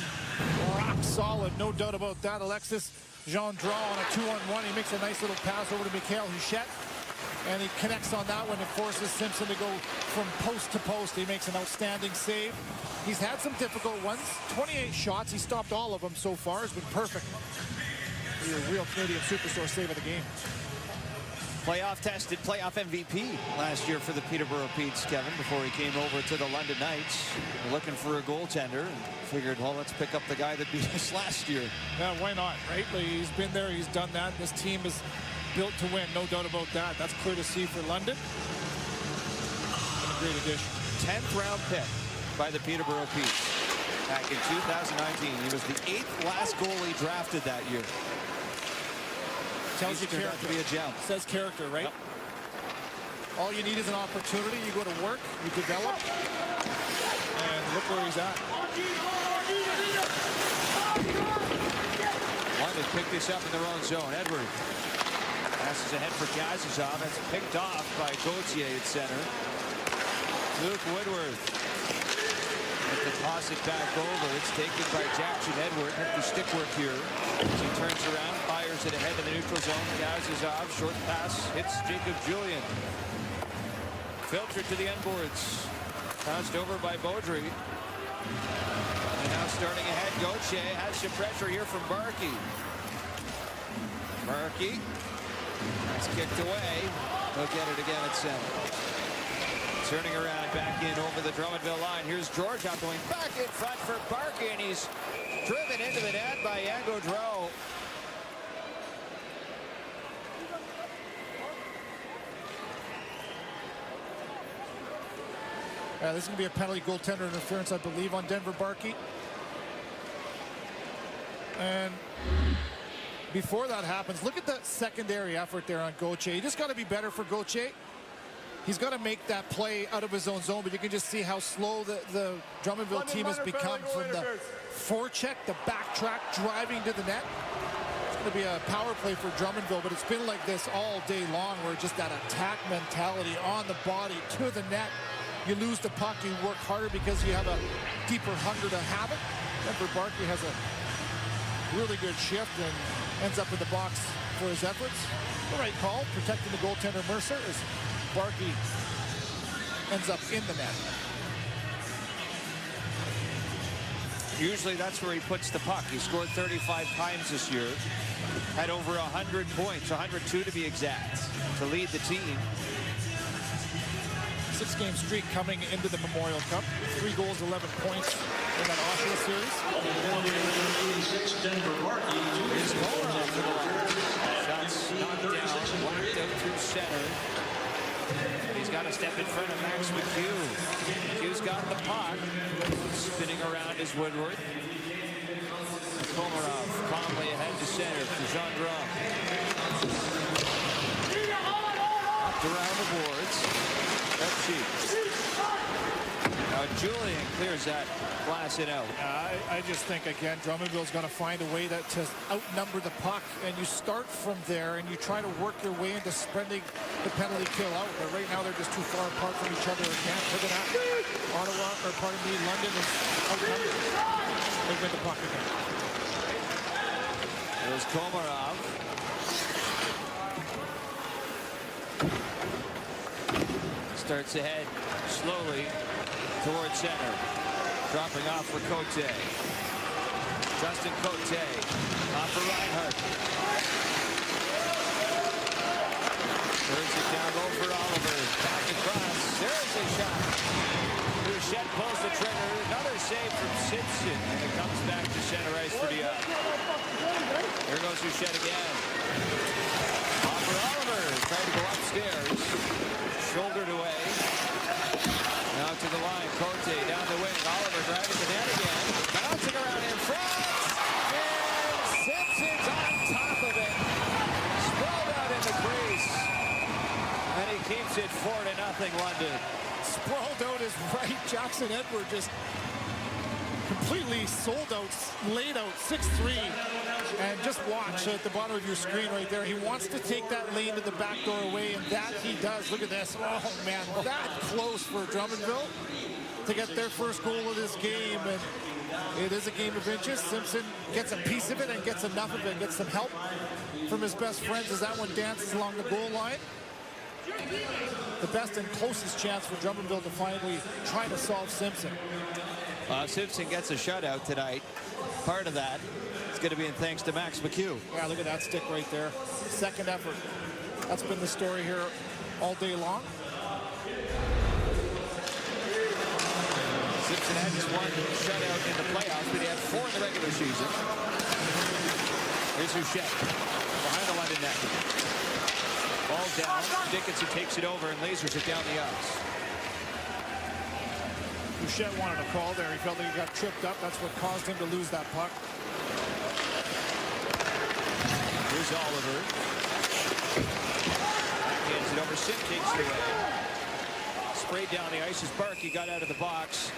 [SPEAKER 8] rock solid, no doubt about that. Alexis Gendron on a 2-on-1. He makes a nice little pass over to Mikhail Houchette, and he connects on that one and forces Simpson to go from post to post. He makes an outstanding save. He's had some difficult ones. 28 shots. He stopped all of them so far. It's been perfect. Your Real Canadian Superstore save of the game.
[SPEAKER 7] Playoff tested, playoff MVP last year for the Peterborough Petes, Kevin, before he came over to the London Knights. Looking for a goaltender and figured, well, let's pick up the guy that beat us last year.
[SPEAKER 8] Yeah, why not, right? He's been there, he's done that. This team is built to win, no doubt about that. That's clear to see for London. And a great addition.
[SPEAKER 7] 10th round pick by the Peterborough Petes back in 2019. He was the 8th last goalie drafted that year.
[SPEAKER 8] Tells you character.
[SPEAKER 7] To be a gem.
[SPEAKER 8] Says character, right?
[SPEAKER 7] Yep.
[SPEAKER 8] All you need is an opportunity. You go to work, you develop, and look where he's at.
[SPEAKER 7] London picked this up in their own zone. Edward passes ahead for Kazazov. That's picked off by Gauthier at center. Luke Woodworth. To toss it back over. It's taken by Jackson Edward. Hefty stick work here. As he turns around, fires it ahead to the neutral zone. Kazazov, short pass, hits Jacob Julian. Filtered to the end boards. Passed over by Baudry. And now starting ahead, Gauthier has some pressure here from Barkey. Barkey. That's kicked away. He'll get it again at center. Turning around back in over the Drummondville line. Here's Georgiev going back in front for Barkey, and he's driven into the net by Yann Gaudreau.
[SPEAKER 8] This is going to be a penalty, goaltender interference, I believe, on Denver Barkey. And before that happens, look at the secondary effort there on Gauthier. You just got to be better for Gauthier. He's got to make that play out of his own zone, but you can just see how slow the Drummondville team has become from the forecheck, the backtrack, driving to the net. It's going to be a power play for Drummondville, but it's been like this all day long, where just that attack mentality on the body to the net. You lose the puck, you work harder because you have a deeper hunger to have it. Denver Barkey has a really good shift and ends up in the box for his efforts. The right call, protecting the goaltender Mercer, as Barkey ends up in the net.
[SPEAKER 7] Usually that's where he puts the puck. He scored 35 times this year. Had over 100 points, 102 to be exact, to lead the team.
[SPEAKER 8] 6-game streak coming into the Memorial Cup. 3 goals, 11 points in that Oshawa series.
[SPEAKER 7] Here's Kolarov for the Lions. Shots knocked down, walked out through center. He's got to step in front of Max McHugh. McHugh's got the puck. Spinning around is Woodward. Kolarov calmly ahead to center for Jean Drum. Up around the boards. That's cheap. Now Julian clears that glass it out.
[SPEAKER 8] I just think, again, Drummondville's going to find a way to outnumber the puck, and you start from there and you try to work your way into spreading the penalty kill out. But right now they're just too far apart from each other again. Look at that. London is outnumbered. They win the puck again.
[SPEAKER 7] There's Komarov. Starts ahead slowly towards center. Dropping off for Cote. Justin Cote. Off for Reinhardt. Turns it down low for Oliver. Back across. There's a shot. Bouchette pulls the trigger. Another save from Simpson. And it comes back to center ice for Diop. Here goes Bouchette again. Off for Oliver. Tried to go upstairs. Shouldered away. Now to the line. Cote down the wing. Oliver driving the net again. Bouncing around in front. And Simpson's on top of it. Sprawled out in the crease. And he keeps it 4-0 London.
[SPEAKER 8] Sprawled out is right. Jackson Edward just completely sold out, laid out 6-3. And just watch at the bottom of your screen right there. He wants to take that lane to the back door away, and that he does. Look at this. Oh, man, that close for Drummondville to get their first goal of this game. And it is a game of inches. Simpson gets a piece of it and gets enough of it. Gets some help from his best friends as that one dances along the goal line. The best and closest chance for Drummondville to finally try to solve Simpson.
[SPEAKER 7] Simpson gets a shutout tonight. Part of that is going to be in thanks to Max McHugh.
[SPEAKER 8] Yeah, look at that stick right there. Second effort. That's been the story here all day long.
[SPEAKER 7] Simpson had his one shutout in the playoffs, but he had 4 in the regular season. Here's Bouchette behind the London net. Ball down. Dickinson takes it over and lasers it down the ice.
[SPEAKER 8] Bouchette wanted a call there. He felt like he got tripped up. That's what caused him to lose that puck.
[SPEAKER 7] Here's Oliver. Hands it over. Sim takes it away. Sprayed down the ice as Barkey got out of the box.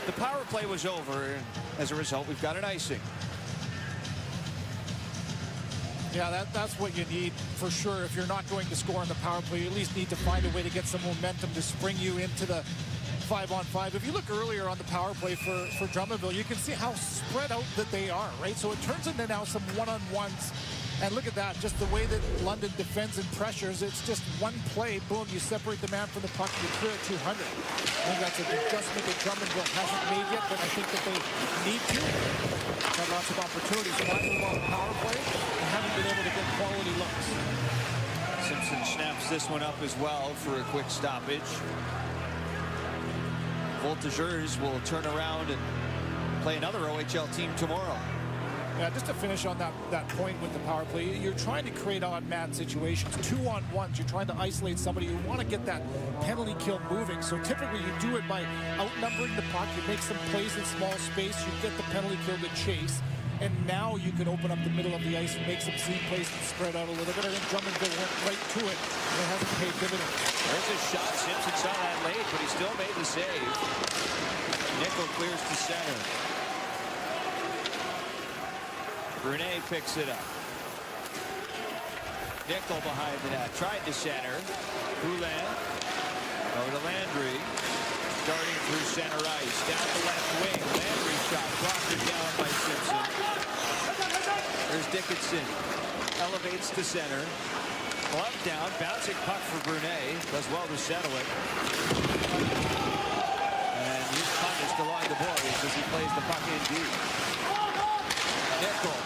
[SPEAKER 7] The power play was over. As a result, we've got an icing.
[SPEAKER 8] Yeah, that's what you need for sure. If you're not going to score on the power play, you at least need to find a way to get some momentum to spring you into the 5-on-5. If you look earlier on the power play for Drummondville, you can see how spread out that they are, right? So it turns into now some one-on-ones. And look at that, just the way that London defends and pressures. It's just one play, boom, you separate the man from the puck, you clear at 200. I think that's an adjustment that Drummondville hasn't made yet, but I think that they need to. Had lots of opportunities, finding on the power play and haven't been able to get quality looks.
[SPEAKER 7] Simpson snaps this one up as well for a quick stoppage. Voltigeurs will turn around and play another OHL team tomorrow.
[SPEAKER 8] Yeah, just to finish on that point with the power play, you're trying to create odd man situations, 2-on-1s. You're trying to isolate somebody. You want to get that penalty kill moving. So typically you do it by outnumbering the puck. You make some plays in small space. You get the penalty kill to chase. And now you can open up the middle of the ice and make some seam plays and spread out a little bit. I think Drummondville went right to it, and it hasn't paid dividends.
[SPEAKER 7] There's a shot. Simpson saw that late, but he still made the save. Nickel clears to center. Brunet picks it up. Nickel behind the net. Tried to center. Poulin. Over to Landry. Starting through center ice. Down the left wing. Landry shot. Blocked down by Simpson. There's Dickinson. Elevates to center. Glove down. Bouncing puck for Brunet. Does well to settle it. And he's punished along the boards as he plays the puck in deep. Nickel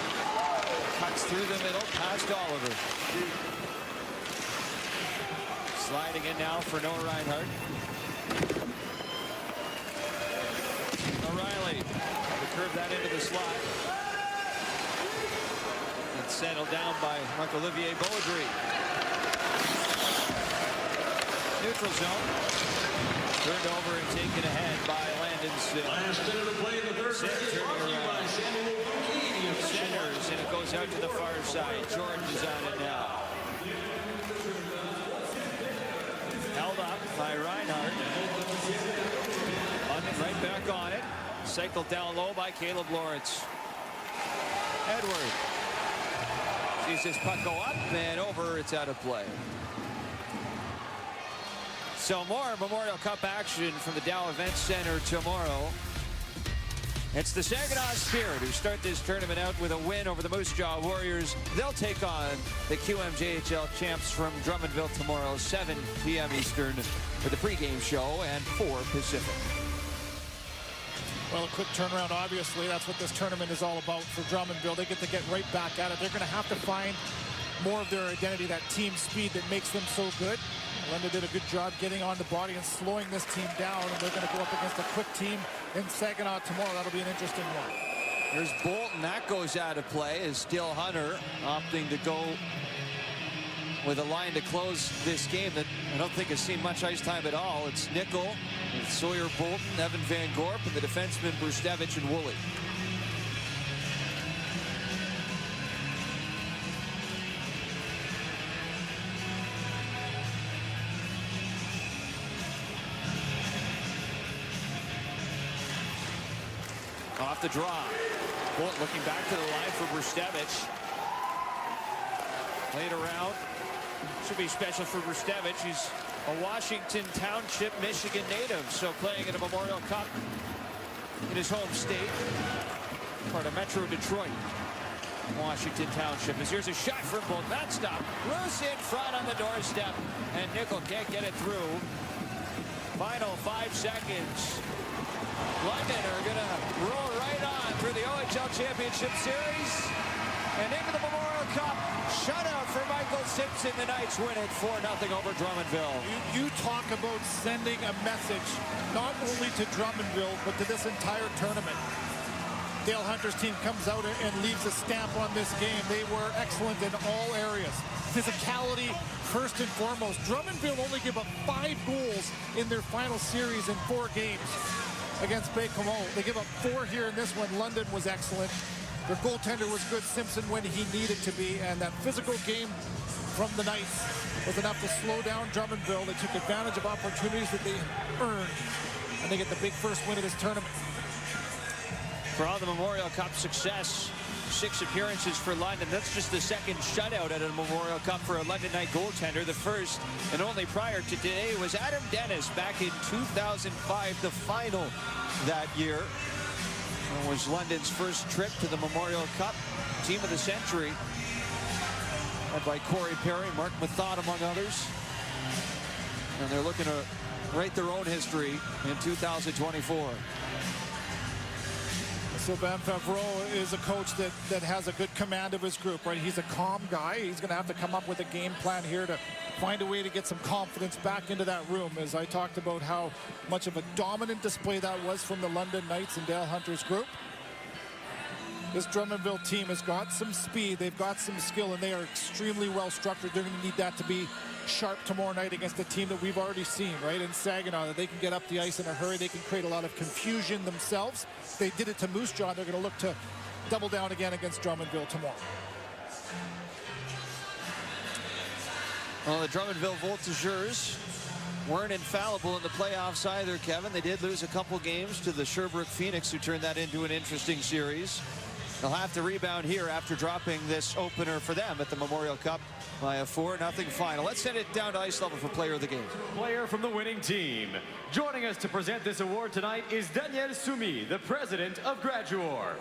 [SPEAKER 7] cuts through the middle past Oliver. Sliding in now for Noah Reinhardt. O'Reilly to curve that into the slot. And settled down by Marc-Olivier Beaudry. Neutral zone. Turned over and taken ahead by Landon Sim. Sim turning around. Centers, and it goes out to the far side. George is on it now. Held up by Reinhardt. London right back on it. Cycled down low by Caleb Lawrence. Edward sees this puck go up and over. It's out of play. So more Memorial Cup action from the Dow Event Center tomorrow. It's the Saginaw Spirit who start this tournament out with a win over the Moose Jaw Warriors. They'll take on the QMJHL champs from Drummondville tomorrow, 7 p.m. Eastern for the pregame show and 4 Pacific.
[SPEAKER 8] Well, a quick turnaround, obviously. That's what this tournament is all about for Drummondville. They get to get right back at it. They're going to have to find more of their identity, that team speed that makes them so good. Linda did a good job getting on the body and slowing this team down, and they're going to go up against a quick team in Saginaw tomorrow. That'll be an interesting one.
[SPEAKER 7] Here's Bolton. That goes out of play as Dill Hunter opting to go with a line to close this game that I don't think has seen much ice time at all. It's Nickel, it's Sawyer Bolton, Evan Van Gorp, and the defensemen Brustevich and Woolley. Off the draw. Bolton looking back to the line for Brustevich. Played around. Should be special for Brustevich. He's a Washington Township, Michigan native, so playing in a Memorial Cup in his home state. Part of Metro Detroit. Washington Township. As here's a shot from Bolton. That stop. Loose in front on the doorstep, and Nickel can't get it through. Final 5 seconds. London are going to roll right on through the OHL Championship Series and into the Memorial Cup. Shutout for Michael Simpson. The Knights win it 4-0 over Drummondville.
[SPEAKER 8] You talk about sending a message not only to Drummondville but to this entire tournament. Dale Hunter's team comes out and leaves a stamp on this game. They were excellent in all areas. Physicality first and foremost. Drummondville only gave up 5 goals in their final series in 4 games against Baie-Comeau. They give up 4 here in this one. London was excellent. Their goaltender was good, Simpson, when he needed to be, and that physical game from the Knights was enough to slow down Drummondville. They took advantage of opportunities that they earned, and they get the big first win of this tournament.
[SPEAKER 7] For all the Memorial Cup success, 6 appearances for London. That's just the second shutout at a Memorial Cup for a London Knight goaltender. The first and only prior to today was Adam Dennis back in 2005, the final that year. It was London's first trip to the Memorial Cup. Team of the century, led by Corey Perry, Mark Mathod, among others. And they're looking to write their own history in 2024.
[SPEAKER 8] Sylvain Favreau is a coach that has a good command of his group, right? He's a calm guy. He's going to have to come up with a game plan here to find a way to get some confidence back into that room, as I talked about how much of a dominant display that was from the London Knights and Dale Hunter's group. This Drummondville team has got some speed, they've got some skill, and they are extremely well structured. They're going to need that to be sharp tomorrow night against a team that we've already seen, right, in Saginaw, that they can get up the ice in a hurry. They can create a lot of confusion themselves. They did it to Moose Jaw. They're going to look to double down again against Drummondville tomorrow.
[SPEAKER 7] Well, the Drummondville Voltigeurs weren't infallible in the playoffs either, Kevin. They did lose a couple games to the Sherbrooke Phoenix, who turned that into an interesting series. They'll have to rebound here after dropping this opener for them at the Memorial Cup by a 4-0 final. Let's send it down to ice level for player of the game.
[SPEAKER 5] Player from the winning team. Joining us to present this award tonight is Daniel Soumi, the president of Graduor.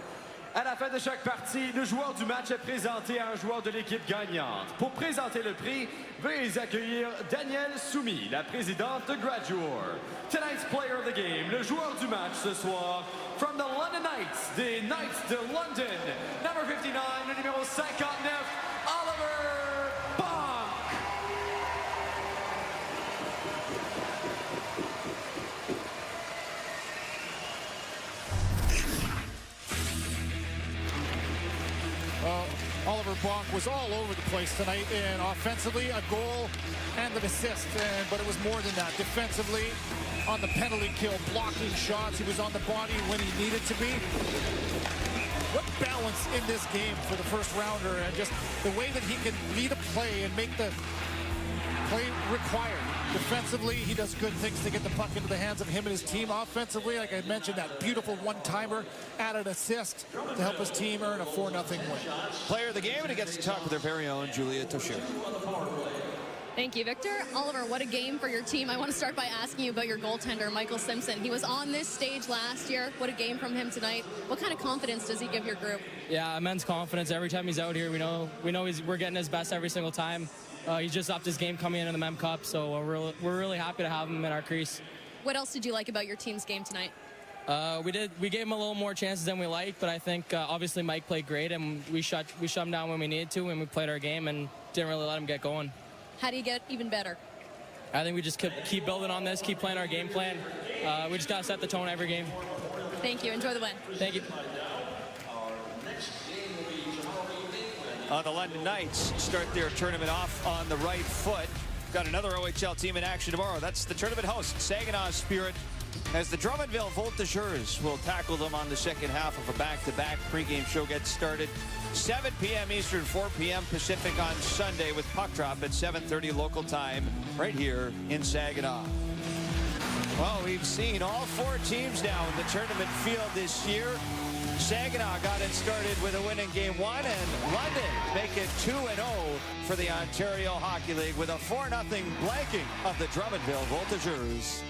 [SPEAKER 5] À la fin de chaque partie, le joueur du match est présenté à un joueur de l'équipe gagnante. Pour présenter le prix, veuillez accueillir Daniel Soumi, la présidente de Graduor. Tonight's player of the game, le joueur du match ce soir, from the London Knights, des Knights de London, number 59, le numéro 59, Oliver Bonk.
[SPEAKER 8] Oliver Bonk was all over the place tonight, and offensively a goal and an assist, but it was more than that. Defensively, on the penalty kill, blocking shots, he was on the body when he needed to be. What balance in this game for the first rounder, and just the way that he can read a play and make the play required. Defensively, he does good things to get the puck into the hands of him and his team. Offensively, like I mentioned, that beautiful one-timer, added assist to help his team earn a 4-0 win.
[SPEAKER 7] Player of the game, and he gets to talk with their very own Julia Toshiro.
[SPEAKER 11] Thank you, Victor. Oliver, what a game for your team. I want to start by asking you about your goaltender, Michael Simpson. He was on this stage last year. What a game from him tonight. What kind of confidence does he give your group?
[SPEAKER 13] Yeah, immense confidence. Every time he's out here, we know we're getting his best every single time. He's just upped his game coming into the Mem Cup, so we're really happy to have him in our crease.
[SPEAKER 11] What else did you like about your team's game tonight?
[SPEAKER 13] We gave him a little more chances than we liked, but I think obviously Mike played great, and we shut him down when we needed to, and we played our game and didn't really let him get going.
[SPEAKER 11] How do you get even better?
[SPEAKER 13] I think we just keep building on this, keep playing our game plan. We just got to set the tone every game.
[SPEAKER 11] Thank you. Enjoy the win.
[SPEAKER 13] Thank you.
[SPEAKER 7] The London Knights start their tournament off on the right foot. Got another OHL team in action tomorrow. That's the tournament host, Saginaw Spirit, as the Drummondville Voltigeurs will tackle them on the second half of a back-to-back. Pregame show gets started 7 p.m. Eastern, 4 p.m. Pacific on Sunday, with puck drop at 7:30 local time right here in Saginaw. Well, we've seen all 4 teams now in the tournament field this year. Saginaw got it started with a win in Game 1, and London make it 2-0 for the Ontario Hockey League with a 4-0 blanking of the Drummondville Voltigeurs.